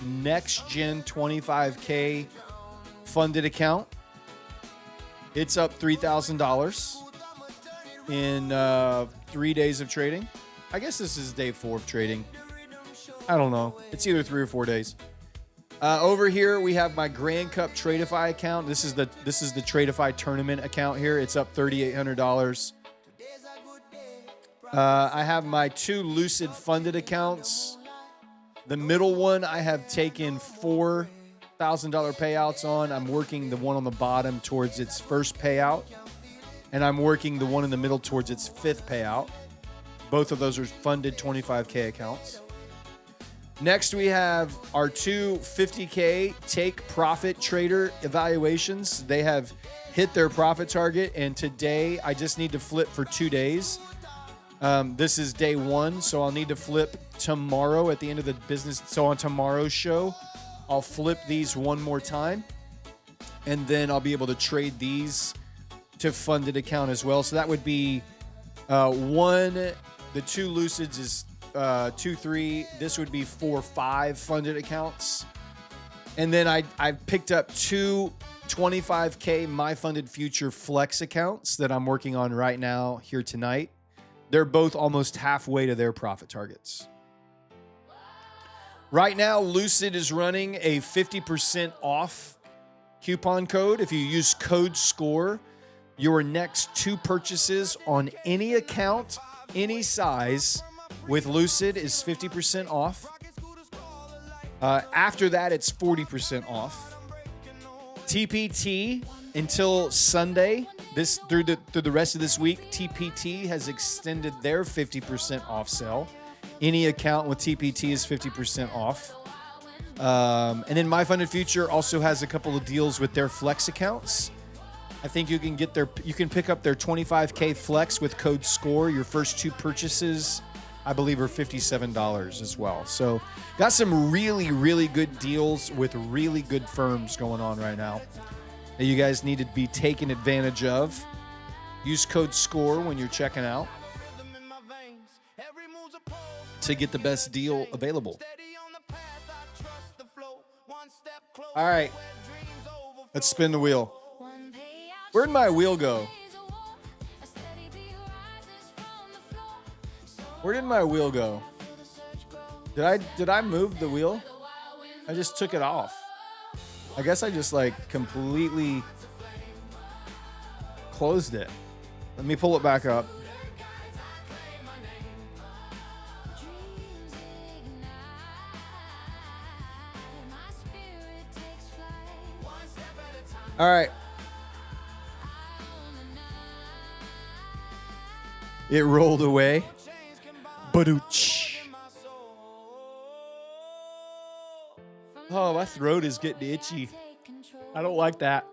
next gen 25K funded account. It's up $3,000 in 3 days of trading. I guess this is day 4 of trading. I don't know. It's either 3 or 4 days. Over here we have my Grand Cup Tradeify account. This is the Tradeify tournament account here. It's up $3,800. I have my 2 Lucid funded accounts. The middle one I have taken $4,000 payouts on. I'm working the one on the bottom towards its first payout. And I'm working the one in the middle towards its 5th payout. Both of those are funded 25K accounts. Next, we have our 2 50K take profit trader evaluations. They have hit their profit target, and today I just need to flip for 2 days. This is day 1, so I'll need to flip tomorrow at the end of the business. So on tomorrow's show, I'll flip these one more time, and then I'll be able to trade these to funded account as well. So that would be the 2 Lucids is 2, 3. This would be 4, 5 funded accounts. And then I picked up 2 25K My Funded Future Flex accounts that I'm working on right now here tonight. They're both almost halfway to their profit targets. Right now, Lucid is running a 50% off coupon code. If you use code SCORE, your next 2 purchases on any account, any size with Lucid is 50% off. After that, it's 40% off. TPT until Sunday, through the rest of this week, TPT has extended their 50% off sale. Any account with TPT is 50% off. And then My Funded Future also has a couple of deals with their Flex accounts. I think you can pick up their 25K Flex with code SCORE. Your first 2 purchases, I believe, are $57 as well. So got some really, really good deals with really good firms going on right now that you guys need to be taking advantage of. Use code SCORE when you're checking out to get the best deal available. All right, let's spin the wheel. Where'd my wheel go? Where did my wheel go? Did I move the wheel? I just took it off. I guess I just like completely closed it. Let me pull it back up. All right. It rolled away. Badooch. Oh, my throat is getting itchy. I don't like that.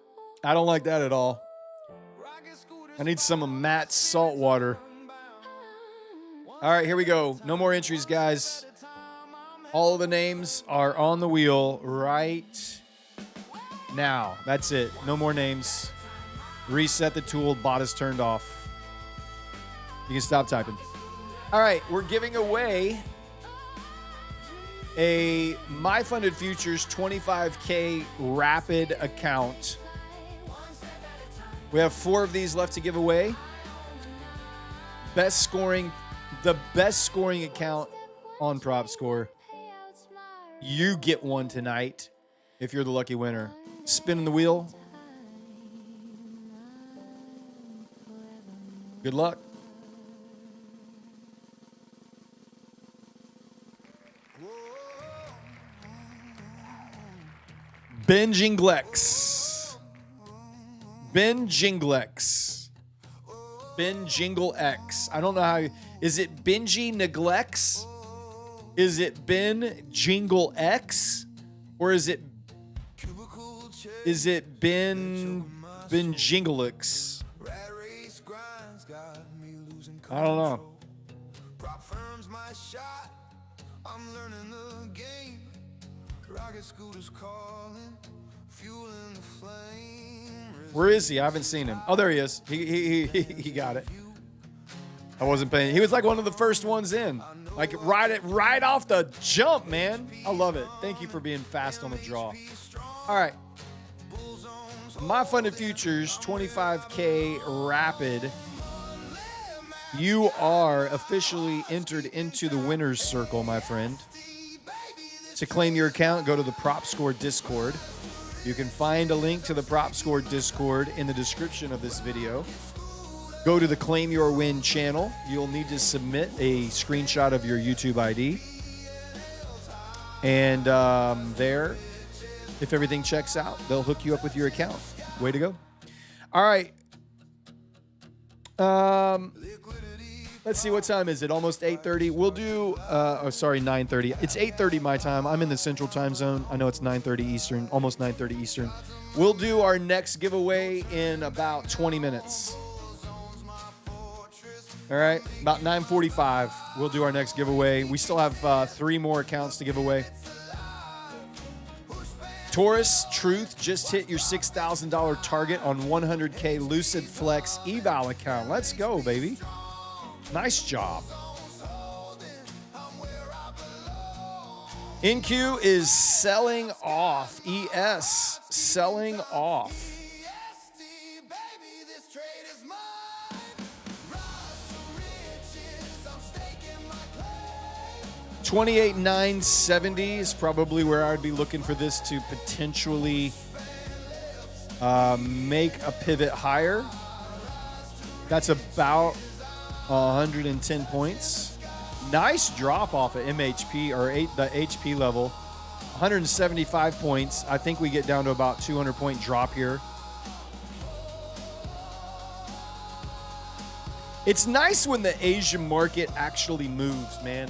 I don't like that at all. I need some of Matt's salt water. All right, here we go. No more entries, guys. All of the names are on the wheel right now. That's it. No more names. Reset the tool. Bot is turned off. You can stop typing. All right, we're giving away a My Funded Futures 25K Rapid account. We have 4 of these left to give away. The best scoring account on Prop Score. You get one tonight if you're the lucky winner. Spinning the wheel. Good luck. Ben Jinglex. Ben Jinglex. Ben Jingle X. I don't know how. Is it Benji Neglects? Is it Ben Jingle X? Or is it Ben Jinglix? I don't know. Where is he? I haven't seen him. Oh, there he is. He got it. I wasn't paying. He was like one of the first ones in. Like right off the jump, man. I love it. Thank you for being fast on the draw. All right. My Funded Futures 25K Rapid. You are officially entered into the winner's circle, my friend. To claim your account, go to the Prop Score Discord. You can find a link to the Prop Score Discord in the description of this video. Go to the Claim Your Win channel. You'll need to submit a screenshot of your YouTube ID. And there, if everything checks out, they'll hook you up with your account. Way to go. All right. Let's see, what time is it? Almost 8:30. We'll do, 9:30. It's 8:30 my time. I'm in the Central Time Zone. I know it's 9:30 Eastern, almost 9:30 Eastern. We'll do our next giveaway in about 20 minutes. All right, about 9:45, we'll do our next giveaway. We still have 3 more accounts to give away. Taurus Truth just hit your $6,000 target on 100K Lucid Flex eval account. Let's go, baby. Nice job. NQ is selling off. ES selling off. 28,970 is probably where I'd be looking for this to potentially make a pivot higher. That's about 110 points. Nice drop off at MHP or the HP level. 175 points. I think we get down to about 200 point drop here. It's nice when the Asian market actually moves, man.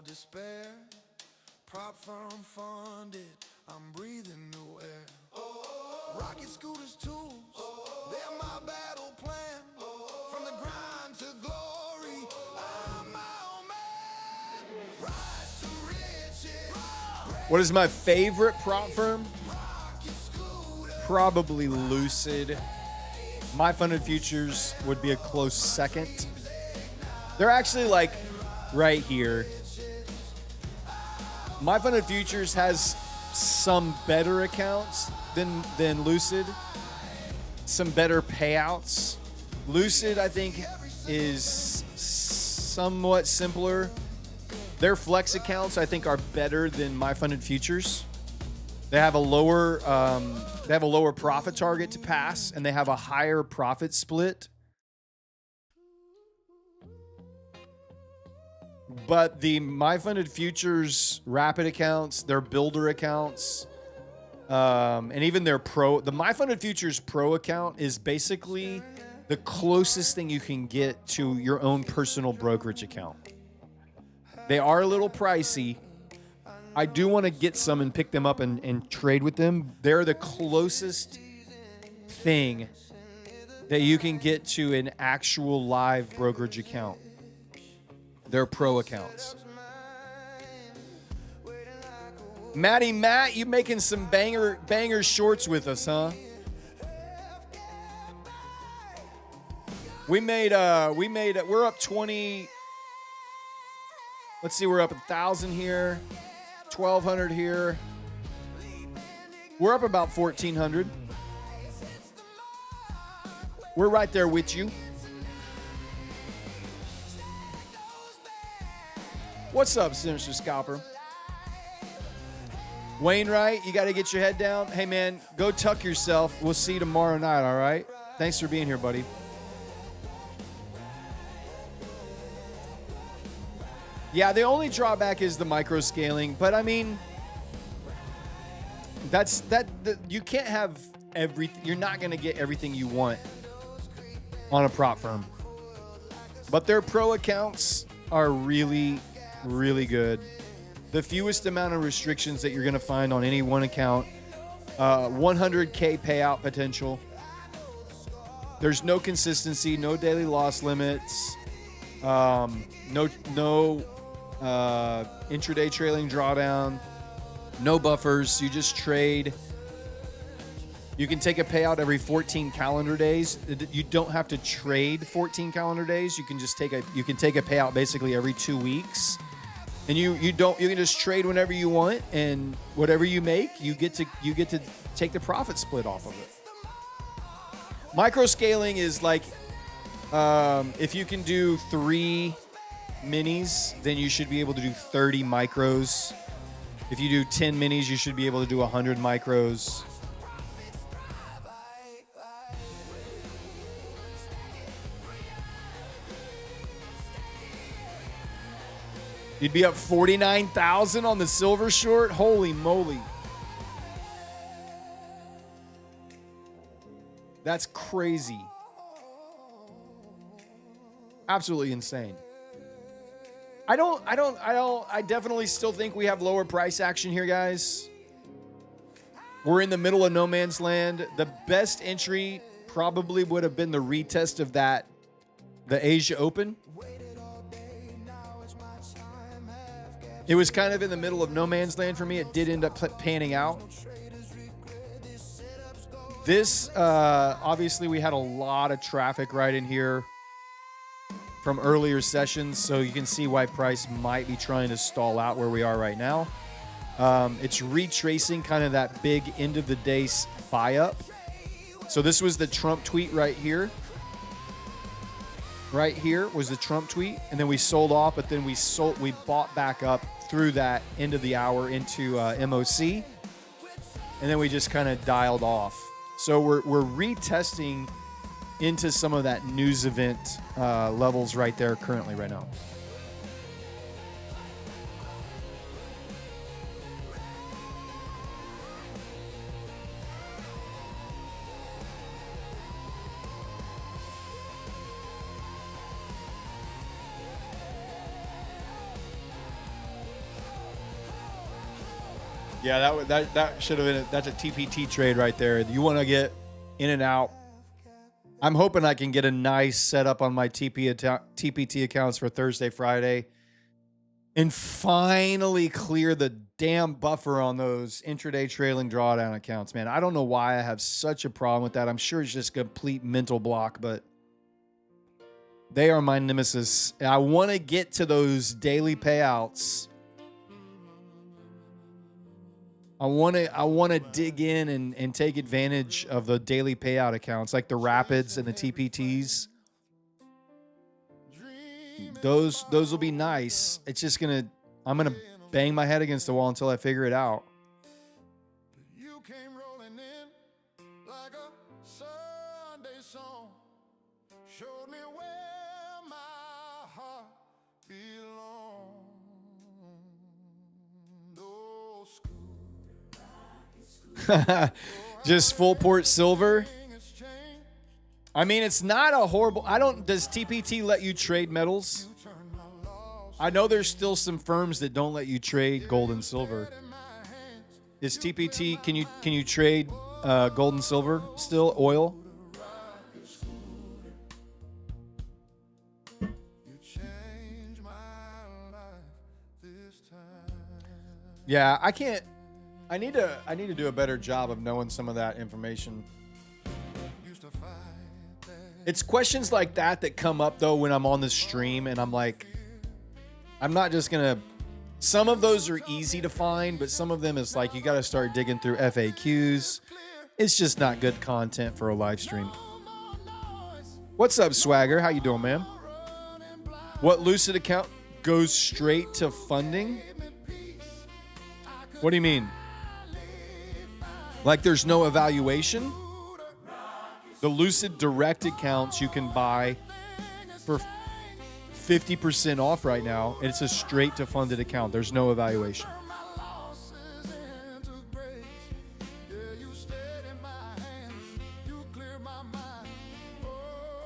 Despair, prop firm funded, I'm breathing new air. Rocket scooters tools, they're my battle plan. From the grind to glory, I'm my own man. Rise to riches. What is my favorite prop firm? Probably Lucid. My Funded Futures would be a close second. They're actually like right here. My Funded Futures has some better accounts than Lucid, some better payouts. Lucid, I think, is somewhat simpler. Their flex accounts, I think, are better than My Funded Futures. They have a lower profit target to pass, and they have a higher profit split. But the My Funded Futures Rapid accounts, their builder accounts, and even their pro, the My Funded Futures Pro account is basically the closest thing you can get to your own personal brokerage account. They are a little pricey. I do want to get some and pick them up and trade with them. They're the closest thing that you can get to an actual live brokerage account. They're pro accounts. Matt, you making some banger shorts with us, huh? We're up 20. Let's see, we're up 1,000 here, 1,200 here. We're up about 1,400. We're right there with you. What's up, Sinister Scalper? Wainwright, you got to get your head down. Hey, man, go tuck yourself. We'll see you tomorrow night, all right? Thanks for being here, buddy. Yeah, the only drawback is the micro scaling, but I mean, you can't have everything. You're not going to get everything you want on a prop firm. But their pro accounts are really, really good. The fewest amount of restrictions that you're going to find on any one account. 100K payout potential. There's no consistency, no daily loss limits, no intraday trailing drawdown, no buffers. You just trade. You can take a payout every 14 calendar days. You don't have to trade 14 calendar days. You can just take a payout basically every 2 weeks. And you can just trade whenever you want, and whatever you make, you get to take the profit split off of it. Micro scaling is like if you can do 3 minis, then you should be able to do 30 micros. If you do 10 minis, you should be able to do 100 micros. You'd be up 49,000 on the silver short. Holy moly. That's crazy. Absolutely insane. I definitely still think we have lower price action here, guys. We're in the middle of no man's land. The best entry probably would have been the retest of the Asia Open. It was kind of in the middle of no man's land for me. It did end up panning out. This, obviously, we had a lot of traffic right in here from earlier sessions, so you can see why price might be trying to stall out where we are right now. It's retracing kind of that big end of the day buy up. So this was the Trump tweet right here. Right here was the Trump tweet, and then we sold off, but then we bought back up through that end of the hour into MOC, and then we just kind of dialed off. So we're retesting into some of that news event levels right there currently right now. Yeah, that should have been that's a TPT trade right there. You want to get in and out. I'm hoping I can get a nice setup on my TPT accounts for Thursday, Friday, and finally clear the damn buffer on those intraday trailing drawdown accounts, man. I don't know why I have such a problem with that. I'm sure it's just a complete mental block, but they are my nemesis. I want to get to those daily payouts. I want to dig in and take advantage of the daily payout accounts like the Rapids and the TPTs. Those will be nice. It's just I'm gonna bang my head against the wall until I figure it out. You came rolling in like a Sunday song, showed me where my heart belongs. Oh, Just full port silver. I mean, it's not a horrible. Does TPT let you trade metals? I know there's still some firms that don't let you trade gold and silver. Is TPT, can you trade gold and silver still, oil? Yeah, I can't. I need to do a better job of knowing some of that information. It's questions like that come up though when I'm on the stream and I'm like, I'm not just gonna. Some of those are easy to find, but some of them is like you got to start digging through FAQs. It's just not good content for a live stream. What's up, Swagger? How you doing, man? What Lucid account goes straight to funding? What do you mean? Like there's no evaluation? The Lucid Direct accounts you can buy for 50% off right now. It's a straight to funded account. There's no evaluation.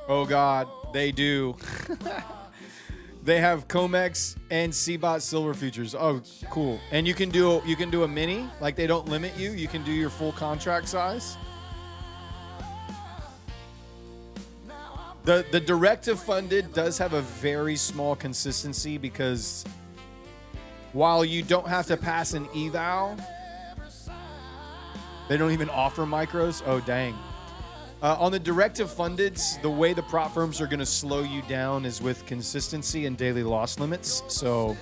Oh God, they do. They have COMEX and CBOT silver futures. Oh, cool. And you can do a mini, like they don't limit you. You can do your full contract size. The directive funded does have a very small consistency because while you don't have to pass an eval, they don't even offer micros. Oh, dang. On the directive fundeds, the way the prop firms are going to slow you down is with consistency and daily loss limits. So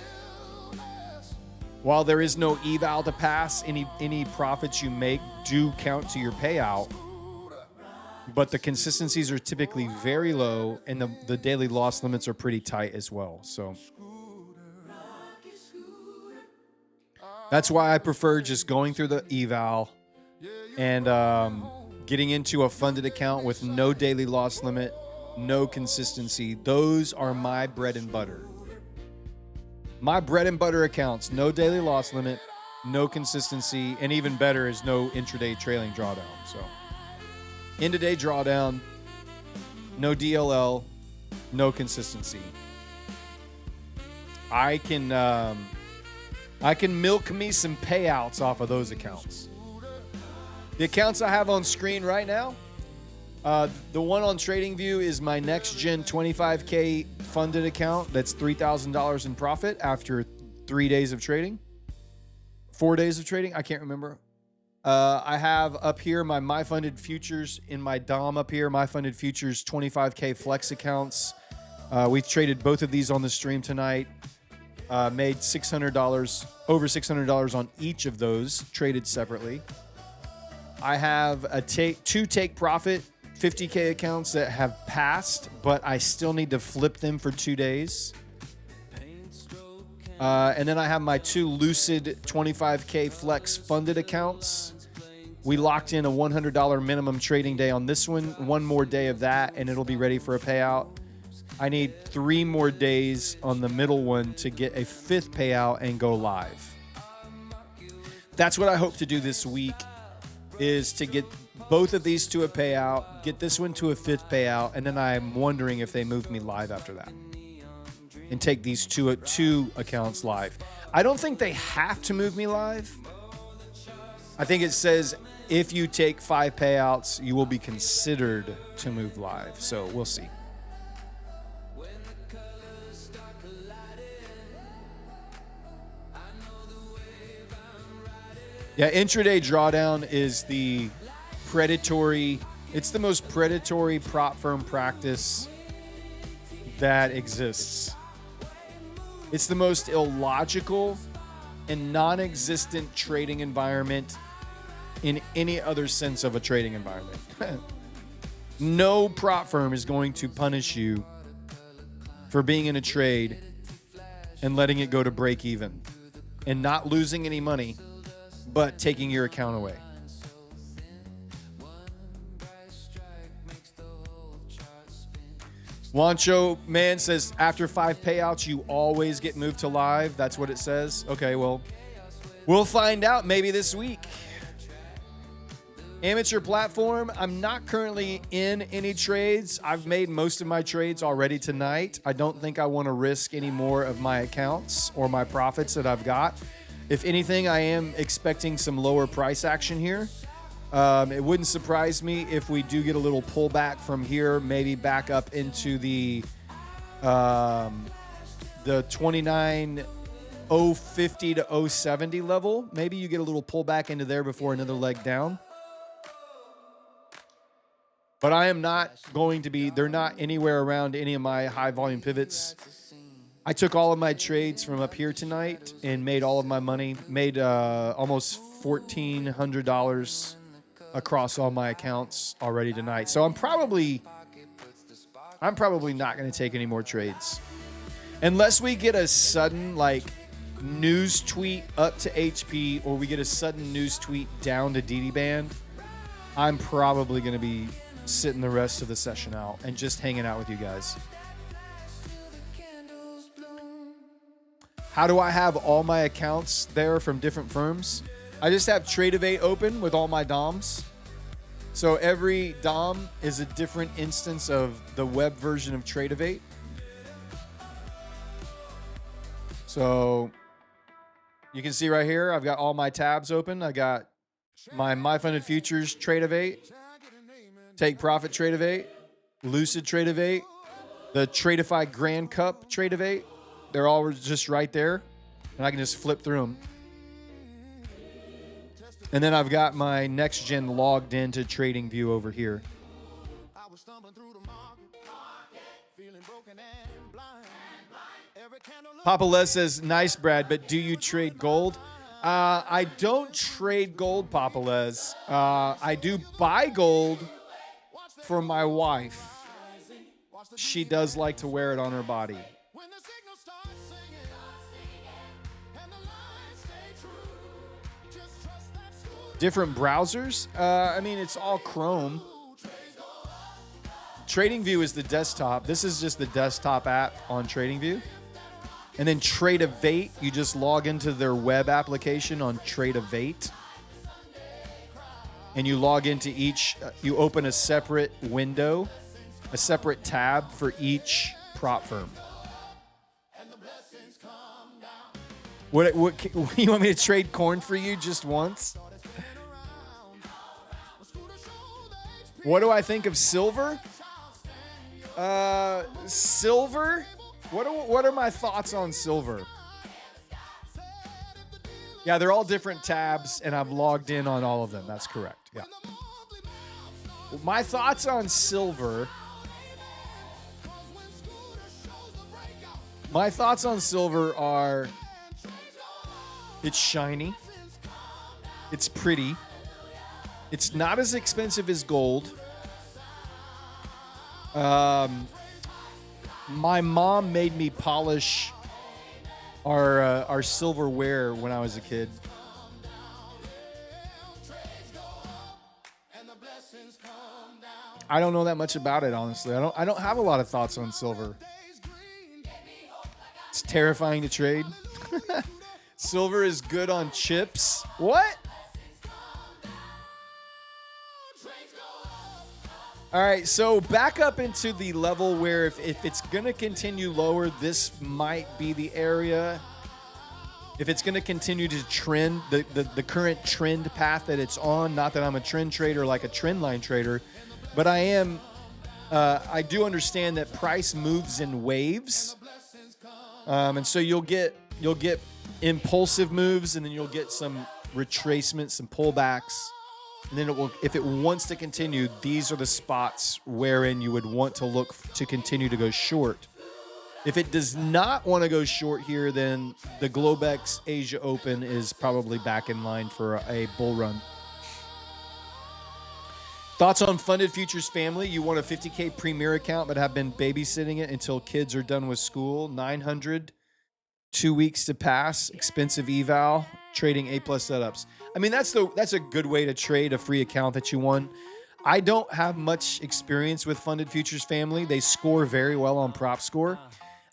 while there is no eval to pass, any profits you make do count to your payout. But the consistencies are typically very low, and the daily loss limits are pretty tight as well. So that's why I prefer just going through the eval and getting into a funded account with no daily loss limit, no consistency. Those are my bread and butter. My bread and butter accounts, no daily loss limit, no consistency, and even better is no intraday trailing drawdown. So end-of-day drawdown, no DLL, no consistency. I can milk me some payouts off of those accounts. The accounts I have on screen right now, the one on TradingView is my next gen 25K funded account. That's $3,000 in profit after 3 days of trading, 4 days of trading. I can't remember. I have up here my MyFunded Futures in my DOM up here, MyFunded Futures 25K Flex accounts. We've traded both of these on the stream tonight. Made $600, over $600 on each of those, traded separately. I have two take profit 50K accounts that have passed, but I still need to flip them for 2 days. And then I have my two Lucid 25K Flex funded accounts. We locked in a $100 minimum trading day on this one more day of that, and it'll be ready for a payout. I need 3 more days on the middle one to get a 5th payout and go live. That's what I hope to do this week, is to get both of these to a payout, get this one to a 5th payout, and then I'm wondering if they move me live after that and take these two accounts live. I don't think they have to move me live. I think it says if you take 5 payouts, you will be considered to move live. So we'll see. Yeah, intraday drawdown is the predatory. It's the most predatory prop firm practice that exists. It's the most illogical and non-existent trading environment in any other sense of a trading environment. No prop firm is going to punish you for being in a trade and letting it go to break even and not losing any money, but taking your account away. Wancho Man says, after 5 payouts, you always get moved to live. That's what it says. Okay, well, we'll find out maybe this week. Amateur platform, I'm not currently in any trades. I've made most of my trades already tonight. I don't think I want to risk any more of my accounts or my profits that I've got. If anything, I am expecting some lower price action here. It wouldn't surprise me if we do get a little pullback from here, maybe back up into the 29,050 to 070 level. Maybe you get a little pullback into there before another leg down. But I am not going to be, they're not anywhere around any of my high volume pivots. I took all of my trades from up here tonight and made all of my money, made almost $1,400 across all my accounts already tonight. So I'm probably not going to take any more trades. Unless we get a sudden like news tweet up to HP or we get a sudden news tweet down to DD band, I'm probably going to be sitting the rest of the session out and just hanging out with you guys. How do I have all my accounts there from different firms? I just have Tradevate open with all my DOMs. So every DOM is a different instance of the web version of Tradevate. So you can see right here, I've got all my tabs open. I got my Funded Futures Tradevate, Take Profit Tradevate, Lucid Tradevate, the Tradeify Grand Cup Tradevate. They're all just right there, and I can just flip through them. And then I've got my next gen logged into TradingView over here. Papa Les says, nice, Brad, but do you trade gold? I don't trade gold, Papa Les. I do buy gold for my wife. She does like to wear it on her body. Different browsers? I mean, it's all Chrome. TradingView is the desktop. This is just the desktop app on TradingView. And then Tradevate, you just log into their web application on Tradevate. And you log into each, you open a separate window, a separate tab for each prop firm. What you want me to trade corn for you just once? What do I think of silver? Silver? What are my thoughts on silver? Yeah, they're all different tabs, and I've logged in on all of them. That's correct. Yeah. My thoughts on silver. My thoughts on silver are: it's shiny. It's pretty. It's not as expensive as gold. My mom made me polish our silverware when I was a kid. I don't know that much about it, honestly. I don't have a lot of thoughts on silver. It's terrifying to trade. Silver is good on chips. What? All right, so back up into the level where if it's going to continue lower, this might be the area. If it's going to continue to trend, the current trend path that it's on, not that I'm a trend trader like a trend line trader, but I do understand that price moves in waves. And so you'll get impulsive moves, and then you'll get some retracements, some pullbacks. And then it will, if it wants to continue, these are the spots wherein you would want to look to continue to go short. If it does not want to go short here, then the Globex Asia Open is probably back in line for a bull run. Thoughts on Funded Futures Family? You want a 50K Premier account but have been babysitting it until kids are done with school. 900, 2 weeks to pass, expensive eval, trading A+ setups. I mean, that's a good way to trade a free account that you won. I don't have much experience with Funded Futures Family. They score very well on prop score.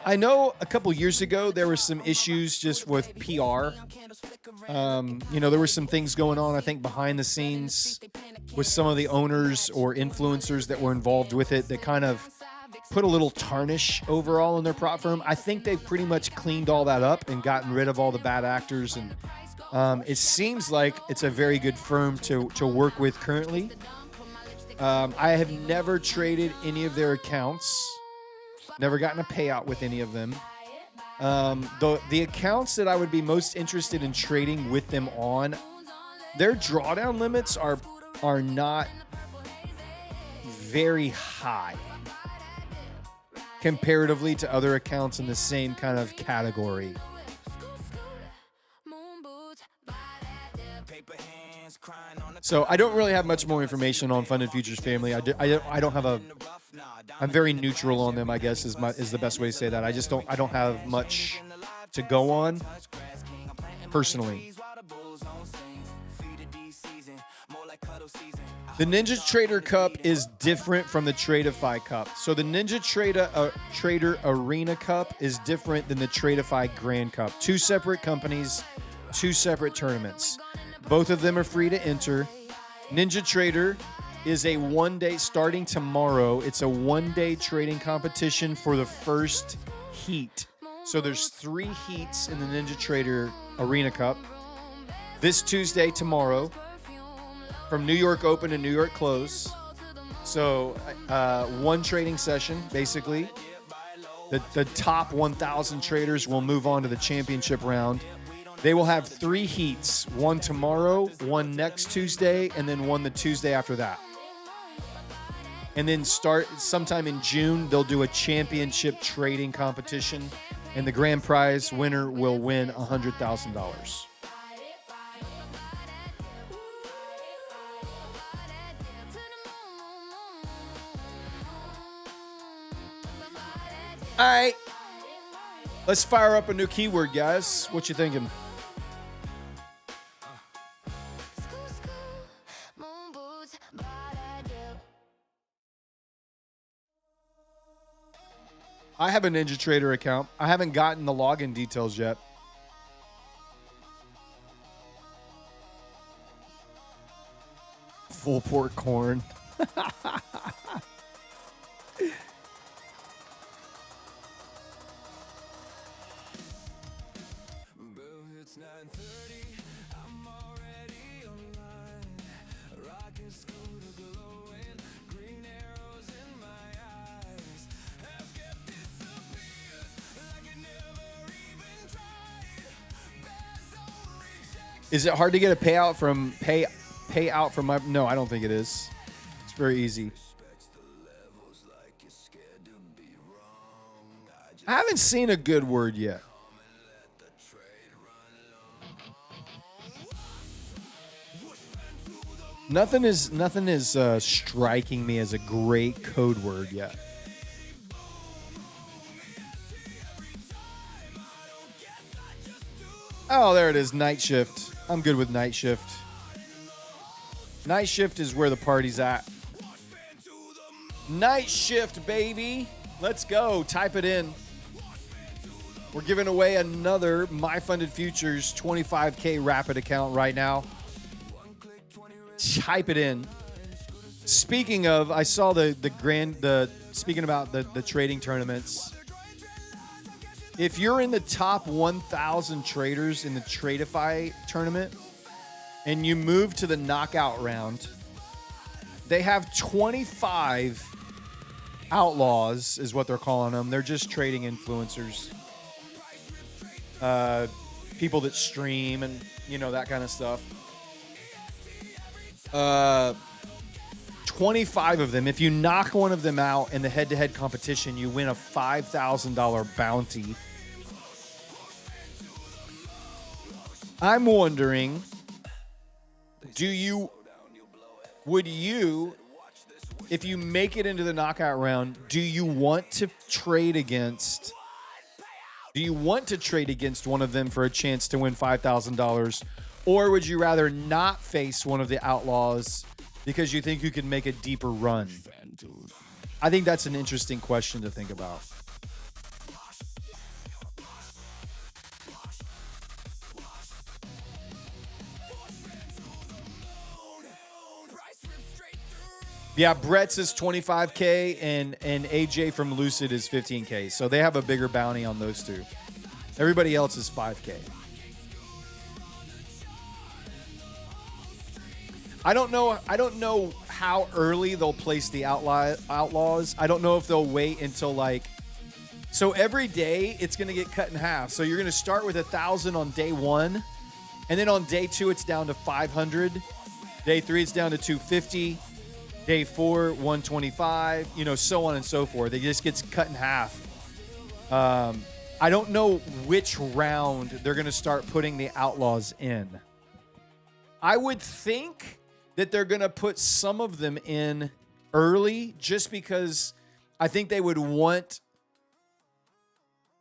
I know a couple years ago there were some issues just with PR. There were some things going on, I think, behind the scenes with some of the owners or influencers that were involved with it that kind of put a little tarnish overall in their prop firm. I think they've pretty much cleaned all that up and gotten rid of all the bad actors, and it seems like it's a very good firm to work with currently. I have never traded any of their accounts, never gotten a payout with any of them. The accounts that I would be most interested in trading with them on, their drawdown limits are not very high comparatively to other accounts in the same kind of category. So I don't really have much more information on Funded Futures Family. I don't have I'm very neutral on them, I guess is the best way to say that. I don't have much to go on personally. The Ninja Trader Cup is different from the Tradeify Cup. So the Ninja Trader Arena Cup is different than the Tradeify Grand Cup. Two separate companies, two separate tournaments. Both of them are free to enter. Ninja Trader is a one-day, starting tomorrow, it's a one-day trading competition for the first heat. So there's 3 heats in the Ninja Trader Arena Cup. This Tuesday, tomorrow, from New York Open to New York Close. So one trading session, basically. The top 1,000 traders will move on to the championship round. They will have 3 heats, one tomorrow, one next Tuesday, and then one the Tuesday after that. And then start sometime in June, they'll do a championship trading competition, and the grand prize winner will win $100,000. All right, let's fire up a new keyword, guys. What you thinking? I have a Ninja Trader account. I haven't gotten the login details yet. Full pork corn. Is it hard to get a payout from my? No, I don't think it is. It's very easy. I haven't seen a good word yet. Nothing is striking me as a great code word yet. Oh, there it is. Night shift. I'm good with night shift. Night shift is where the party's at. Night shift, baby. Let's go. Type it in. We're giving away another My Funded Futures 25K Rapid account right now. Type it in. Speaking of, I saw speaking about the trading tournaments. If you're in the top 1,000 traders in the Tradeify tournament and you move to the knockout round, they have 25 outlaws, is what they're calling them. They're just trading influencers. People that stream and, that kind of stuff. 25 of them. If you knock one of them out in the head-to-head competition, you win a $5,000 bounty. I'm wondering, if you make it into the knockout round, do you want to trade against one of them for a chance to win $5,000? Or would you rather not face one of the outlaws because you think you can make a deeper run? I think that's an interesting question to think about. Yeah, Brett's is 25K and AJ from Lucid is 15K. So they have a bigger bounty on those two. Everybody else is 5K. I don't know how early they'll place the outlaws. I don't know if they'll wait until like, so every day it's going to get cut in half. So you're going to start with 1,000 on day 1, and then on day 2 it's down to 500. Day 3 it's down to 250. Day 4 125. You know, so on and so forth. It just gets cut in half. I don't know which round they're going to start putting the outlaws in. I would think that they're going to put some of them in early just because I think they would want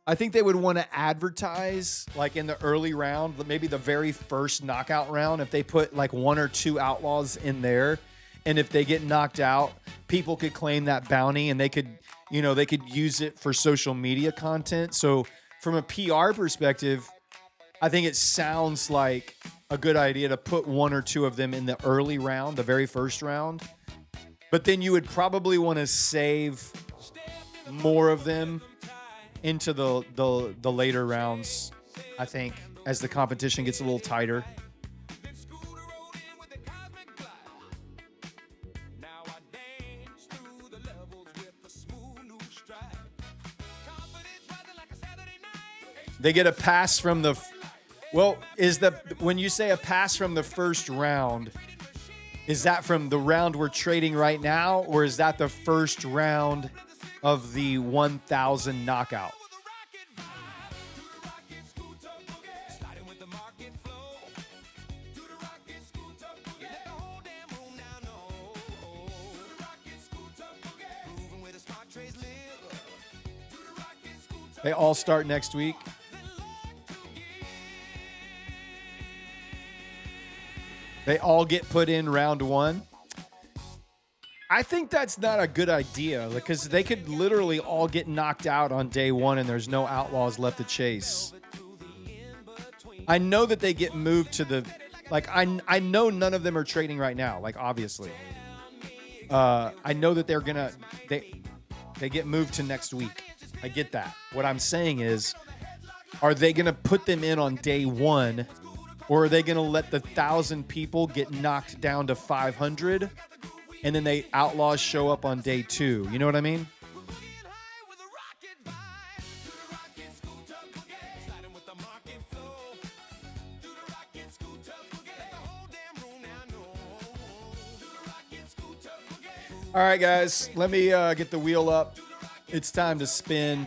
to advertise like in the early round, maybe the very first knockout round, if they put like 1 or 2 outlaws in there, and if they get knocked out, people could claim that bounty and they could use it for social media content. So from a PR perspective, I think it sounds like a good idea to put 1 or 2 of them in the early round, the very first round. But then you would probably want to save more of them into the later rounds, I think, as the competition gets a little tighter. They get a pass from the... Well, when you say a pass from the first round, is that from the round we're trading right now, or is that the first round of the 1,000 knockout? They all start next week. They all get put in round 1. I think that's not a good idea because they could literally all get knocked out on day 1 and there's no outlaws left to chase. I know that they get moved to the... Like, I know none of them are trading right now, like, obviously. I know that they're going to... They get moved to next week. I get that. What I'm saying is, are they going to put them in on day 1, or are they going to let the 1,000 people get knocked down to 500, and then they outlaws show up on day 2? You know what I mean? All right, guys, let me get the wheel up. It's time to spin.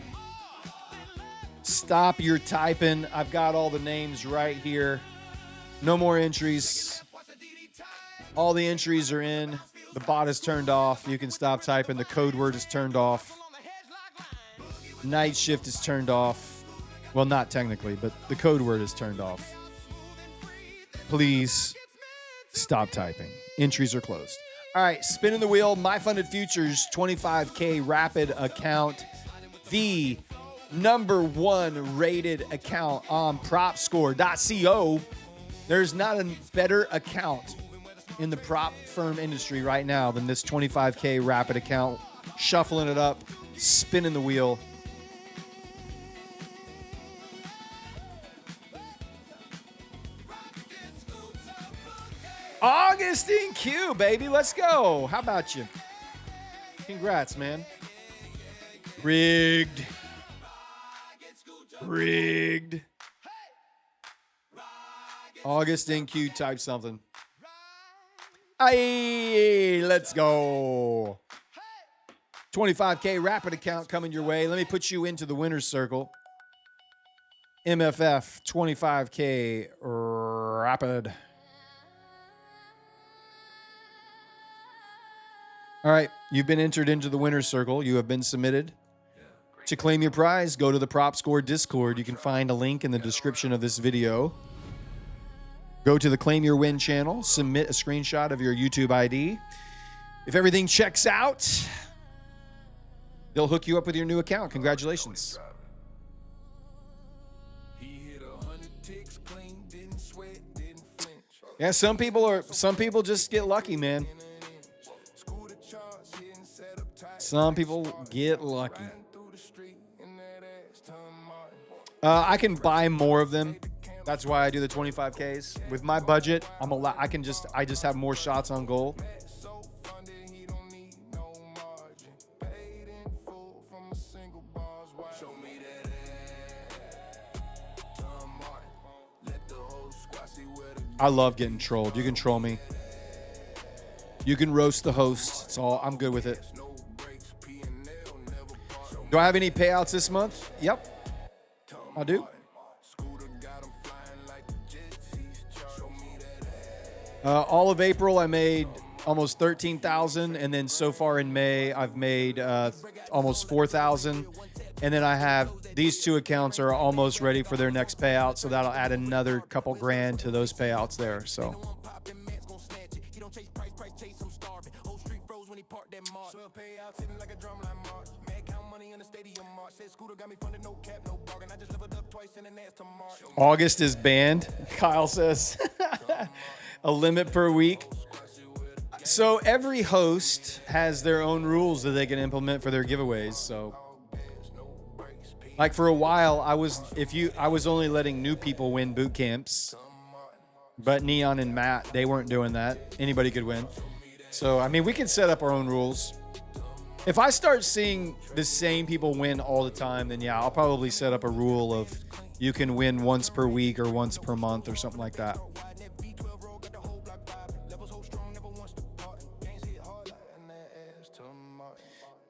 Stop your typing. I've got all the names right here. No more entries. All the entries are in. The bot is turned off. You can stop typing. The code word is turned off. Night shift is turned off. Well, not technically, but the code word is turned off. Please stop typing. Entries are closed. All right, spinning the wheel. My Funded Futures 25K Rapid account. The #1 rated account on PropScore.co. There's not a better account in the prop firm industry right now than this 25K Rapid account. Shuffling it up, spinning the wheel. Augustine Q, baby. Let's go. How about you? Congrats, man. Rigged. Augustine Q, type something. Hey, let's go. 25K Rapid account coming your way. Let me put you into the winner's circle. MFF 25K Rapid. All right, you've been entered into the winner's circle. You have been submitted. To claim your prize, go to the Prop Score Discord. You can find a link in the description of this video. Go to the Claim Your Win channel. Submit a screenshot of your YouTube ID. If everything checks out, they'll hook you up with your new account. Congratulations. Yeah, some people just get lucky, man. Some people get lucky. I can buy more of them. That's why I do the 25Ks. With my budget, I just have more shots on goal. I love getting trolled. You can troll me. You can roast the host. It's all, I'm good with it. Do I have any payouts this month? Yep, I do. All of April, I made almost 13,000, and then so far in May, I've made almost 4,000. And then I have these two accounts are almost ready for their next payout, so that'll add another couple grand to those payouts there. So. August is banned, Kyle says. A limit per week. So every host has their own rules that they can implement for their giveaways. So, like for a while, I was only letting new people win boot camps, but Neon and Matt, they weren't doing that. Anybody could win. So I mean, we can set up our own rules. If I start seeing the same people win all the time, then yeah, I'll probably set up a rule of you can win once per week or once per month or something like that.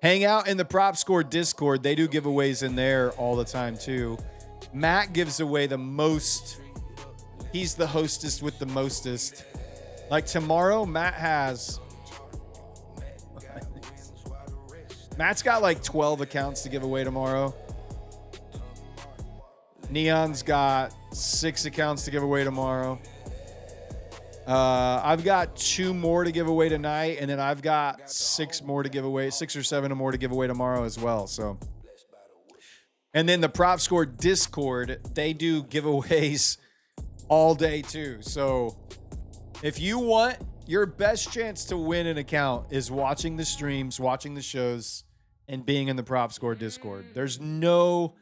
Hang out in the Prop Score Discord. They do giveaways in there all the time too. Matt gives away the most. He's the hostess with the mostest. Like tomorrow, Matt's got like 12 accounts to give away tomorrow. Neon's got 6 accounts to give away tomorrow. I've got 2 more to give away tonight, and then I've got 6 more to give away, 6 or 7 more to give away tomorrow as well. So, and then the Prop Score Discord, they do giveaways all day too. So if you want, your best chance to win an account is watching the streams, watching the shows, and being in the Prop Score Discord. There's no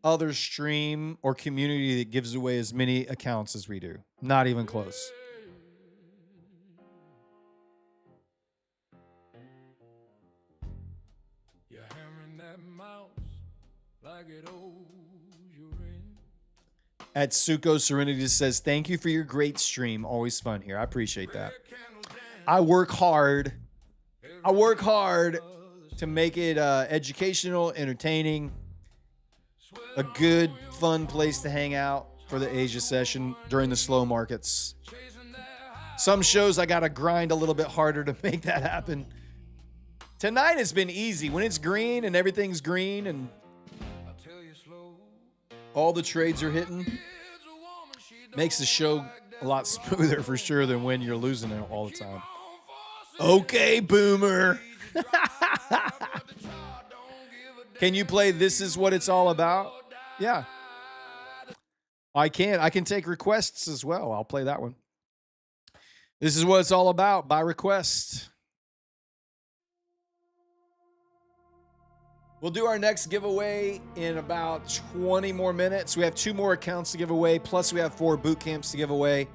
other stream or community that gives away as many accounts as we do. Not even close. You're hammering that mouse like it owes you rent. At Suko Serenity says, thank you for your great stream. Always fun here. I appreciate that. I work hard. To make it educational, entertaining, a good, fun place to hang out for the Asia session during the slow markets. Some shows I got to grind a little bit harder to make that happen. Tonight has been easy. When it's green and everything's green and all the trades are hitting, makes the show a lot smoother for sure than when you're losing it all the time. Okay, Boomer. Can you play This Is What It's All About? Yeah. I can. I can take requests as well. I'll play that one. This is what it's all about by request. We'll do our next giveaway in about 20 more minutes. We have 2 more accounts to give away, plus we have 4 boot camps to give away.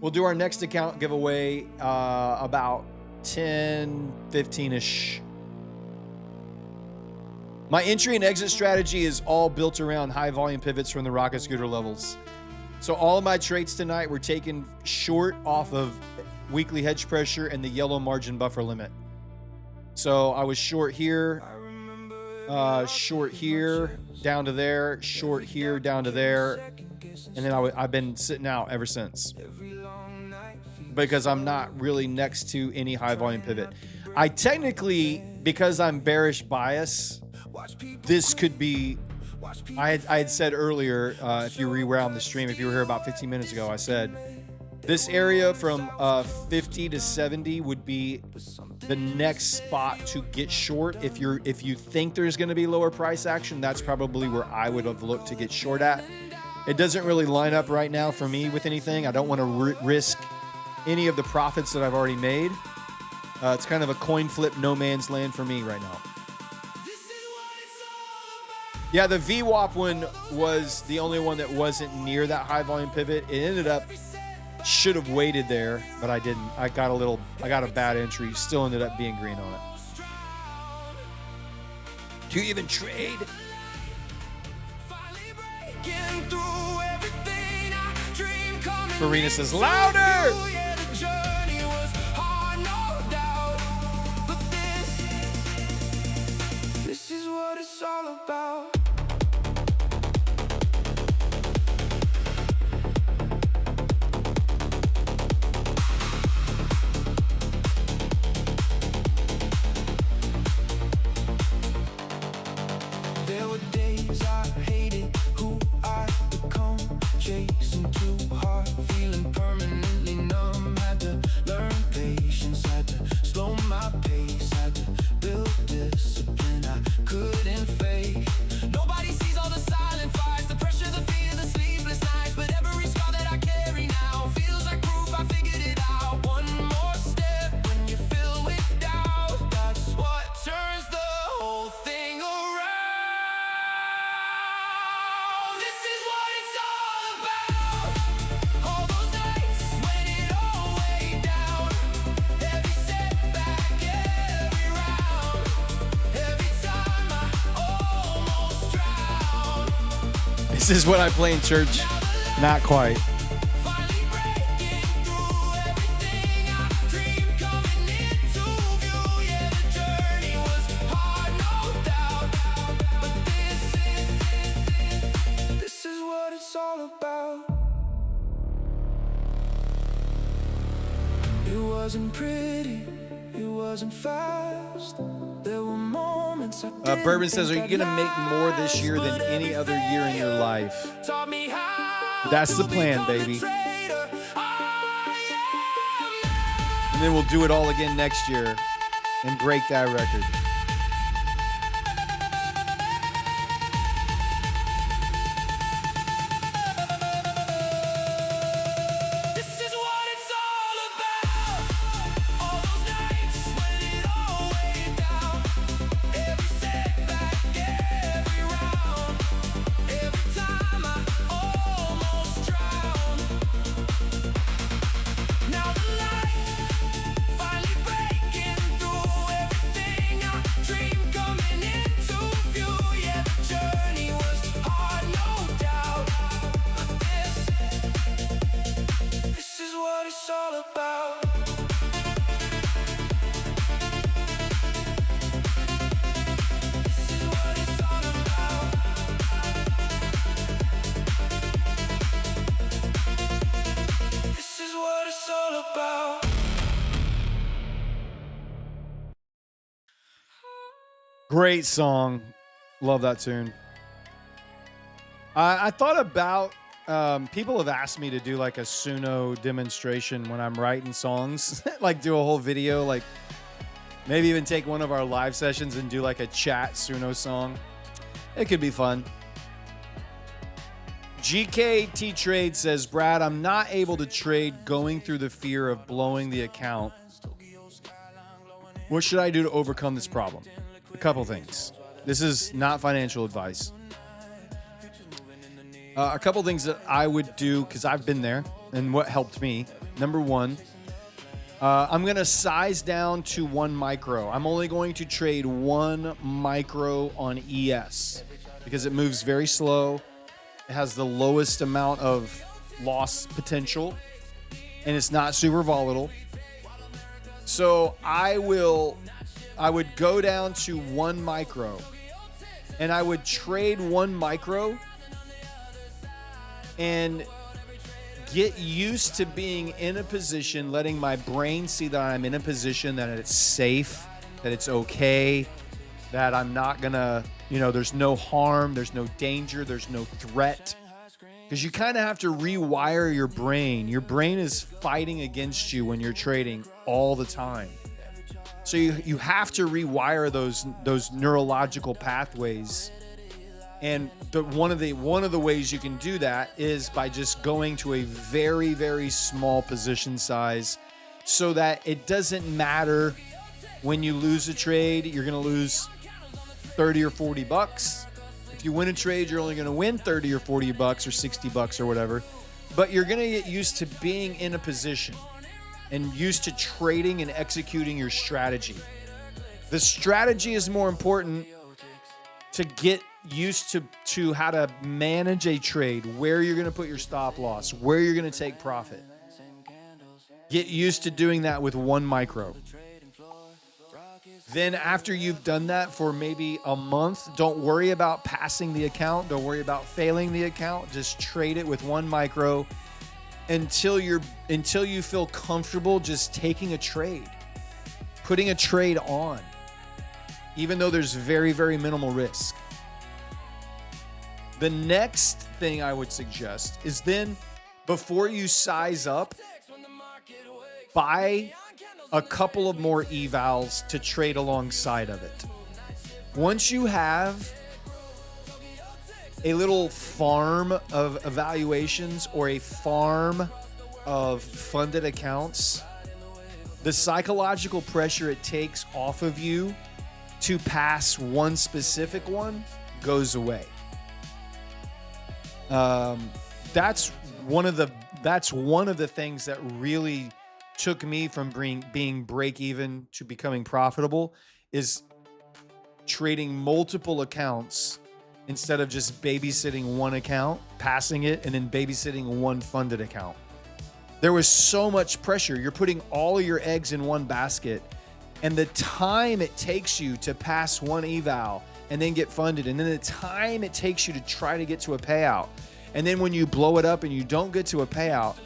We'll do our next account giveaway about 10, 15-ish. My entry and exit strategy is all built around high volume pivots from the rocket scooter levels. So all of my trades tonight were taken short off of weekly hedge pressure and the yellow margin buffer limit. So I was short here, down to there, short here, down to there. And then I've been sitting out ever since because I'm not really next to any high volume pivot. I technically, because I'm bearish bias, this could be, I had said earlier, if you rewound the stream, if you were here about 15 minutes ago, I said this area from 50 to 70 would be the next spot to get short. If you think there's going to be lower price action, that's probably where I would have looked to get short at. It doesn't really line up right now for me with anything. I don't want to risk any of the profits that I've already made. It's kind of a coin flip, no man's land for me right now. Yeah, the VWAP one was the only one that wasn't near that high volume pivot. It ended up, should have waited there, but I didn't. I got a bad entry. Still ended up being green on it. Do you even trade? Farina says, louder! This is what it's all about. There were days I hated who I become, chasing too hard, feeling permanently numb. Had to learn patience, had to slow my pace, had to build discipline I couldn't fake. Nobody sees all the silent fights, the pressure, the fear, the sleepless nights. But every scar that I carry now feels like proof I figured it out. One more step when you fill with doubt, that's what turns the whole thing around. This is what it's all about. All those nights when it all weighed down. Every setback, every round. Every time I almost drowned. This is what I play in church. Not quite. Finally breaking through everything I dreamed coming into view. Yeah, the journey was hard, no doubt. But this is what it's all about. It wasn't pretty, it wasn't fast. There were moments I didn't Bourbon says, are think you going to I'd make more this year than last, any but other year in your life? taught me how That's the to plan, become a baby. traitor. I And then we'll do it all again next year and break that record. This is what it's all about. All those nights when it all weighed down. Every setback, every round. Every time I almost drowned. Now the light finally breaking through everything I dreamed coming into view. Yeah, the journey was hard, no doubt. But this is what it's all about. This is what it's all about. This is what it's all about. Great song. Love that tune. I thought about, people have asked me to do like a Suno demonstration when I'm writing songs, like do a whole video, like maybe even take one of our live sessions and do like a chat Suno song. It could be fun. GKT Trade says, Brad, I'm not able to trade going through the fear of blowing the account. What should I do to overcome this problem? A couple things. This is not financial advice. A couple things that I would do, because I've been there, and what helped me. Number one, I'm going to size down to 1 micro. I'm only going to trade 1 micro on ES because it moves very slow. It has the lowest amount of loss potential, and it's not super volatile. So I would go down to 1 micro, and I would trade 1 micro and get used to being in a position, letting my brain see that I'm in a position, that it's safe, that it's okay, that I'm not gonna, there's no harm, there's no danger, there's no threat. Because you kind of have to rewire your brain. Your brain is fighting against you when you're trading all the time. So you have to rewire those neurological pathways. And one of the ways you can do that is by just going to a very, very small position size, so that it doesn't matter when you lose a trade, you're going to lose 30 or 40 bucks. If you win a trade, you're only going to win 30 or 40 bucks or 60 bucks or whatever. But you're going to get used to being in a position and used to trading and executing your strategy. The strategy is more important to get used to how to manage a trade, where you're going to put your stop loss, where you're going to take profit. Get used to doing that with one micro. Then after you've done that for maybe a month, don't worry about passing the account. Don't worry about failing the account. Just trade it with one micro until you feel comfortable just taking a trade, putting a trade on, even though there's very, very minimal risk. The next thing I would suggest is then, before you size up, buy a couple of more evals to trade alongside of it. Once you have a little farm of evaluations or a farm of funded accounts, the psychological pressure it takes off of you to pass one specific one goes away. That's one of the things that really took me from being break even to becoming profitable, is trading multiple accounts instead of just babysitting one account, passing it, and then babysitting one funded account. There was so much pressure. You're putting all of your eggs in one basket, and the time it takes you to pass one eval and then get funded, and then the time it takes you to try to get to a payout, and then when you blow it up and you don't get to a payout,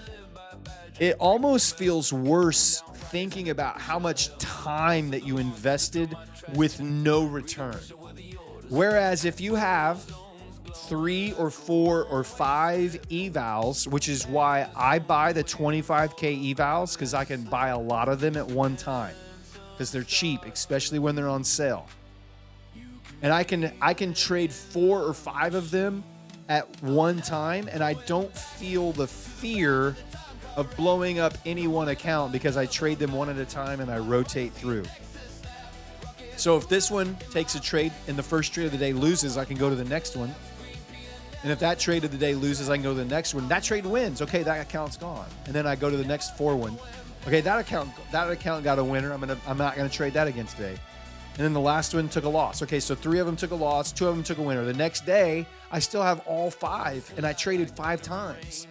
it almost feels worse thinking about how much time that you invested with no return. Whereas if you have 3 or 4 or 5 evals, which is why I buy the 25K evals, because I can buy a lot of them at one time because they're cheap, especially when they're on sale. And I can trade 4 or 5 of them at one time, and I don't feel the fear of blowing up any one account because I trade them one at a time and I rotate through. So if this one takes a trade and the first trade of the day loses, I can go to the next one. And if that trade of the day loses, I can go to the next one. That trade wins. Okay, that account's gone. And then I go to the next 4 one. Okay, that account got a winner. I'm not gonna trade that again today. And then the last one took a loss. Okay, so 3 of them took a loss, 2 of them took a winner. The next day, I still have all 5, and I traded 5 times.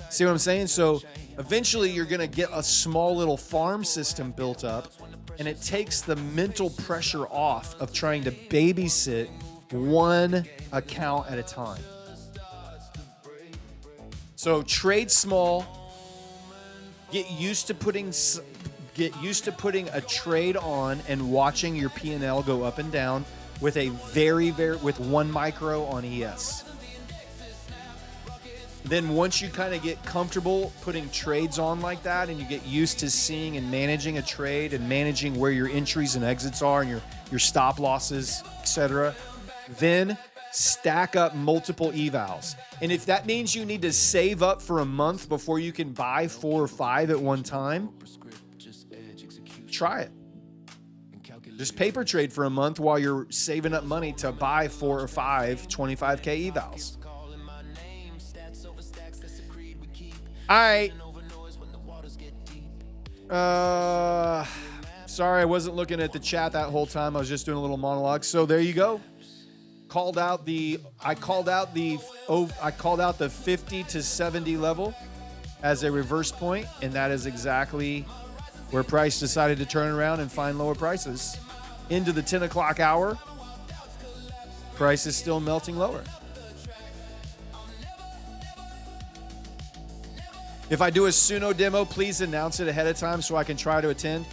See what I'm saying? So eventually you're going to get a small little farm system built up, and it takes the mental pressure off of trying to babysit one account at a time. So trade small, get used to putting a trade on and watching your P&L go up and down with with one micro on ES. Then once you kind of get comfortable putting trades on like that, and you get used to seeing and managing a trade and managing where your entries and exits are and your stop losses, etc., then stack up multiple evals. And if that means you need to save up for a month before you can buy 4 or 5 at one time, try it. Just paper trade for a month while you're saving up money to buy 4 or 5 25K evals. All right. Sorry, I wasn't looking at the chat that whole time. I was just doing a little monologue. So there you go. I called out the 50 to 70 level as a reverse point, and that is exactly where price decided to turn around and find lower prices. Into the 10 o'clock hour, price is still melting lower. If I do a Suno demo, please announce it ahead of time so I can try to attend.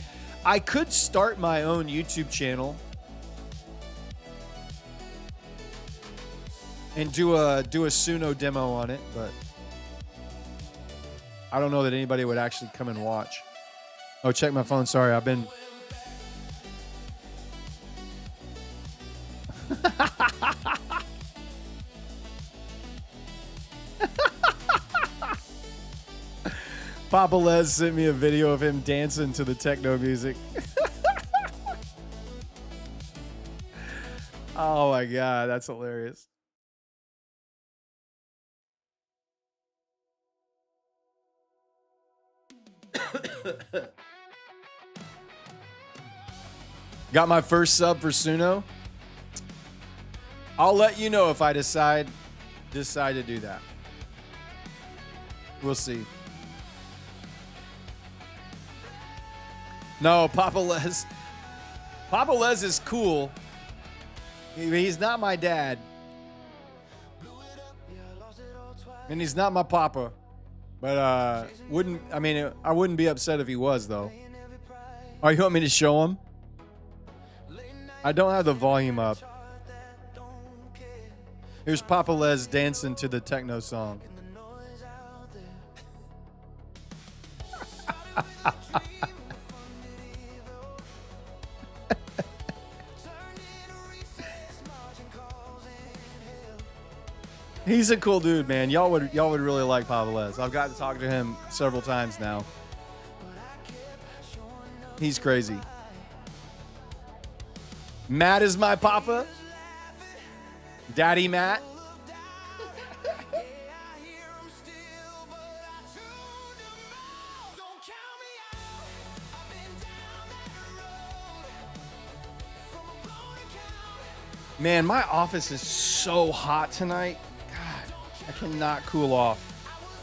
I could start my own YouTube channel and do a Suno demo on it, but I don't know that anybody would actually come and watch. Oh, check my phone. Sorry, I've been... Papa Les sent me a video of him dancing to the techno music. Oh my God, that's hilarious. Got my first sub for Suno. I'll let you know if I decide to do that. We'll see. No, Papa Les. Papa Les is cool. He's not my dad. And he's not my papa. But I wouldn't be upset if he was, though. Oh, you want me to show him? I don't have the volume up. Here's Papa Les dancing to the techno song. He's a cool dude, man. Y'all would really like Papa Les. I've got to talk to him several times now. He's crazy. Matt is my papa. Daddy Matt. Man, my office is so hot tonight. God, I cannot cool off.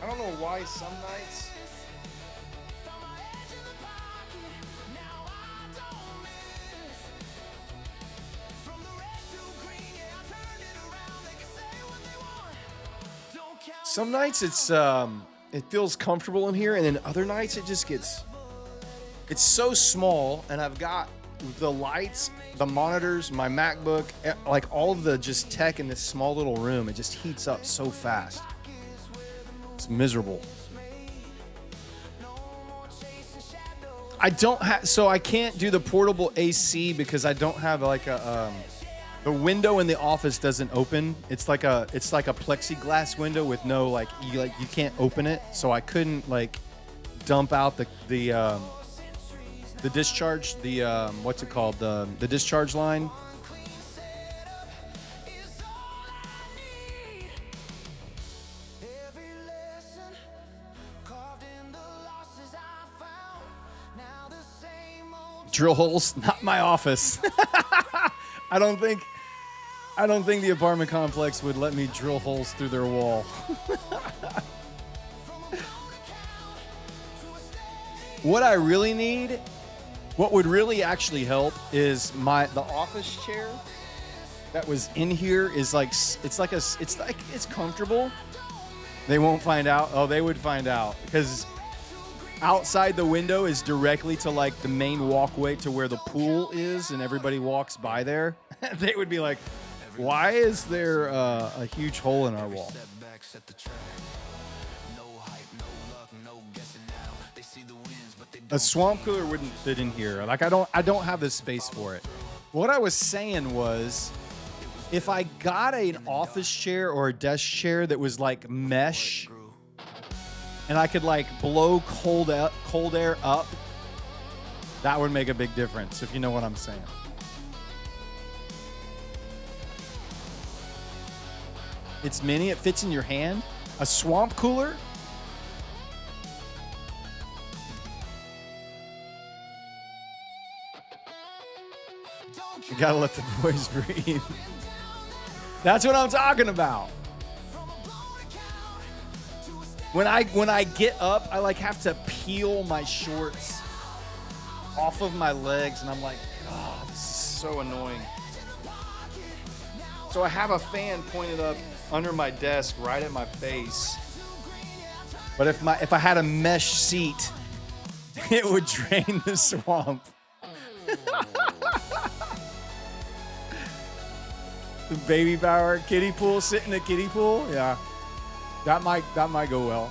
I don't know why some nights. Some nights it feels comfortable in here, and then other nights it's so small, and I've got the lights, the monitors, my MacBook, like all of the just tech in this small little room. It just heats up so fast. It's miserable. I can't do the portable AC because I don't have like the window in the office doesn't open. It's like a plexiglass window with no you can't open it. So I couldn't dump out the discharge, what's it called? The discharge line. Drill holes, not my office. I don't think the apartment complex would let me drill holes through their wall. What I really need, what would really actually help is the office chair that was in here is it's comfortable. They won't find out. Oh, they would find out because outside the window is directly to the main walkway to where the pool is, and everybody walks by there. They would be like, why is there a huge hole in our wall? A swamp cooler wouldn't fit in here. I don't have the space for it. What I was saying was, if I got an office chair or a desk chair that was mesh, and I could blow cold air up, that would make a big difference, if you know what I'm saying. It's mini, it fits in your hand. A swamp cooler? You gotta let the boys breathe. That's what I'm talking about. When I get up, I have to peel my shorts off of my legs, and I'm like, oh, this is so annoying. So I have a fan pointed up under my desk right at my face. But if I had a mesh seat, it would drain the swamp. The baby power kiddie pool, sit in a kiddie pool, yeah. That might go well.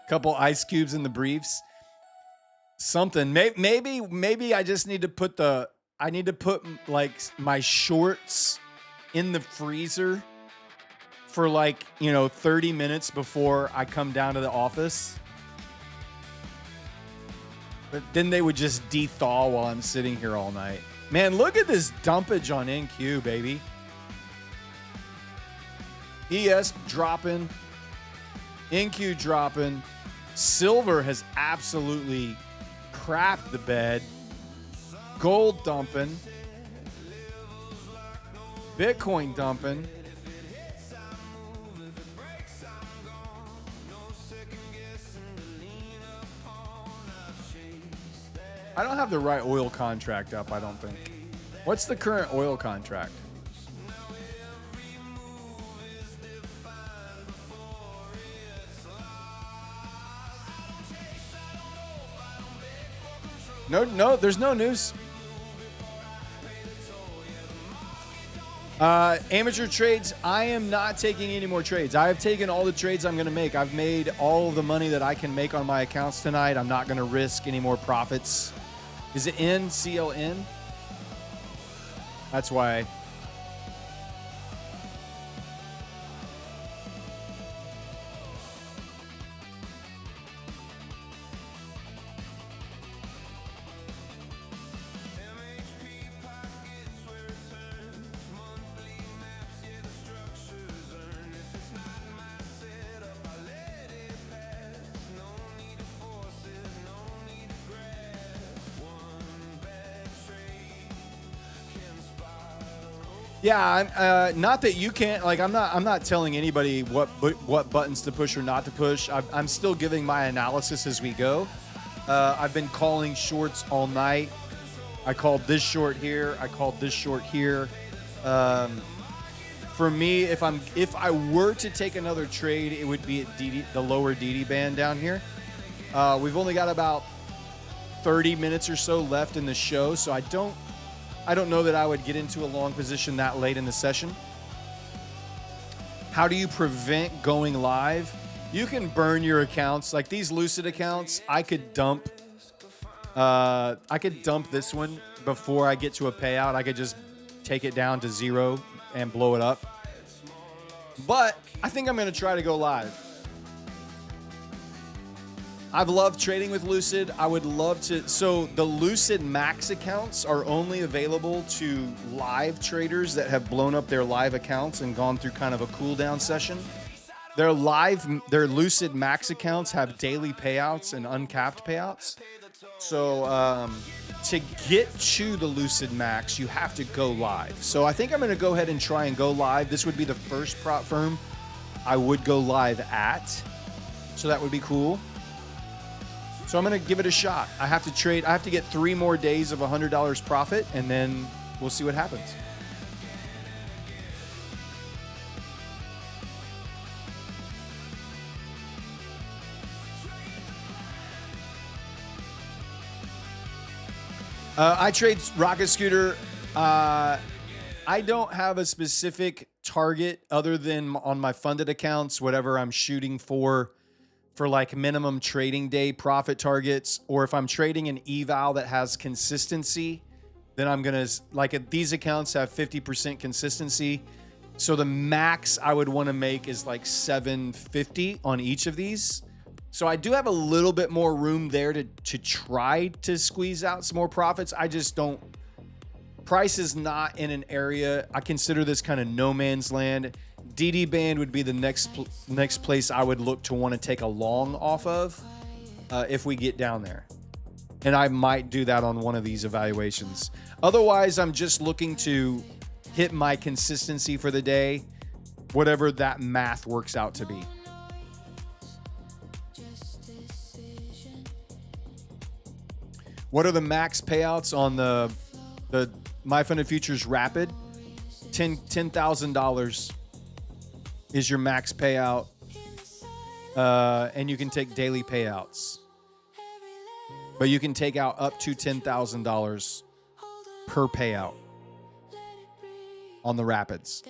Couple ice cubes in the briefs. something. Maybe I just need to put like my shorts in the freezer for like, 30 minutes before I come down to the office. But then they would just de-thaw while I'm sitting here all night. Man, look at this dumpage on NQ, baby. ES dropping. NQ dropping. Silver has absolutely crapped the bed. Gold dumping. Bitcoin dumping. I don't have the right oil contract up, I don't think. What's the current oil contract? No, there's no news. Amateur trades, I am not taking any more trades. I have taken all the trades I'm going to make. I've made all of the money that I can make on my accounts tonight. I'm not going to risk any more profits. Is it in CLN? That's why. Yeah, not that you can't. Like, I'm not telling anybody what buttons to push or not to push. I'm still giving my analysis as we go. I've been calling shorts all night. I called this short here. I called this short here. For me, if I were to take another trade, it would be at the lower DD band down here. We've only got about 30 minutes or so left in the show, so I don't know that I would get into a long position that late in the session. How do you prevent going live? You can burn your accounts. Like these Lucid accounts, I could dump this one before I get to a payout. I could just take it down to 0 and blow it up. But I think I'm going to try to go live. I've loved trading with Lucid. I would love to. So the Lucid Max accounts are only available to live traders that have blown up their live accounts and gone through kind of a cool down session. Their Lucid Max accounts have daily payouts and uncapped payouts. So to get to the Lucid Max, you have to go live. So I think I'm going to go ahead and try and go live. This would be the first prop firm I would go live at. So that would be cool. So I'm going to give it a shot. I have to trade. I have to get 3 more days of $100 profit, and then we'll see what happens. I trade Rocket Scooter. I don't have a specific target other than on my funded accounts, whatever I'm shooting for like minimum trading day profit targets, or if I'm trading an eval that has consistency, then I'm going to, like, these accounts have 50% consistency. So the max I would want to make is like 750 on each of these. So I do have a little bit more room there to try to squeeze out some more profits. I just don't. Price is not in an area. I consider this kind of no man's land. DD band would be the next place I would look to want to take a long off of if we get down there. And I might do that on one of these evaluations. Otherwise, I'm just looking to hit my consistency for the day, whatever that math works out to be. What are the max payouts on the My Funded Futures Rapid? $10,000 is your max payout, and you can take daily payouts. But you can take out up to $10,000 per payout on the Rapids.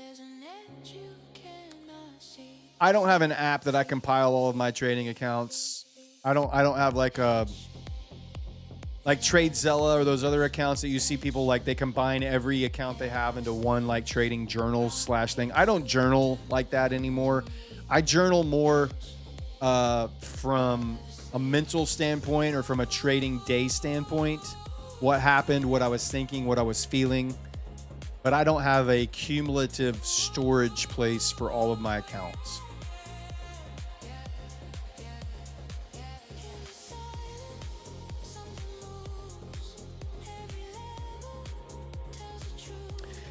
I don't have an app that I compile all of my trading accounts. I don't have like a like TradeZella or those other accounts that you see people like they combine every account they have into one like trading journal / thing. I don't journal like that anymore. I journal more from a mental standpoint or from a trading day standpoint. What happened, what I was thinking, what I was feeling. But I don't have a cumulative storage place for all of my accounts.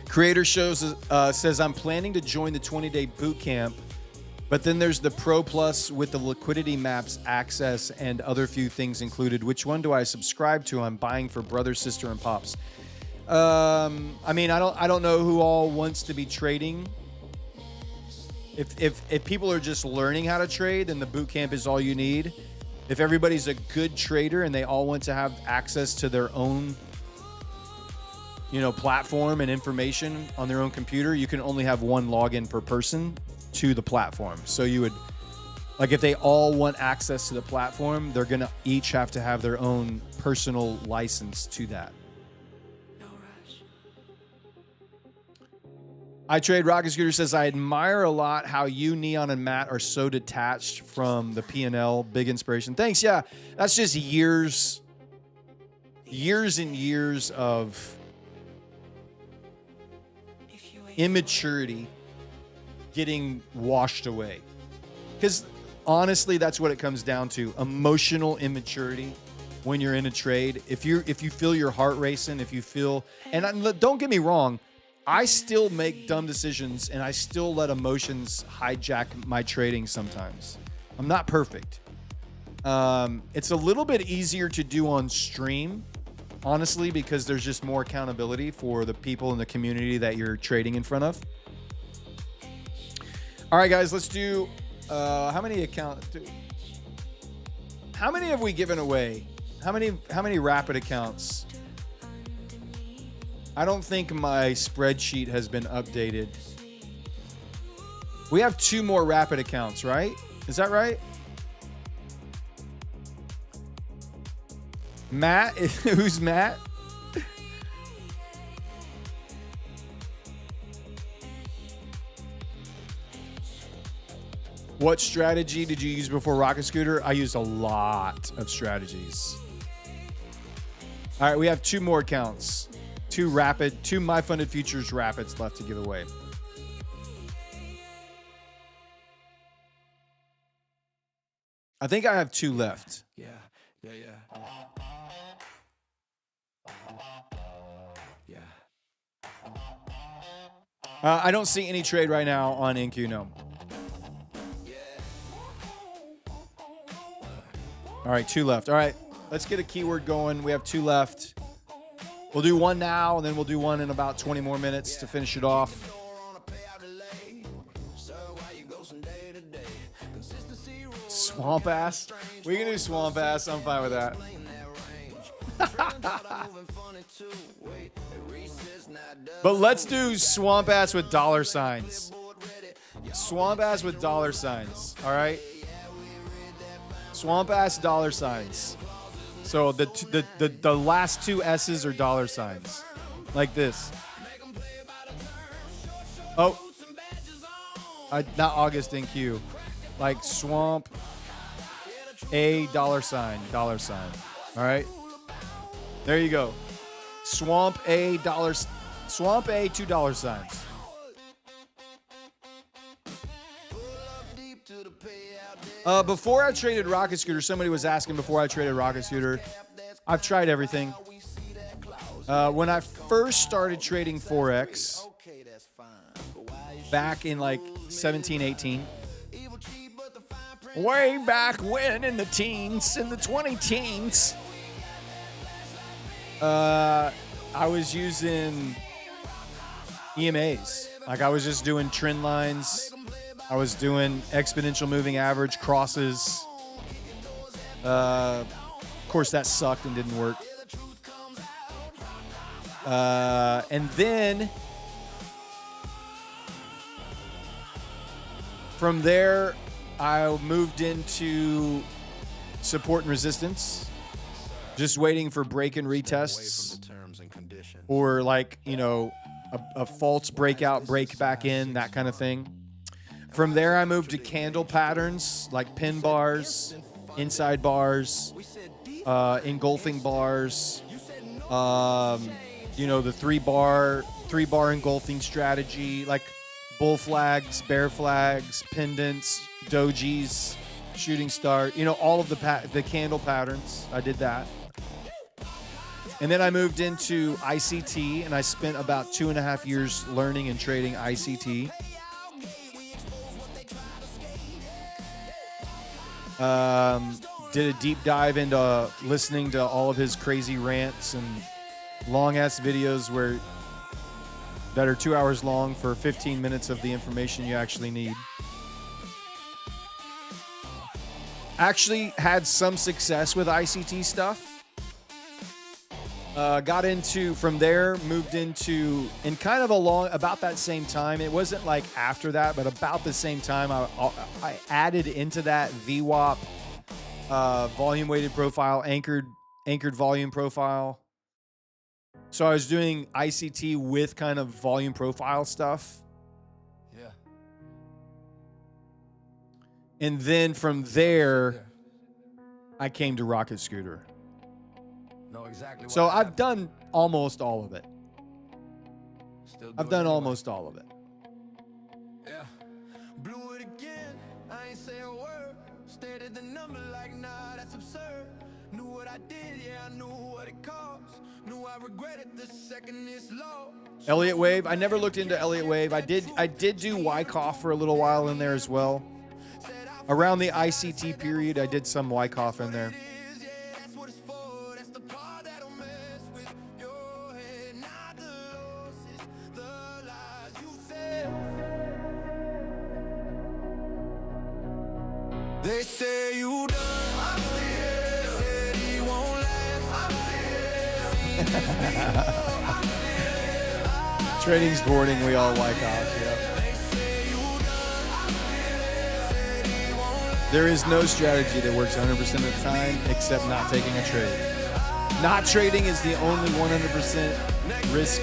Creator shows says, I'm planning to join the 20-day boot camp, but then there's the Pro Plus with the liquidity maps access and other few things included. Which one do I subscribe to? I'm buying for brother, sister, and pops. I mean, I don't know who all wants to be trading. If people are just learning how to trade, then the boot camp is all you need. If everybody's a good trader and they all want to have access to their own, platform and information on their own computer, you can only have one login per person to the platform. So you would, like, if they all want access to the platform, they're going to each have to have their own personal license to that. I Trade Rocket Scooter says, I admire a lot how you, Neon, and Matt are so detached from the P&L. Big inspiration. Thanks. Yeah, that's just years and years of immaturity getting washed away. Because honestly, that's what it comes down to. Emotional immaturity when you're in a trade. If you feel your heart racing, if you feel, and don't get me wrong, I still make dumb decisions and I still let emotions hijack my trading sometimes. I'm not perfect. It's a little bit easier to do on stream, honestly, because there's just more accountability for the people in the community that you're trading in front of. All right, guys, let's do, how many have we given away? How many rapid accounts? I don't think my spreadsheet has been updated. We have 2 more rapid accounts, right? Is that right? Matt? Who's Matt? What strategy did you use before Rocket Scooter? I used a lot of strategies. All right, we have 2 more accounts. 2 My Funded Futures rapids left to give away. I think I have 2 left. Yeah. I don't see any trade right now on NQ, no. All right, 2 left. All right, let's get a keyword going. We have 2 left. We'll do 1 now, and then we'll do 1 in about 20 more minutes to finish it off. Swamp ass? We can do swamp ass. I'm fine with that. But let's do swamp ass with dollar signs. Swamp ass with dollar signs. All right? Swamp ass dollar signs. So the last 2 S's are dollar signs. Like this. Oh. Not August NQ. Like swamp A dollar sign. All right? There you go. Swamp A 2 dollar signs. Before I traded Rocket Scooter, somebody was asking before I traded Rocket Scooter. I've tried everything. When I first started trading Forex back in like 17, 18, way back when in the teens, in the 20 teens, I was using EMAs. Like I was just doing trend lines. I was doing exponential moving average crosses. Of course, that sucked and didn't work. And then from there, I moved into support and resistance. just waiting for break and retests, or like, you know, a false breakout, break back in, that kind of thing. From there, I moved to candle patterns like pin bars, inside bars, engulfing bars, you know, the three bar engulfing strategy, like bull flags, bear flags, pendants, dojis, shooting star, you know, all of the candle patterns. I did that. And then I moved into ICT, and I spent about 2.5 years learning and trading ICT. Did a deep dive into listening to all of his crazy rants and long-ass videos that are 2 hours long for 15 minutes of the information you actually need. Actually had some success with ICT stuff. Got into, from there, moved into, and kind of about that same time, it wasn't like after that, but about the same time, I added into that VWAP, volume weighted profile, anchored volume profile. So I was doing ICT with kind of volume profile stuff. Yeah. And then from there, I came to Rocket Scooter. Know exactly what So I've happened. done almost all of it. Still I've do it done anyway. almost all of it. Yeah. Blew it again. I ain't say a word. Stared at the number like, nah, that's absurd. Knew what I did, yeah, I knew what it cost. Knew I regretted the second it's low. Elliott Wave. I never looked into Elliott Wave. I did do Wyckoff for a little while in there as well. Around the ICT period, I did some Wyckoff in there. Yeah, that's what it's for. That's the part that'll mess with your head. Not the losses, the lies you said. They say you done. I'm still here. Said he won't last. I'm still here. Trading's boarding. We all Wyckoff. Yeah. There is no strategy that works 100% of the time except not taking a trade. Not trading is the only 100% risk.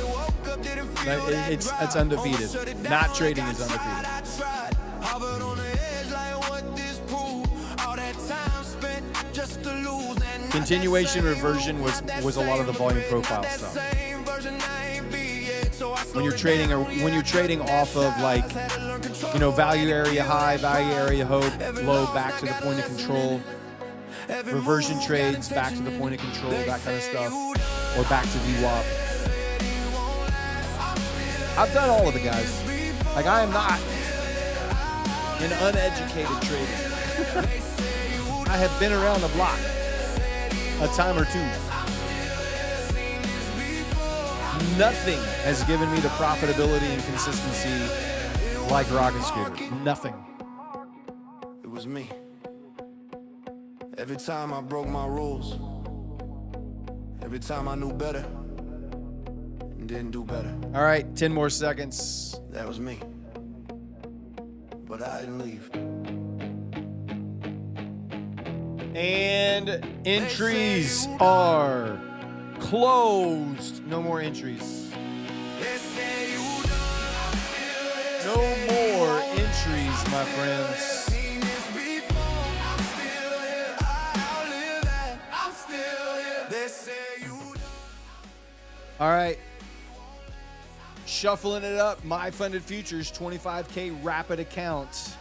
It's undefeated. Not trading is undefeated. Continuation reversion was a lot of the volume profile stuff. When you're trading off of, like, you know, value area high, value area low, back to the point of control, reversion trades back to the point of control, that kind of stuff, or back to VWAP. I've done all of it, guys. Like, I am not an uneducated trader. I have been around the block a time or two. Nothing has given me the profitability and consistency like Rocket Scooter. Nothing. It was me. Every time I broke my rules. Every time I knew better and didn't do better. All right, 10 more seconds. That was me. But I didn't leave. And entries are closed. No more entries. No more entries, my friends. All right. Shuffling it up. My Funded Futures, 25K rapid account.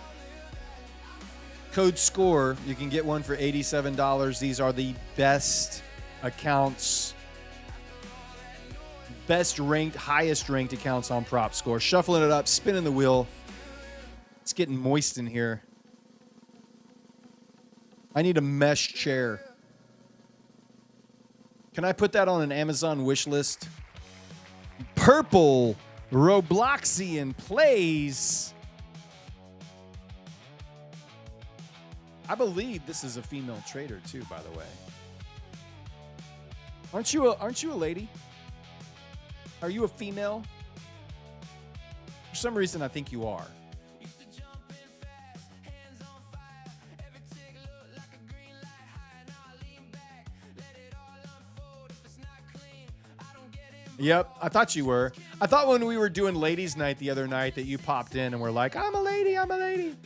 Code SCORE. You can get one for $87. These are the best accounts. Best ranked, highest ranked accounts on Prop Score. Shuffling it up, spinning the wheel. It's getting moist in here. I need a mesh chair. Can I put that on an Amazon wish list? Purple Robloxian plays. I believe this is a female trader too, by the way. Aren't you a lady? Are you a female? For some reason, I think you are. Yep, I thought you were. I thought when we were doing ladies' night the other night that you popped in and were like, I'm a lady, I'm a lady.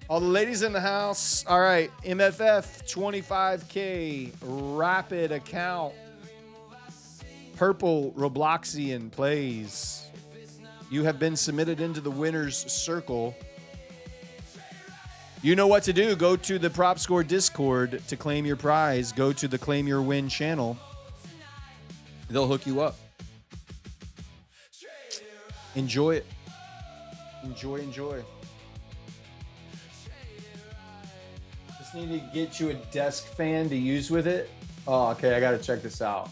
All the ladies in the house. All right, MFF 25K rapid account. Purple Robloxian plays. You have been submitted into the winner's circle. You know what to do. Go to the Prop Score Discord to claim your prize. Go to the Claim Your Win channel. They'll hook you up. Enjoy it. Enjoy. Just need to get you a desk fan to use with it. Oh, okay. I got to check this out.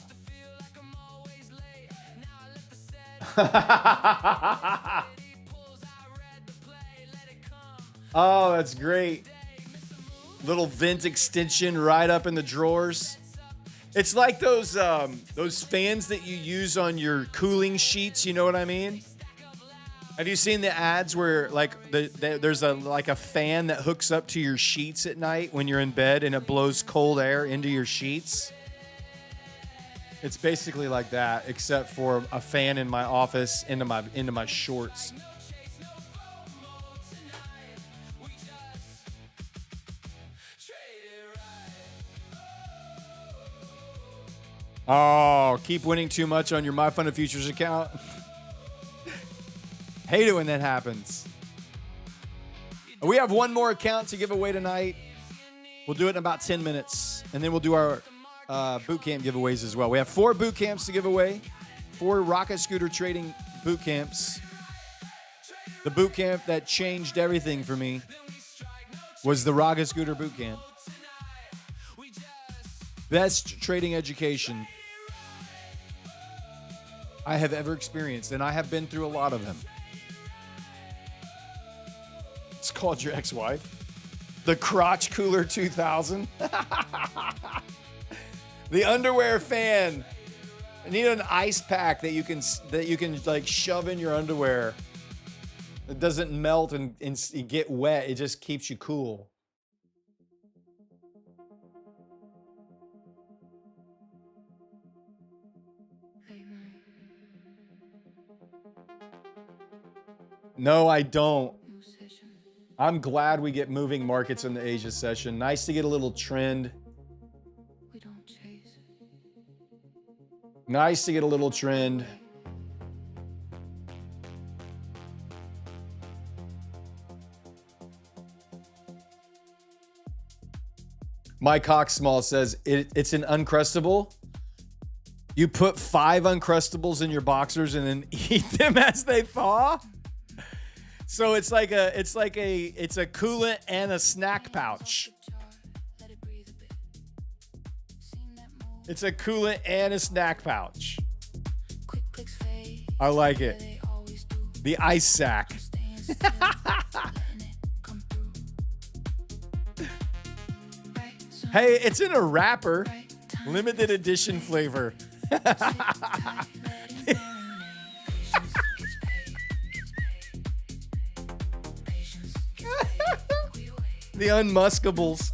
Oh, that's great. Little vent extension right up in the drawers. It's like those fans that you use on your cooling sheets. You know what I mean? Have you seen the ads where like there's a fan that hooks up to your sheets at night when you're in bed and it blows cold air into your sheets? It's basically like that, except for a fan in my office into my shorts. Oh, keep winning too much on your My Fun of Futures account. Hate it when that happens. We have one more account to give away tonight. We'll do it in about 10 minutes. And then we'll do our boot camp giveaways as well. We have 4 boot camps to give away. 4 rocket scooter trading boot camps. The boot camp that changed everything for me was the rocket scooter boot camp. Best trading education I have ever experienced, and I have been through a lot of them. It's called your ex-wife. The Crotch Cooler 2000. The underwear fan. I need an ice pack that you can like shove in your underwear. It doesn't melt and get wet. It just keeps you cool. No, I don't. I'm glad we get moving markets in the Asia session. Nice to get a little trend. Nice to get a little trend. Mike Hawksmall says it's an Uncrustable. You put 5 Uncrustables in your boxers and then eat them as they thaw. So it's a coolant and a snack pouch. It's a coolant and a snack pouch. I like it. The ice sack. Hey, it's in a wrapper. Limited edition flavor. The Unmuskables.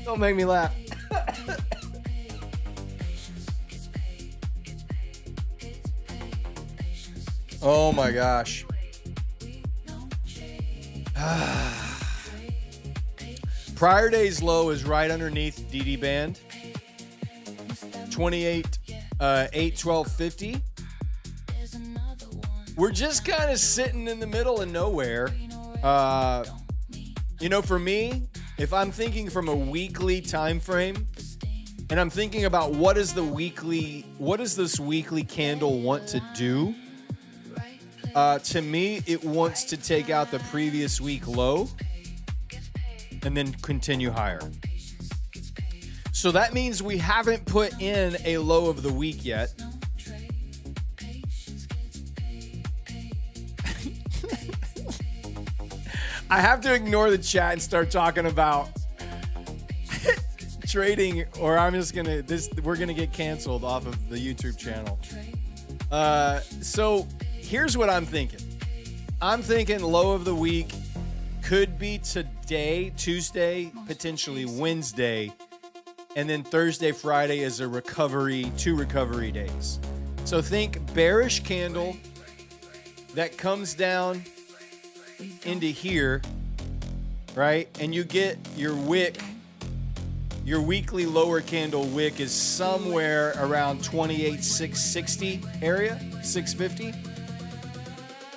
Don't make me laugh. Oh my gosh. Prior day's low is right underneath DD band. 28, 8, 12, 50. We're just kind of sitting in the middle of nowhere. For me, if I'm thinking from a weekly time frame, and I'm thinking about what does this weekly candle want to do? To me, it wants to take out the previous week low and then continue higher. So that means we haven't put in a low of the week yet. I have to ignore the chat and start talking about trading, or I'm just we're gonna get canceled off of the YouTube channel. So here's what I'm thinking. I'm thinking low of the week could be today, Tuesday, potentially Wednesday, And then Thursday, Friday is a recovery, 2 recovery days. So think bearish candle that comes down into here, right? And you get your wick, your weekly lower candle wick is somewhere around 28,660 area, 650.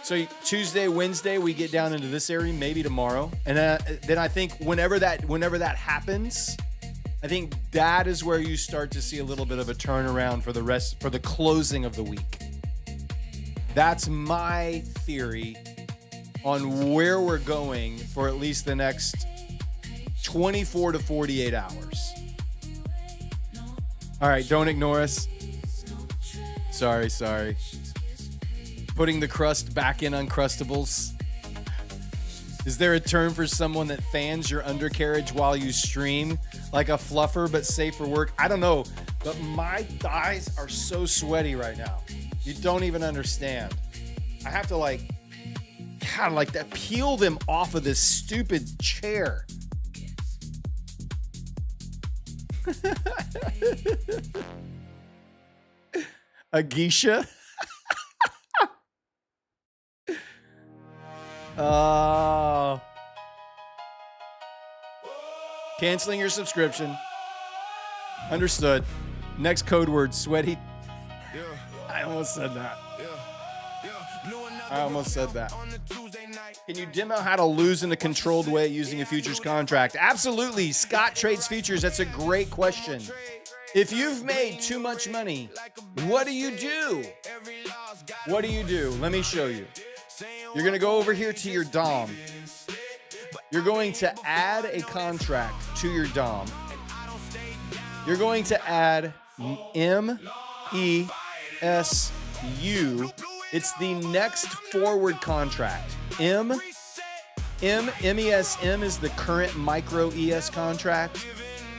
So Tuesday, Wednesday, we get down into this area, maybe tomorrow. And then I think whenever that happens, I think that is where you start to see a little bit of a turnaround for the closing of the week. That's my theory on where we're going for at least the next 24 to 48 hours. All right, don't ignore us. Sorry. Putting the crust back in Uncrustables. Is there a term for someone that fans your undercarriage while you stream? Like a fluffer, but safe for work? I don't know, but my thighs are so sweaty right now. You don't even understand. I have to like that, peel them off of this stupid chair. A geisha? Canceling your subscription. Understood. Next code word, sweaty. I almost said that. Can you dim out how to lose in a controlled way using a futures contract? Absolutely. Scott trades futures. That's a great question. If you've made too much money, what do you do? What do you do? Let me show you. You're going to go over here to your DOM. You're going to add a contract to your DOM. You're going to add MESU. It's the next forward contract. MESM is the current micro ES contract.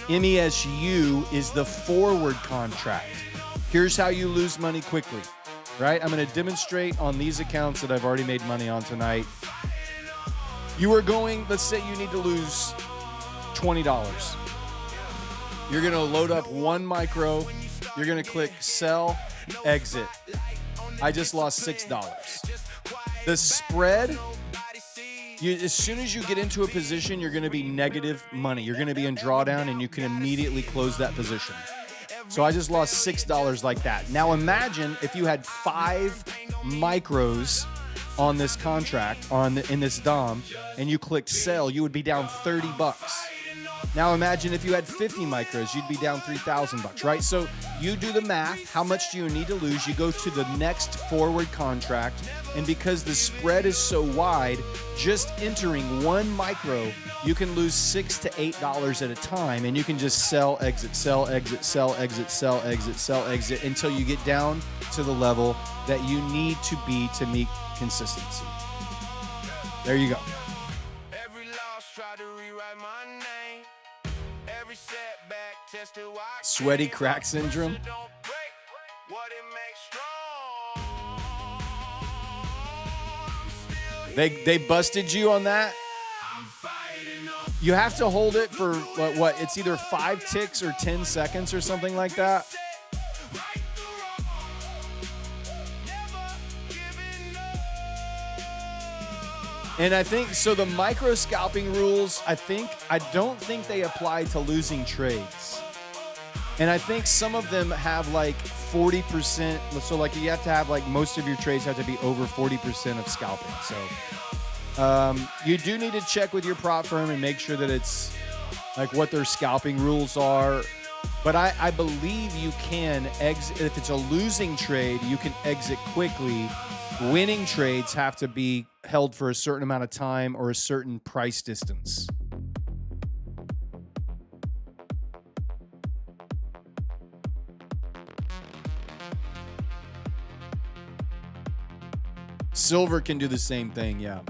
MESU is the forward contract. Here's how you lose money quickly, right? I'm going to demonstrate on these accounts that I've already made money on tonight. You are going, let's say you need to lose $20. You're going to load up one micro. You're going to click sell, exit. I just lost $6. The spread, as soon as you get into a position, you're going to be negative money. You're going to be in drawdown and you can immediately close that position. So I just lost $6 like that. Now imagine if you had 5 micros on this contract in this DOM and you clicked sell, you would be down $30. Now imagine if you had 50 micros, you'd be down $3,000, right? So you do the math. How much do you need to lose? You go to the next forward contract. And because the spread is so wide, just entering one micro, you can lose $6 to $8 at a time. And you can just sell, exit, sell, exit, sell, exit, sell, exit, sell, exit until you get down to the level that you need to be to meet consistency. There you go. Sweaty crack syndrome. They busted you on that? You have to hold it for what? It's either 5 ticks or 10 seconds or something like that. And I think, so the micro scalping rules, I don't think they apply to losing trades. And I think some of them have like 40%. So like you have to have like most of your trades have to be over 40% of scalping. So you do need to check with your prop firm and make sure that it's like what their scalping rules are. But I believe you can exit. If it's a losing trade, you can exit quickly. Winning trades have to be held for a certain amount of time or a certain price distance. Silver can do the same thing, yeah.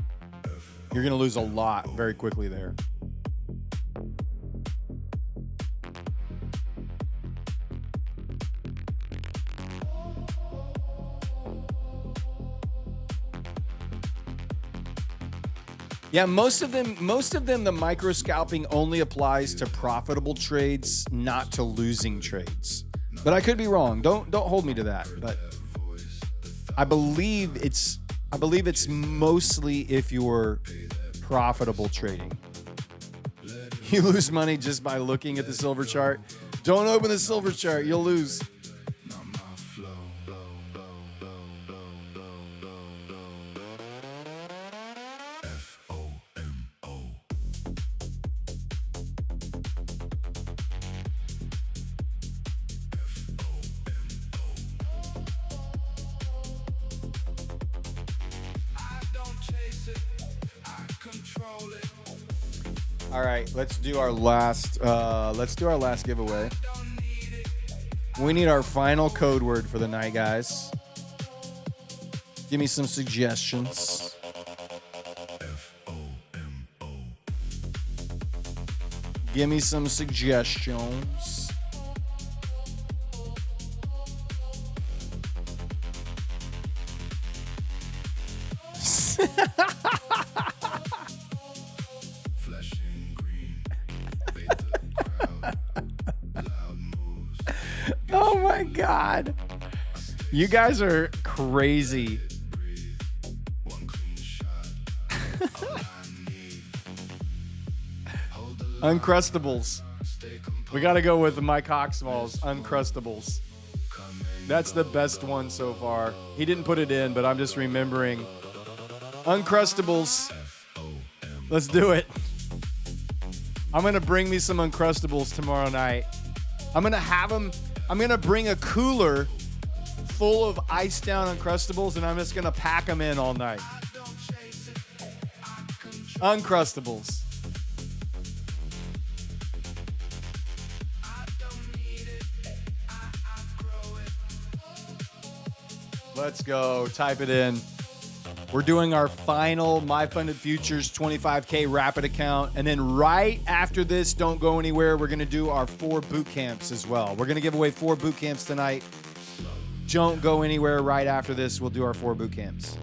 You're going to lose a lot very quickly there. Yeah, most of them, the micro scalping only applies to profitable trades, not to losing trades. But I could be wrong. Don't hold me to that. But I believe it's mostly if you're profitable trading. You lose money just by looking at the silver chart. Don't open the silver chart, you'll lose. All right, let's do our last giveaway. We need our final code word for the night, guys. Give me some suggestions. Give me some suggestions. Oh my God. You guys are crazy. Uncrustables. We got to go with Mike Hawksmall's Uncrustables. That's the best one so far. He didn't put it in, but I'm just remembering. Uncrustables. Let's do it. I'm going to bring me some Uncrustables tomorrow night. I'm going to have them. I'm going to bring a cooler full of iced down Uncrustables, and I'm just going to pack them in all night. Uncrustables. Let's go. Type it in. We're doing our final My Funded Futures 25K rapid account. And then right after this, don't go anywhere. We're going to do our 4 boot camps as well. We're going to give away 4 boot camps tonight. Don't go anywhere. Right after this, we'll do our 4 boot camps.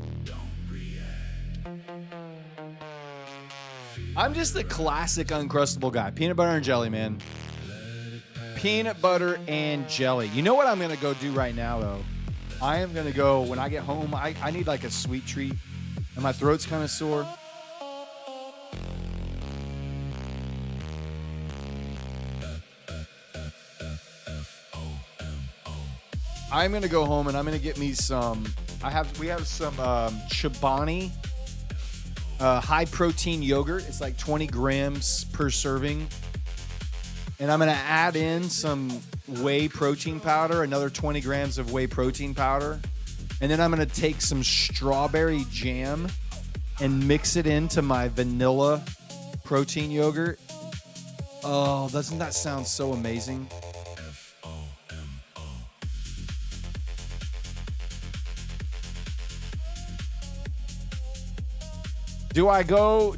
I'm just the classic Uncrustable guy. Peanut butter and jelly, man. Peanut butter and jelly. You know what I'm going to go do right now, though? I am going to go, when I get home, I need like a sweet treat. And my throat's kind of sore. I'm going to go home and I'm going to get me some, we have some Chobani high protein yogurt. It's like 20 grams per serving. And I'm going to add in some whey protein powder, another 20 grams of whey protein powder. And then I'm going to take some strawberry jam and mix it into my vanilla protein yogurt. Oh, doesn't that sound so amazing? Do I go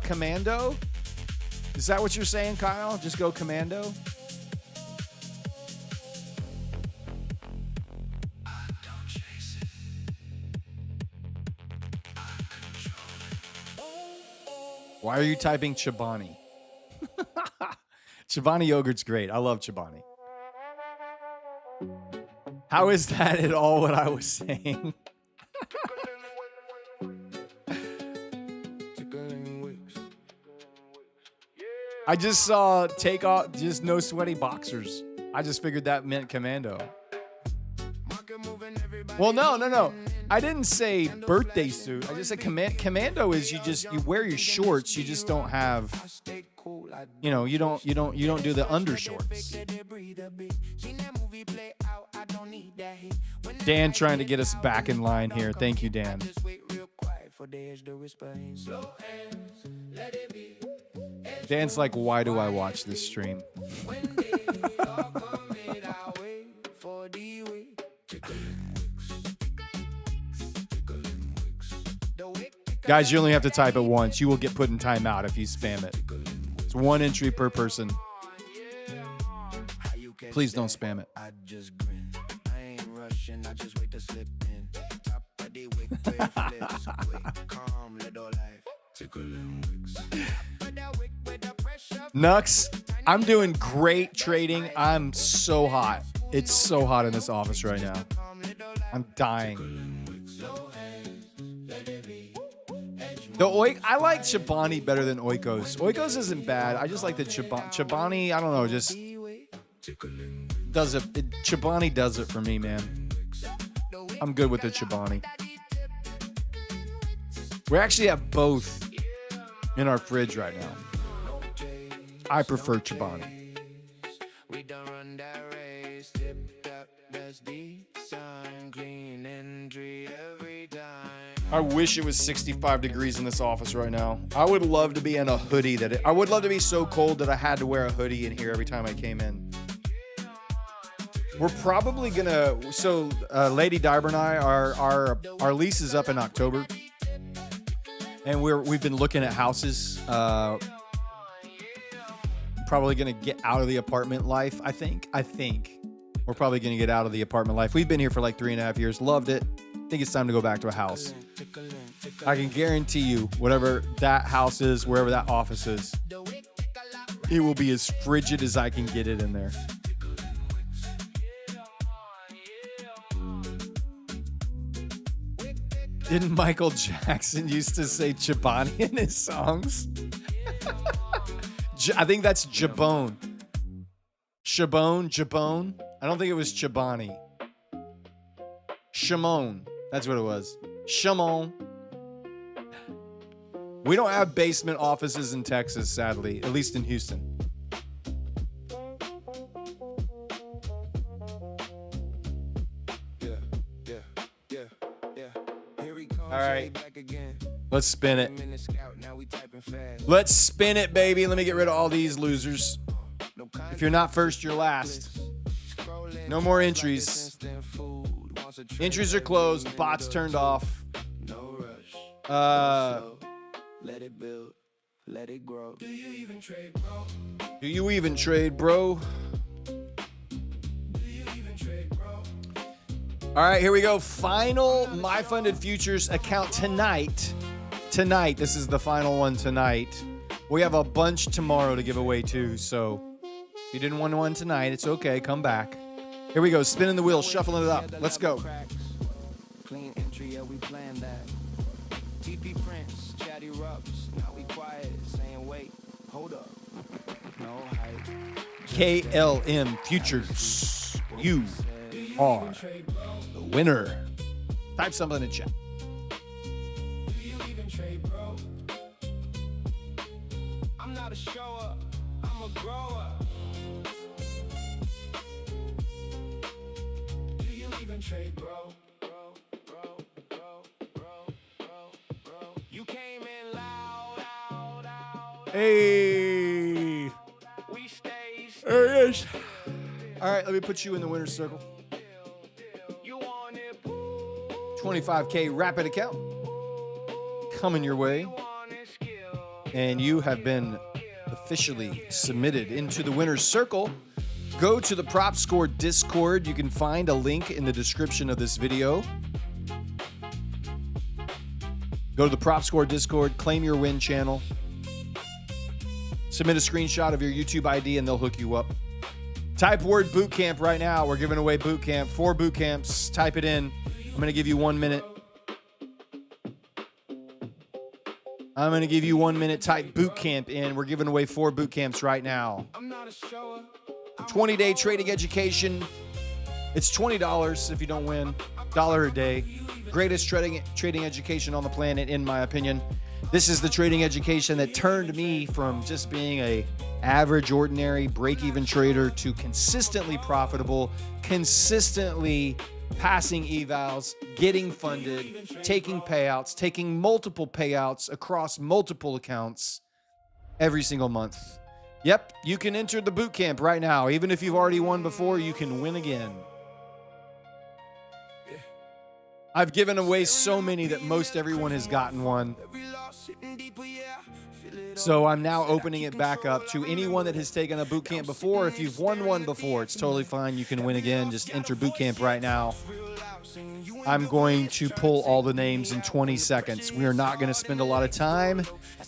commando? Is that what you're saying, Kyle? Just go commando? Why are you typing Chobani? Chobani yogurt's great. I love Chobani. How is that at all what I was saying? I just saw take off, just no sweaty boxers. I just figured that meant commando. Well, no. I didn't say birthday suit. I just said commando is you wear your shorts. You just don't have, you don't do the undershorts. Dan trying to get us back in line here. Thank you, Dan. Dan's like, why do I watch this stream? Guys, you only have to type it once. You will get put in timeout if you spam it. It's 1 entry per person. Please don't spam it. Nux, I'm doing great trading. I'm so hot. It's so hot in this office right now. I'm dying. I like Chobani better than Oikos. Oikos isn't bad. I just like the Chobani, I don't know, just does it. Chobani does it for me, man. I'm good with the Chobani. We actually have both in our fridge right now. I prefer Chobani. I wish it was 65 degrees in this office right now. I would love to be in a hoodie. I would love to be so cold that I had to wear a hoodie in here every time I came in. We're probably gonna. So, Lady Darb and I, our lease is up in October, and we've been looking at houses. Probably gonna get out of the apartment life. I think we're probably gonna get out of the apartment life. We've been here for like 3.5 years. Loved it. I think it's time to go back to a house. I can guarantee you, whatever that house is, wherever that office is, it will be as frigid as I can get it in there. Didn't Michael Jackson used to say Chobani in his songs? I think that's Jabone. Jabone. I don't think it was Chobani. Shimon. That's what it was. Shimon. We don't have basement offices in Texas, sadly, at least in Houston. All right. Let's spin it. Let's spin it, baby. Let me get rid of all these losers. If you're not first, you're last. No more entries. Entries are closed. Bots turned off. Let it build. Let it grow. Do you even trade, bro? Do you even trade, bro? All right, here we go. Final My Funded Futures account tonight. Tonight, this is the final one tonight. We have a bunch tomorrow to give away too, so if you didn't win one tonight, it's okay. Come back. Here we go. Spinning the wheel, shuffling it up. Let's go. Clean entry, yeah, we planned that. TP Prince, chatty rubs. Now we quiet, saying wait, hold up. No hype. KLM Futures. You are the winner. Type something in chat. Do you even trade, bro? I'm not a shower, I'm a grower. Do you even trade, bro? You came in loud. Hey. We stay There it is. All right, let me put you in the winner's circle. 25K rapid account coming your way. And you have been officially submitted into the winner's circle. Go to the Prop Score Discord. You can find a link in the description of this video. Go to the Prop Score Discord, claim your win channel. Submit a screenshot of your YouTube ID and they'll hook you up. Type word bootcamp right now. We're giving away bootcamp. 4 boot camps. Type it in. I'm going to give you 1 minute. I'm going to give you 1 minute. Type bootcamp in. We're giving away 4 boot camps right now. 20-day trading education. It's $20 if you don't win. $1 a day. Greatest trading education on the planet, in my opinion. This is the trading education that turned me from just being a average, ordinary, break-even trader to consistently profitable, consistently passing evals, getting funded, taking payouts, taking multiple payouts across multiple accounts every single month. Yep, you can enter the boot camp right now. Even if you've already won before, you can win again. I've given away so many that most everyone has gotten one. So I'm now opening it back up to anyone that has taken a boot camp before. If you've won one before, it's totally fine. You can win again. Just enter boot camp right now. I'm going to pull all the names in 20 seconds. We are not going to spend a lot of time.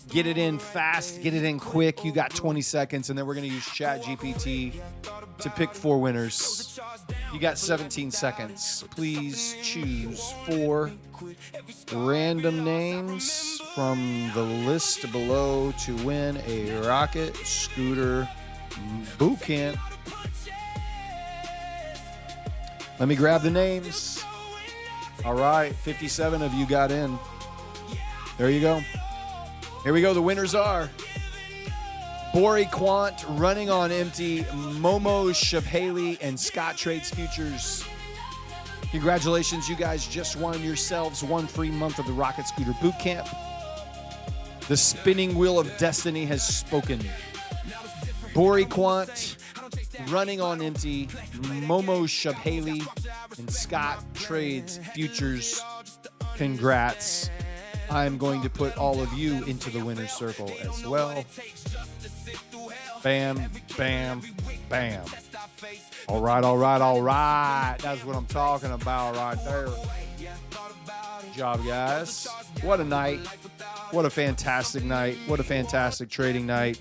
Get it in fast, get it in quick. You got 20 seconds, and then we're going to use ChatGPT to pick 4 winners. You got 17 seconds. Please choose 4 random names from the list below to win a Rocket Scooter boot camp. Let me grab the names. All right, 57 of you got in. There you go. Here we go. The winners are Bori Quant, Running on Empty, Momo Shabhaley, and Scott Trades Futures. Congratulations, you guys just won yourselves 1 free month of the Rocket Scooter Boot Camp. The spinning wheel of destiny has spoken. Bori Quant, Running on Empty, Momo Shabhaley, and Scott Trades Futures. Congrats. I'm going to put all of you into the winner's circle as well. Bam, bam, bam. All right, all right, all right. That's what I'm talking about right there. Good job, guys. What a night. What a fantastic night. What a fantastic trading night.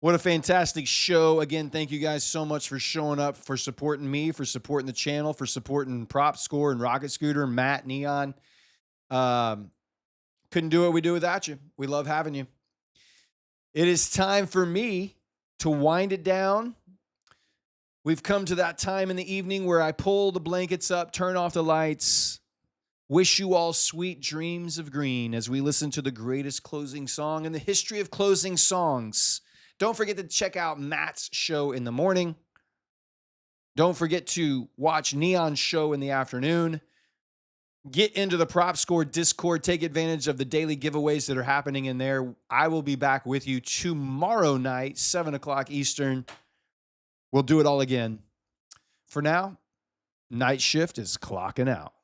What a fantastic show. Again, thank you guys so much for showing up, for supporting me, for supporting the channel, for supporting Prop Score and Rocket Scooter, Matt, Neon. Couldn't do what we do without you. We love having you. It is time for me to wind it down. We've come to that time in the evening where I pull the blankets up, turn off the lights, wish you all sweet dreams of green as we listen to the greatest closing song in the history of closing songs. Don't forget to check out Matt's show in the morning. Don't forget to watch Neon's show in the afternoon. Get into the Prop Score Discord. Take advantage of the daily giveaways that are happening in there. I will be back with you tomorrow night, 7 o'clock Eastern. We'll do it all again. For now, night shift is clocking out.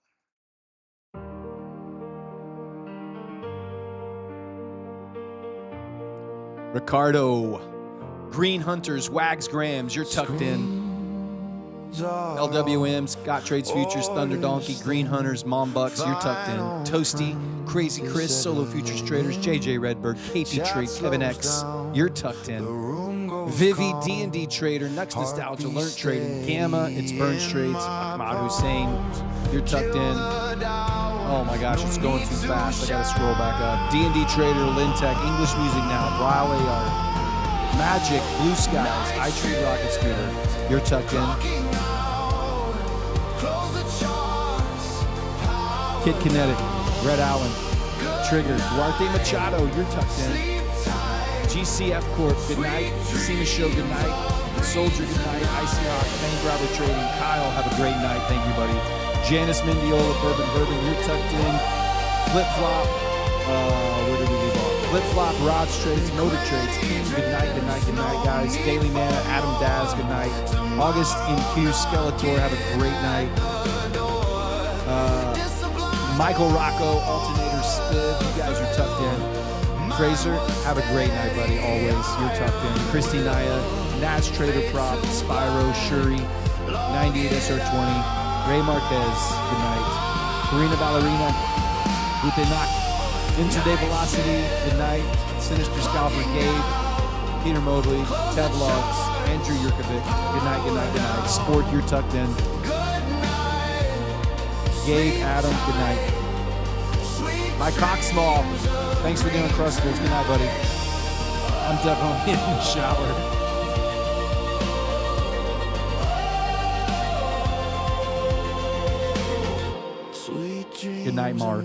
Ricardo, Green Hunters, Wags Grams, you're tucked in. LWM, Scott Trades Futures, Thunder Donkey, Green Hunters, Mom Bucks, you're tucked in. Toasty, Crazy Chris, Solo Futures Traders, JJ Redbird, KP Trade, Kevin X, you're tucked in. Vivi, D&D Trader, Nux Nostalgia, Learn Trading, Gamma, it's Burns Trades, Ahmad Hussein, you're tucked in. Oh my gosh, it's going too fast. I gotta scroll back up. D&D Trader, Lintech, English Music Now, Bryle AR, Magic, Blue Skies, I Trade Rocket Scooter, you're tucked in. Kid Kinetic, Red Allen, Trigger, Duarte Machado, you're tucked in. GCF Corp, good night. Sema Show, good night. Soldier, good night. Icy Hawk, Bank Robber Trading. Kyle, have a great night. Thank you, buddy. Janice Mendiola, Bourbon, you're tucked in. Flip Flop, where did we leave off? Flip Flop, Rods Trades, Motor Trades. King, good night, good night, good night, guys. Daily Mana, Adam Daz, good night. August in Q, Skeletor, have a great night. Michael Rocco, Alternator Spiv, you guys are tucked in. Fraser, have a great night, buddy, always. You're tucked in. Christy Naya, Nats Trader Prop, Spyro, Shuri, 98SR20, Ray Marquez, good night. Karina Ballerina, Utenak, Intraday Velocity, good night. Sinister Scalper, Gabe, Peter Mobley, Ted Logs, Andrew Yurkovic, good night, good night, good night. Sport, you're tucked in. Gabe, Adam, good night. My cock small, thanks for doing Crustables. Good night, buddy. I'm definitely in the shower. Good night, Mar.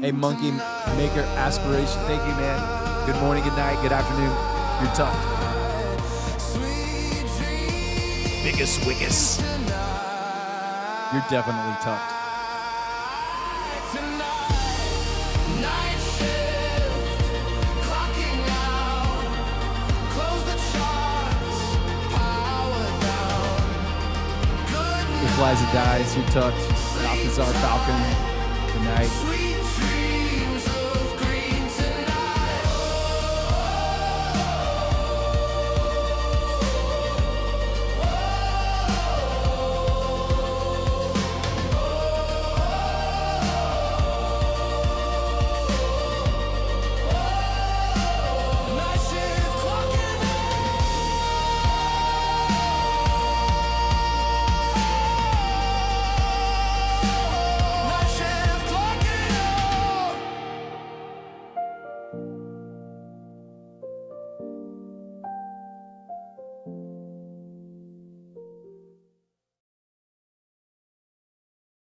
Hey, Monkey Maker Aspiration. Thank you, man. Good morning, good night, good afternoon. You're tucked. Biggest Wickus. You're definitely tucked. If Liza dies, you're tucked. Balthazar Falcon, good night.